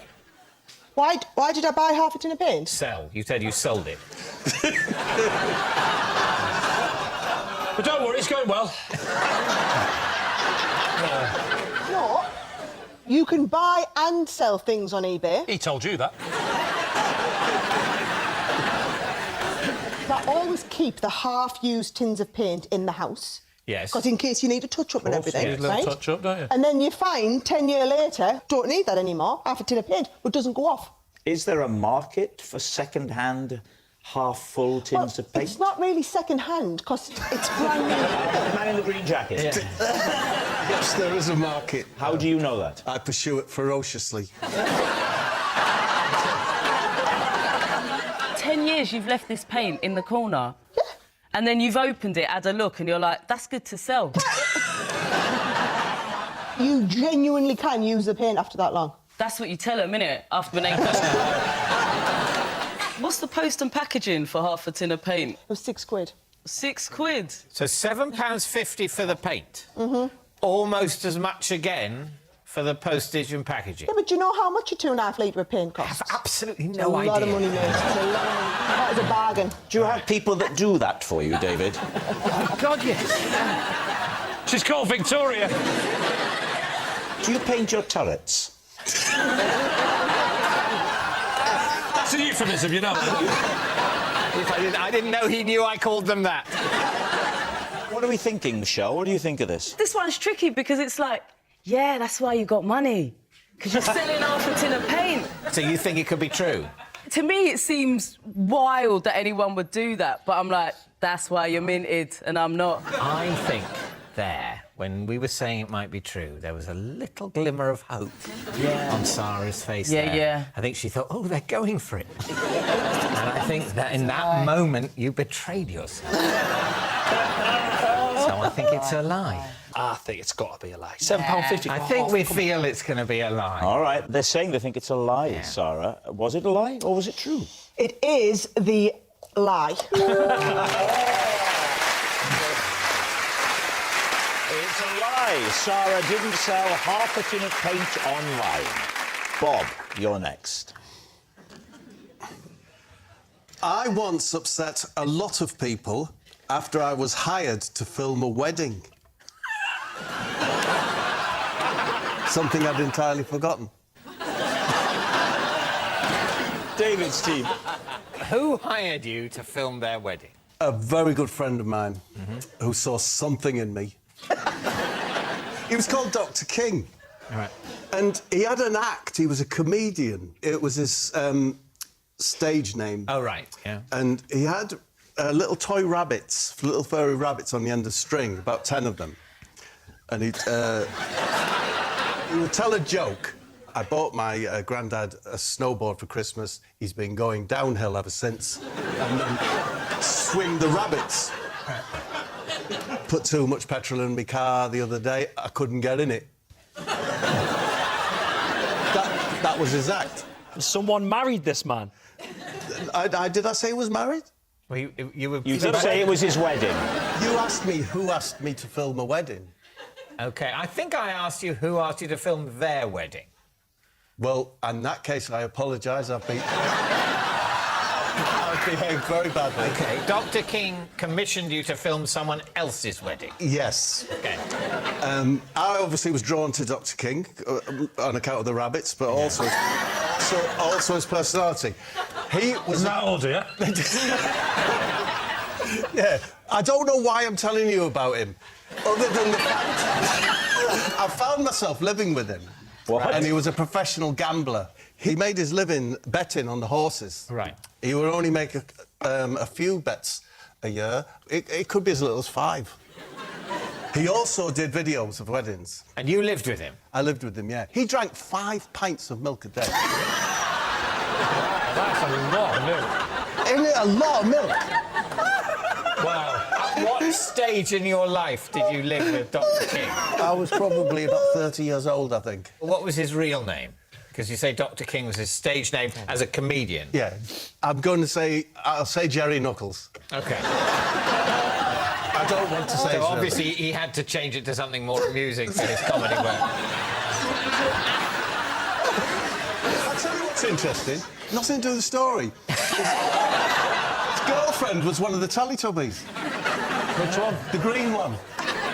Why did I buy half a tin of paint? Sell. You said you sold it. But don't worry, it's going well. No. You can buy and sell things on eBay. He told you that. But always keep the half-used tins of paint in the house. Yes. Because in case you need a touch-up and everything, You need a little touch-up, don't you? And then you find 10 years later, don't need that anymore, half a tin of paint, but doesn't go off. Is there a market for second-hand, half-full tins of paint? It's not really second-hand, because it's brand new. The man in the green jacket? Yes, there is a market. How do you know that? I pursue it ferociously. 10 years you've left this paint in the corner. Yeah. And then you've opened it, had a look, and you're like, that's good to sell. You genuinely can use the paint after that long. That's what you tell them, innit? After the name question. What's the post and packaging for half a tin of paint? It was £6. £6? So £7.50 for the paint. Mm-hmm. Almost as much again for the postage and packaging. Yeah, but do you know how much a 2.5 litre of paint costs? I have absolutely It's no idea. a lot of money, mate. It's a lot of money. That is a bargain. Do you have people that do that for you, David? God, yes. She's called Victoria. Do you paint your turrets? That's a euphemism, you know. I didn't know he knew I called them that. What are we thinking, Michelle? What do you think of this? This one's tricky because it's like, yeah, that's why you got money. Because you're selling half a tin of paint. So you think it could be true? To me, it seems wild that anyone would do that, but I'm like, That's why you're minted and I'm not. I think there, when we were saying it might be true, there was a little glimmer of hope on Sarah's face there. Yeah. I think she thought, oh, they're going for it. And I think that in that moment, you betrayed yourself. So I think it's a lie. I think it's got to be a lie. £7.50. I think we feel it's going to be a lie. All right, they're saying they think it's a lie, Sarah. Was it a lie or was it true? It is the lie. It's a lie. Sarah didn't sell half a tin of paint online. Bob, you're next. I once upset a lot of people after I was hired to film a wedding. Something I'd entirely forgotten. David's team. Who hired you to film their wedding? A very good friend of mine who saw something in me. He was called Dr. King. Right. And he had an act. He was a comedian. It was his stage name. Oh, right, yeah. And he had little toy rabbits, little furry rabbits on the end of string, about 10 of them. And he would tell a joke. I bought my granddad a snowboard for Christmas. He's been going downhill ever since. And then swing the rabbits. Put too much petrol in my car the other day. I couldn't get in it. That was his act. Someone married this man. Did I say he was married? Well, you did say it was his wedding. You asked me who asked me to film a wedding. OK, I think I asked you who asked you to film their wedding. Well, in that case, I apologise. I've behaved very badly. OK, Dr. King commissioned you to film someone else's wedding? Yes. OK. I obviously was drawn to Dr. King on account of the rabbits, but also his personality. He was... that order, yeah? Yeah. I don't know why I'm telling you about him, other than the fact I found myself living with him. What? And he was a professional gambler. He made his living betting on the horses. Right. He would only make a few bets a year. It could be as little as 5. He also did videos of weddings. And you lived with him? I lived with him, yeah. He drank 5 pints of milk a day. That's a lot of milk. Isn't it a lot of milk? Wow. At what stage in your life did you live with Dr. King? I was probably about 30 years old, I think. What was his real name? Because you say Dr. King was his stage name as a comedian. Yeah. I'll say Jerry Knuckles. OK. I don't want to say So obviously he had to change it to something more amusing for his comedy work. I'll tell you what's interesting. Nothing to do with the story. His girlfriend was one of the Teletubbies. Which one? The green one.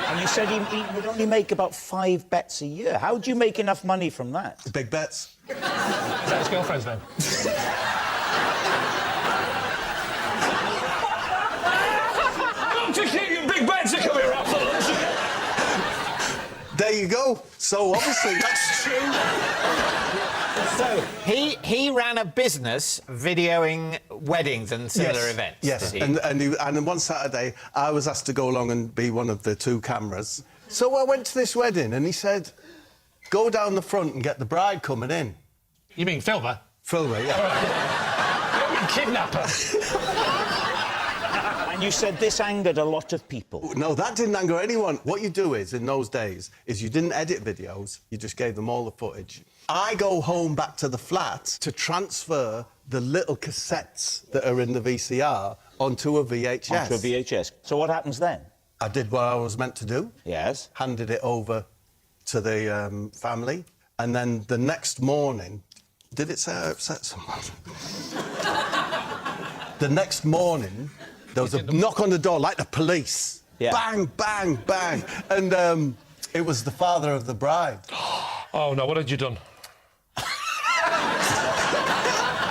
And you said he would only make about 5 bets a year. How do you make enough money from that? Big bets. Is that his girlfriend's name? Dr. King and Big Bets are coming around for lunch. There you go. So obviously that's true. So he ran a business videoing weddings and similar events. Yes, did he? and then one Saturday I was asked to go along and be one of the 2 cameras. So I went to this wedding and he said, "Go down the front and get the bride coming in." You mean Filmer? Filmer, yeah. You mean kidnapper? And you said this angered a lot of people. No, that didn't anger anyone. What you do is, in those days, is you didn't edit videos, you just gave them all the footage. I go home back to the flat to transfer the little cassettes that are in the VCR onto a VHS. Onto a VHS. So what happens then? I did what I was meant to do. Yes. Handed it over to the family. And then the next morning... Did it say I upset someone? The next morning, there was a knock on the door, like the police. Yeah. Bang, bang, bang. And it was the father of the bride. Oh, no, what had you done?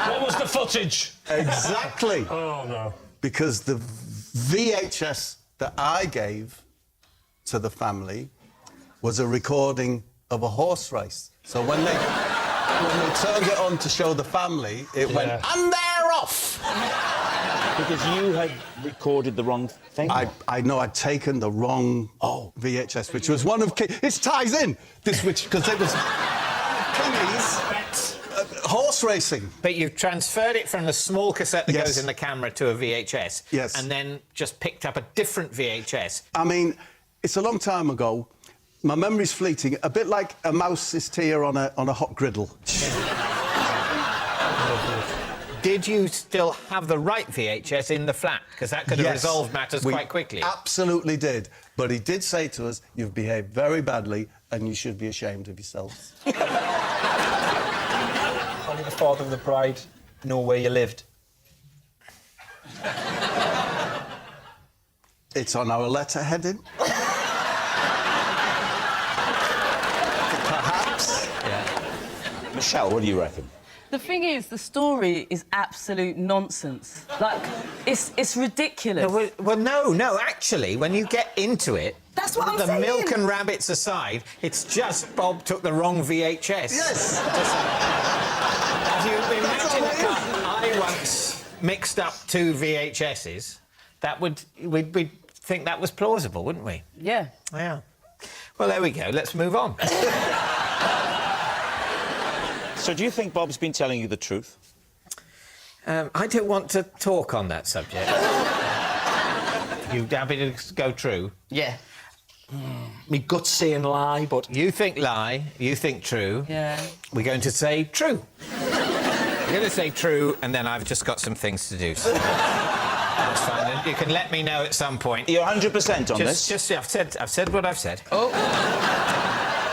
What was the footage? Exactly. Oh, no. Because the VHS that I gave to the family was a recording of a horse race. So when they turned it on to show the family, it went, "And they're off!" Because you had recorded the wrong thing. I know I'd taken the wrong VHS, which was one of... It ties in, this which... Because it was... Kingy's horse racing. But you've transferred it from the small cassette that goes in the camera to a VHS. Yes. And then just picked up a different VHS. I mean, it's a long time ago. My memory's fleeting, a bit like a mouse's tear on a hot griddle. Did you still have the right VHS in the flat? Because that could have resolved matters quite quickly. Absolutely did. But he did say to us, you've behaved very badly and you should be ashamed of yourselves. Only the father of the bride know where you lived. It's on our letter heading. Perhaps. Michelle, what do you reckon? The thing is, the story is absolute nonsense. Like, it's ridiculous. No, actually, when you get into it... That's what I'm saying. The milk and rabbits aside, it's just Bob took the wrong VHS. Yes! If you imagine I once mixed up two VHSs, we'd think that was plausible, wouldn't we? Yeah. Yeah. Well, there we go. Let's move on. So do you think Bob's been telling you the truth? I don't want to talk on that subject. You happy to go true? Yeah. Me gut's saying lie, but... You think lie, you think true. Yeah. We're going to say true. We're going to say true, and then I've just got some things to do. So that's fine. You can let me know at some point. You're 100% on this? I've said what I've said. Oh.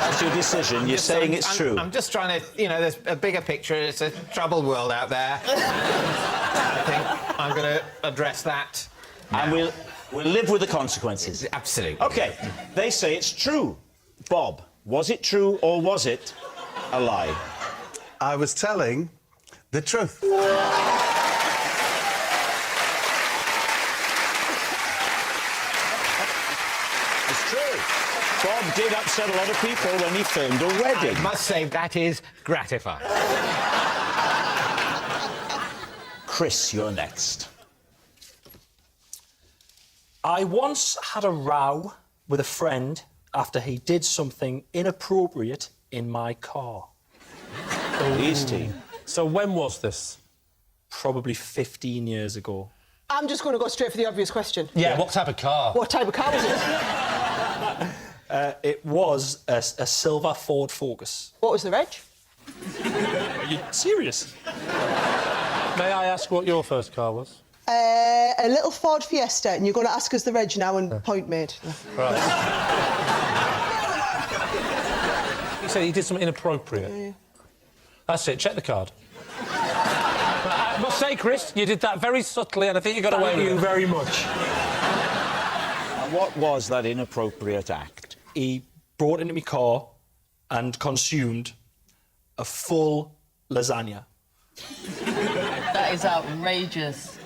That's your decision. You're saying it's true. I'm just trying to, there's a bigger picture. It's a troubled world out there. I think I'm going to address that. And we'll live with the consequences. Absolutely. OK, they say it's true. Bob, was it true or was it a lie? I was telling the truth. It's true. Bob did upset a lot of people when he filmed a wedding. I must say that is gratifying. Chris, you're next. I once had a row with a friend after he did something inappropriate in my car. His team. So when was this? Probably 15 years ago. I'm just going to go straight for the obvious question. Yeah, what type of car? What type of car was it? It was a silver Ford Focus. What was the reg? Are you serious? May I ask what your first car was? A little Ford Fiesta, and you're going to ask us the reg now and point made. Right. You said he did something inappropriate. Yeah. That's it, check the card. I must say, Chris, you did that very subtly, and I think you got away with it. Thank you very much. And what was that inappropriate act? He brought into my car and consumed a full lasagna. That is outrageous.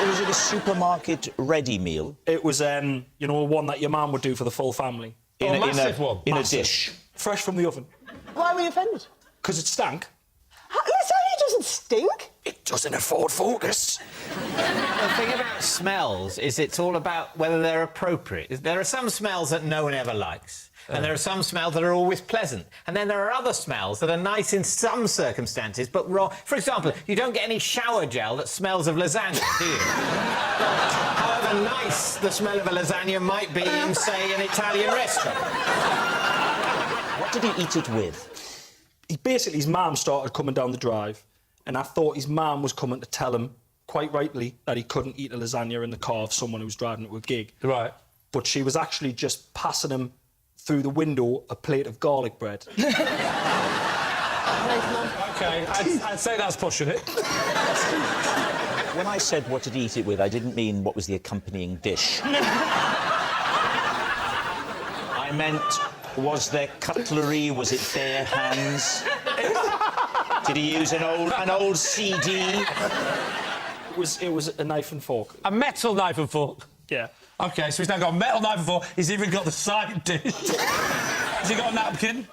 Was it a supermarket ready meal? It was, one that your mum would do for the full family. In a Massive. dish. Fresh from the oven. Why were you offended? Because it stank. Lasagna doesn't stink. It doesn't afford Focus. The thing about smells is it's all about whether they're appropriate. There are some smells that no one ever likes. And there are some smells that are always pleasant. And then there are other smells that are nice in some circumstances, but wrong. For example, you don't get any shower gel that smells of lasagna, do you? However nice the smell of a lasagna might be in, say, an Italian restaurant. What did he eat it with? His mum started coming down the drive, and I thought his mum was coming to tell him, quite rightly, that he couldn't eat a lasagna in the car of someone who was driving to a gig. Right. But she was actually just passing him through the window a plate of garlic bread. OK, I'd say that's pushing it. When I said what did he eat it with, I didn't mean what was the accompanying dish. I meant, was there cutlery? Was it bare hands? Did he use an old CD? It was a knife and fork. A metal knife and fork? Yeah. OK, so he's now got a metal knife and fork. He's even got the side dish. Has he got a napkin?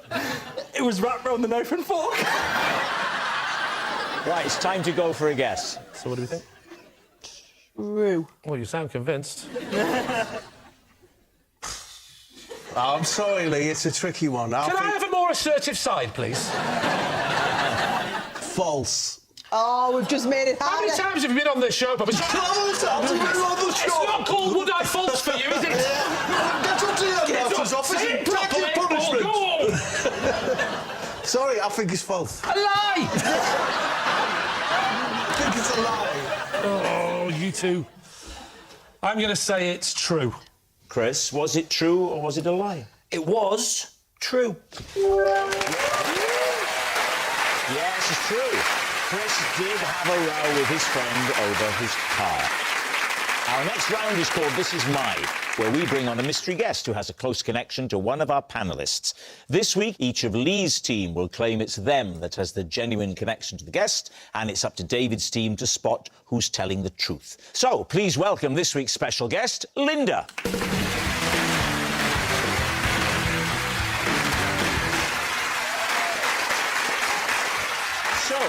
It was wrapped around the knife and fork. Right, it's time to go for a guess. So what do we think? True. Well, you sound convinced. Oh, I'm sorry, Lee, it's a tricky one. Can I have a more assertive side, please? False. Oh, we've just made it How many harder. times have you been on this show, Bob? It's not called Would I False for you, is it? Get up to the master's office and take your punishment. Go on. Sorry, I think it's false. A lie! I think it's a lie. Oh, you two. I'm going to say it's true. Chris, was it true or was it a lie? It was true. Yes, it's true. Chris did have a row with his friend over his car. Our next round is called This Is My, where we bring on a mystery guest who has a close connection to one of our panellists. This week, each of Lee's team will claim it's them that has the genuine connection to the guest, and it's up to David's team to spot who's telling the truth. So, please welcome this week's special guest, Linda. So,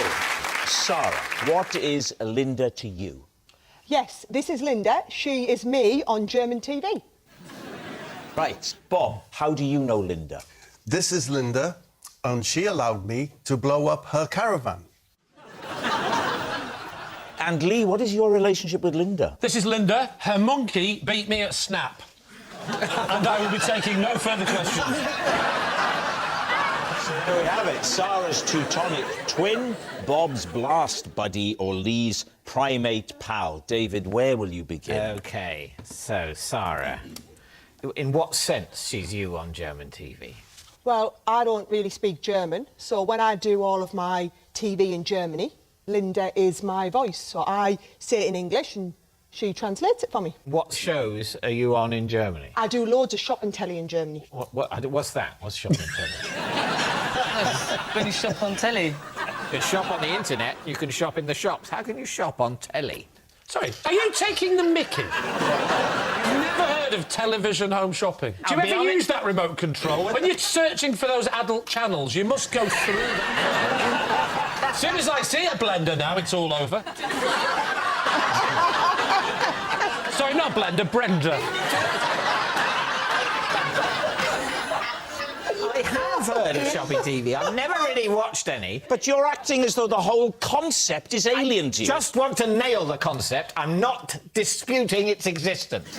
Sarah, what is Linda to you? Yes, this is Linda. She is me on German TV. Right. Bob, how do you know Linda? This is Linda, and she allowed me to blow up her caravan. And Lee, what is your relationship with Linda? This is Linda. Her monkey beat me at Snap. And I will be taking no further questions. There we have it. Sarah's Teutonic twin, Bob's blast buddy, or Lee's primate pal. David, where will you begin? OK, so, Sarah, in what sense is you on German TV? Well, I don't really speak German, so when I do all of my TV in Germany, Linda is my voice. So I say it in English and she translates it for me. What shows are you on in Germany? I do loads of shopping telly in Germany. What's that? What's shopping telly? When you shop on telly. You can shop on the internet, you can shop in the shops. How can you shop on telly? Sorry, are you taking the mickey? You've never heard of television home shopping? Do you ever use that remote control? When you're searching for those adult channels, you must go through them. As soon as I see a blender now, it's all over. Sorry, not blender, Brenda. I have heard of shopping TV. I've never really watched any. But you're acting as though the whole concept is alien to you. Just want to nail the concept. I'm not disputing its existence.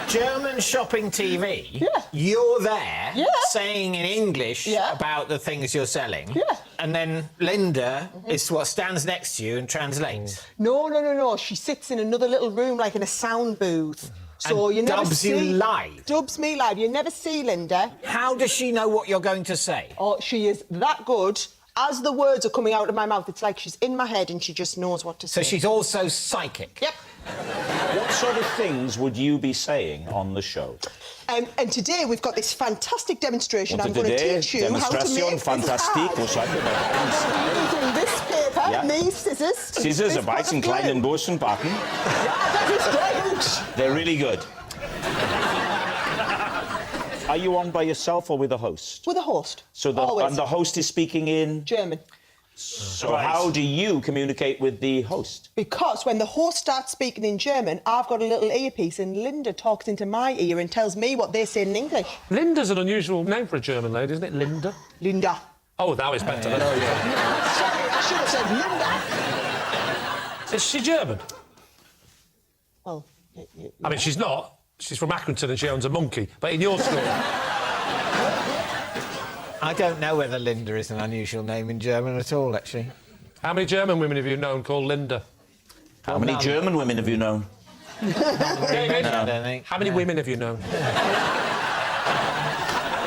German shopping TV. Yeah. You're there Yeah. saying in English Yeah. about the things you're selling. Yeah. And then Linda is what stands next to you and translates. No. She sits in another little room, like in a sound booth. So And you never dubs see... you live? Dubs me live. You never see Linda. How does she know what you're going to say? Oh, she is that good. As the words are coming out of my mouth, it's like she's in my head and she just knows what to say. So she's also psychic? Yep. What sort of things would you be saying on the show? And today we've got this fantastic demonstration. I'm going to Today, teach you how to demonstration make fantastico, this sagt using this paper, Yeah. these scissors. Scissors, this a weißen pot of kleinen glue. Burschen packen. That is great. They're really good. Are you on by yourself or with a host? With a host. So Always. and the host is speaking in German. So how do you communicate with the host? Because when the host starts speaking in German, I've got a little earpiece and Linda talks into my ear and tells me what they say in English. Linda's an unusual name for a German lady, isn't it? Linda? Linda. Oh, that was better. Sorry, I should have said Linda. Is she German? Well, I mean, she's not. She's from Accrington and she owns a monkey. But in your story... I don't know whether Linda is an unusual name in German at all, actually. How many German women have you known called Linda? How many German women have you known? David, I don't think. how many women have you known?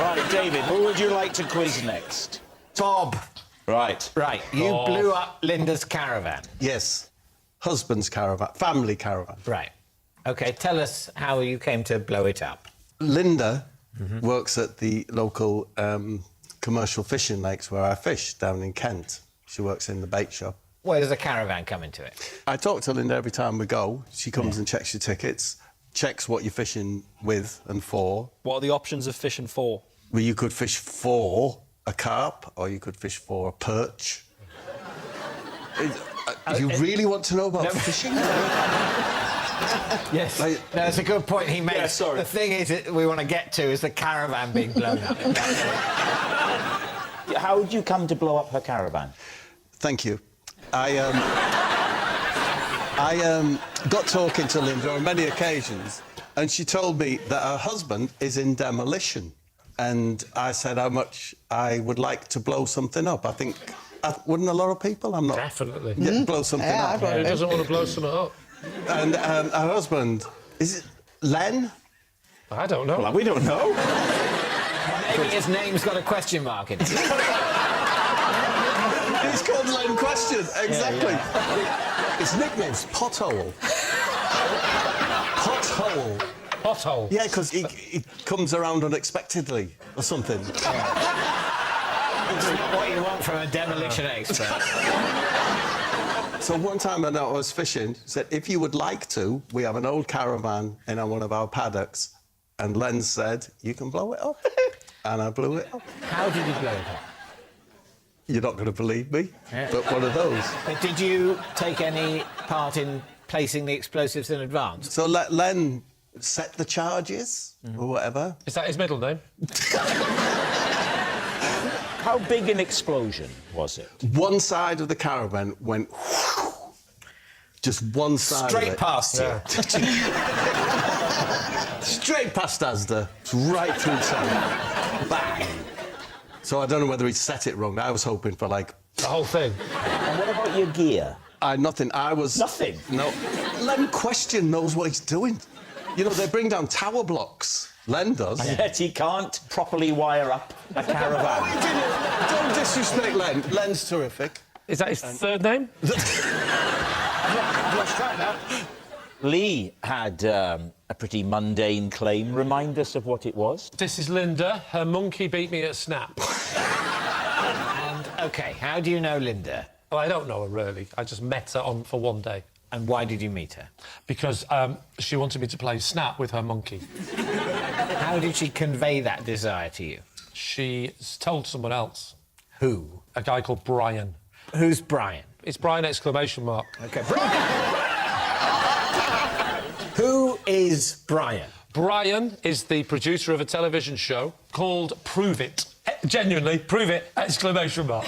Right, David, who would you like to quiz next? Bob. Right. Right, you blew up Linda's caravan. Yes. Husband's caravan, family caravan. Right. OK, tell us how you came to blow it up. Linda works at the local commercial fishing lakes where I fish, down in Kent. She works in the bait shop. Where does the caravan come into it? I talk to Linda every time we go. She comes and checks your tickets, checks what you're fishing with and for. What are the options of fishing for? Well, you could fish for a carp or you could fish for a perch. You really want to know about fishing? Yes. No, that's a good point he makes. Yeah, sorry. The thing is that we want to get to is the caravan being blown up. How did you come to blow up her caravan? Thank you. I got talking to Linda on many occasions, and she told me that her husband is in demolition. And I said how much I would like to blow something up. I think, wouldn't a lot of people? I'm not... Definitely. Yeah, blow something up. Who doesn't want to blow something up? And her husband, is it Len? I don't know. Well, we don't know. Maybe his name's got a question mark in it. It's called Len Question, exactly. His nickname's Pothole. Pothole. Pothole? Yeah, because he comes around unexpectedly or something. What you want from a demolition expert. So one time I was fishing, said, if you would like to, we have an old caravan in one of our paddocks. And Len said, you can blow it up. And I blew it up. How did you blow it up? You're not going to believe me, but one of those. But did you take any part in placing the explosives in advance? So Len set the charges, or whatever. Is that his middle name? How big an explosion was it? One side of the caravan went... Just one side Straight of it. past you. Straight past Asda, right through town. Bang! So I don't know whether he set it wrong. I was hoping for, like... The whole thing. And what about your gear? Nothing. I was... Nothing? No. Len Question knows what he's doing. You know, they bring down tower blocks. Len does. And yet he can't properly wire up a caravan. Don't disrespect Len. Len's terrific. Is that his third name? Lee had a pretty mundane claim. Remind us of what it was. This is Linda. Her monkey beat me at Snap. And, OK, how do you know Linda? Well, I don't know her, really. I just met her for one day. And why did you meet her? Because she wanted me to play Snap with her monkey. How did she convey that desire to you? She told someone else. Who? A guy called Brian. Who's Brian? It's Brian exclamation mark. OK, Brian! Who is Brian? Brian is the producer of a television show called Prove It. Genuinely, prove it! Exclamation mark.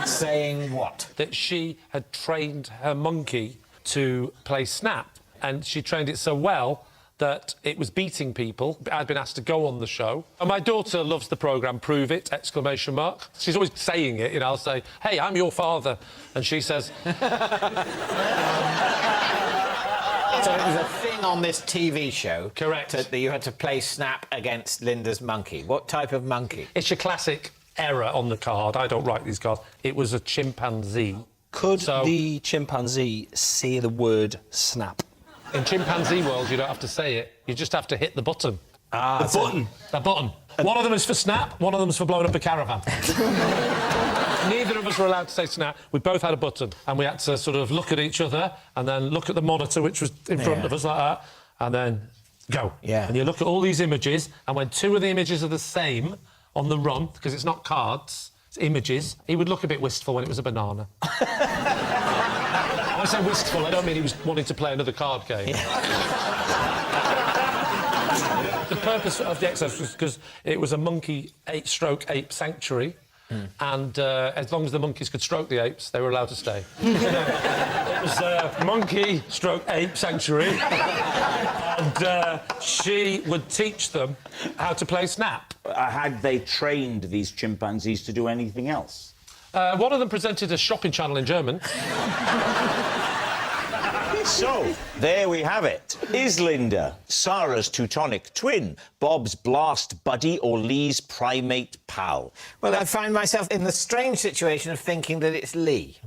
Saying what? That she had trained her monkey to play Snap, and she trained it so well that it was beating people. I'd been asked to go on the show. And my daughter loves the programme Prove It! Exclamation mark. She's always saying it, you know. I'll say, hey, I'm your father. And she says... So it was a thing on this TV show... Correct. That you had to play Snap against Linda's monkey. What type of monkey? It's your classic error on the card. I don't write these cards. It was a chimpanzee. Could the chimpanzee say the word snap? In chimpanzee world, you don't have to say it. You just have to hit the button. The button? The button. One of them is for Snap, one of them is for blowing up a caravan. Neither of us were allowed to say Snap. We both had a button, and we had to sort of look at each other and then look at the monitor, which was in front of us like that, and then go. Yeah. And you look at all these images, and when two of the images are the same on the run, because it's not cards, it's images, he would look a bit wistful when it was a banana. When I say wistful, I don't mean he was wanting to play another card game. The purpose of the exercise was because it was a monkey stroke ape sanctuary, and as long as the monkeys could stroke the apes, they were allowed to stay. It was a monkey stroke ape sanctuary, and she would teach them how to play Snap. Had they trained these chimpanzees to do anything else? One of them presented a shopping channel in German. So, there we have it. Is Linda Sarah's Teutonic twin, Bob's blast buddy, or Lee's primate pal? Well, I find myself in the strange situation of thinking that it's Lee.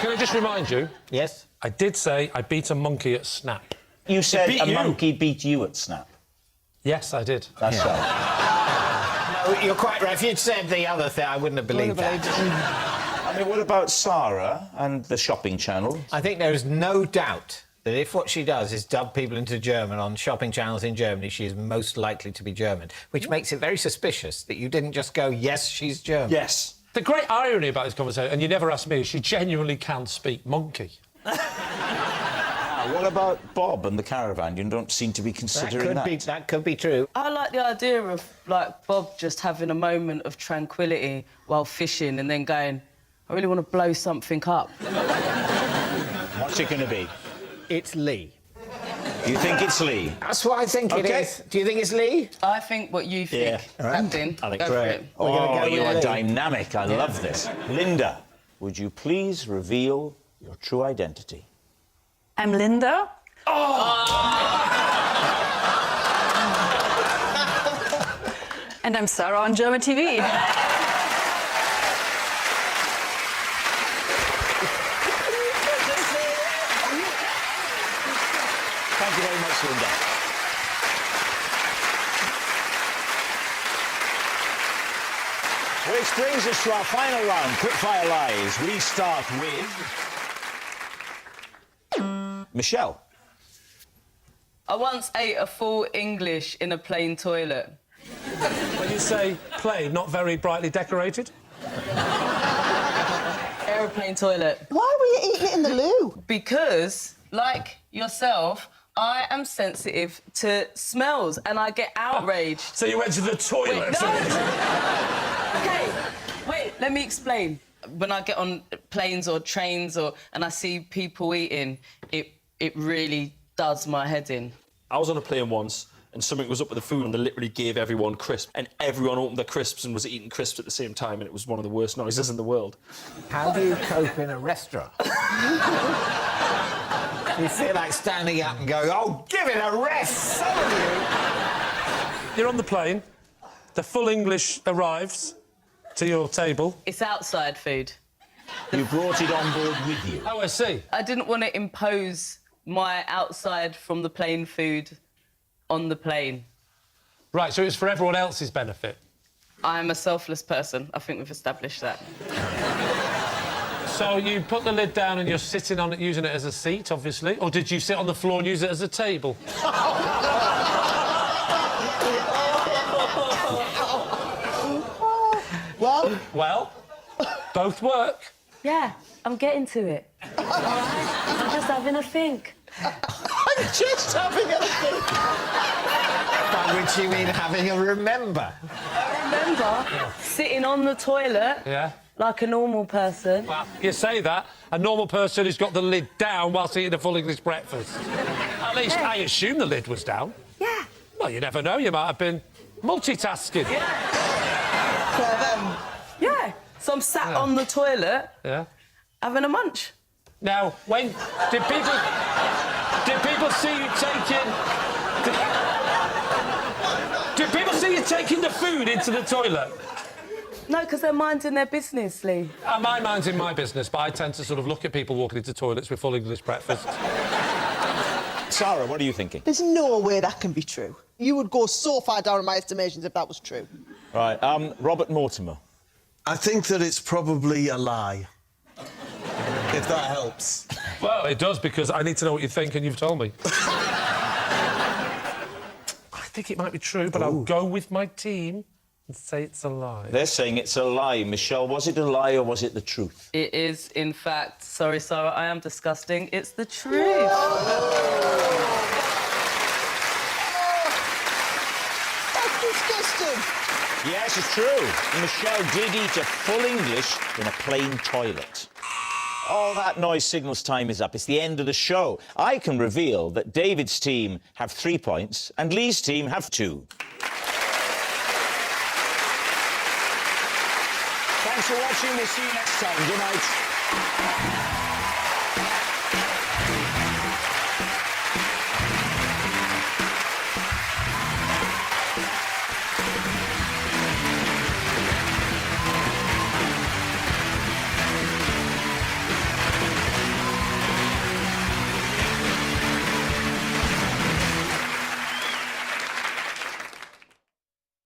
Can I just remind you? Yes? I did say I beat a monkey at Snap. You said a monkey beat you at Snap? Yes, I did. That's right. No, you're quite right. If you'd said the other thing, I wouldn't have believed that. I mean, what about Sarah and the shopping channel? I think there is no doubt that if what she does is dub people into German on shopping channels in Germany, she is most likely to be German, which makes it very suspicious that you didn't just go, yes, she's German. Yes. The great irony about this conversation, and you never asked me, is she genuinely can speak monkey. What about Bob and the caravan? You don't seem to be considering that. That could be true. I like the idea of, like, Bob just having a moment of tranquility while fishing and then going, I really want to blow something up. What's it going to be? It's Lee. You think it's Lee? That's what I think it is. Do you think it's Lee? I think what you think, Captain. I think Go for it. Oh, you are dynamic. I love this. Linda, would you please reveal your true identity? I'm Linda. And I'm Sarah on German TV. Thank you very much, Linda. Which brings us to our final round, Quickfire Lies. We start with Michelle. I once ate a full English in a plain toilet. When you say plain, not very brightly decorated? Aeroplane toilet. Why were you eating it in the loo? Because, like yourself, I am sensitive to smells and I get outraged. So you went to the toilet? Wait, no. OK, wait, let me explain. When I get on planes or trains and I see people eating, it really does my head in. I was on a plane once and something was up with the food and they literally gave everyone crisps and everyone opened their crisps and was eating crisps at the same time and it was one of the worst noises in the world. How do you cope in a restaurant? You feel like standing up and going, oh, give it a rest, some of you! You're on the plane, the full English arrives to your table. It's outside food. You brought it on board with you? Oh, I see. I didn't want to impose my outside from the plane food on the plane. Right, so it's for everyone else's benefit? I'm a selfless person. I think we've established that. So you put the lid down and you're sitting on it, using it as a seat, obviously? Or did you sit on the floor and use it as a table? Well, both work. Yeah, I'm getting to it. All right? I'm just having a think. I'm just having a think. By which you mean having a remember? Remember, sitting on the toilet like a normal person. Well, you say that. A normal person has got the lid down whilst eating a full English breakfast. At least I assume the lid was down. Yeah. Well, you never know. You might have been multitasking. Yeah. So I'm sat on the toilet having a munch. Now, when did people see you taking? Did people see you taking the food into the toilet? No, because they're minding their business, Lee. My mind's in my business, but I tend to sort of look at people walking into toilets with full English breakfast. Sarah, what are you thinking? There's no way that can be true. You would go so far down in my estimations if that was true. Right, Robert Mortimer. I think that it's probably a lie. If that helps. Well, it does, because I need to know what you think, and you've told me. I think it might be true, but I'll go with my team and say it's a lie. They're saying it's a lie. Michelle, was it a lie or was it the truth? It is, in fact, sorry, Sarah, I am disgusting. It's the truth. That's disgusting. Yes, it's true. Michelle did eat a full English in a plain toilet. All that noise signals time is up. It's the end of the show. I can reveal that David's team have 3 points and Lee's team have 2. Thanks for watching. We'll see you next time. Good night.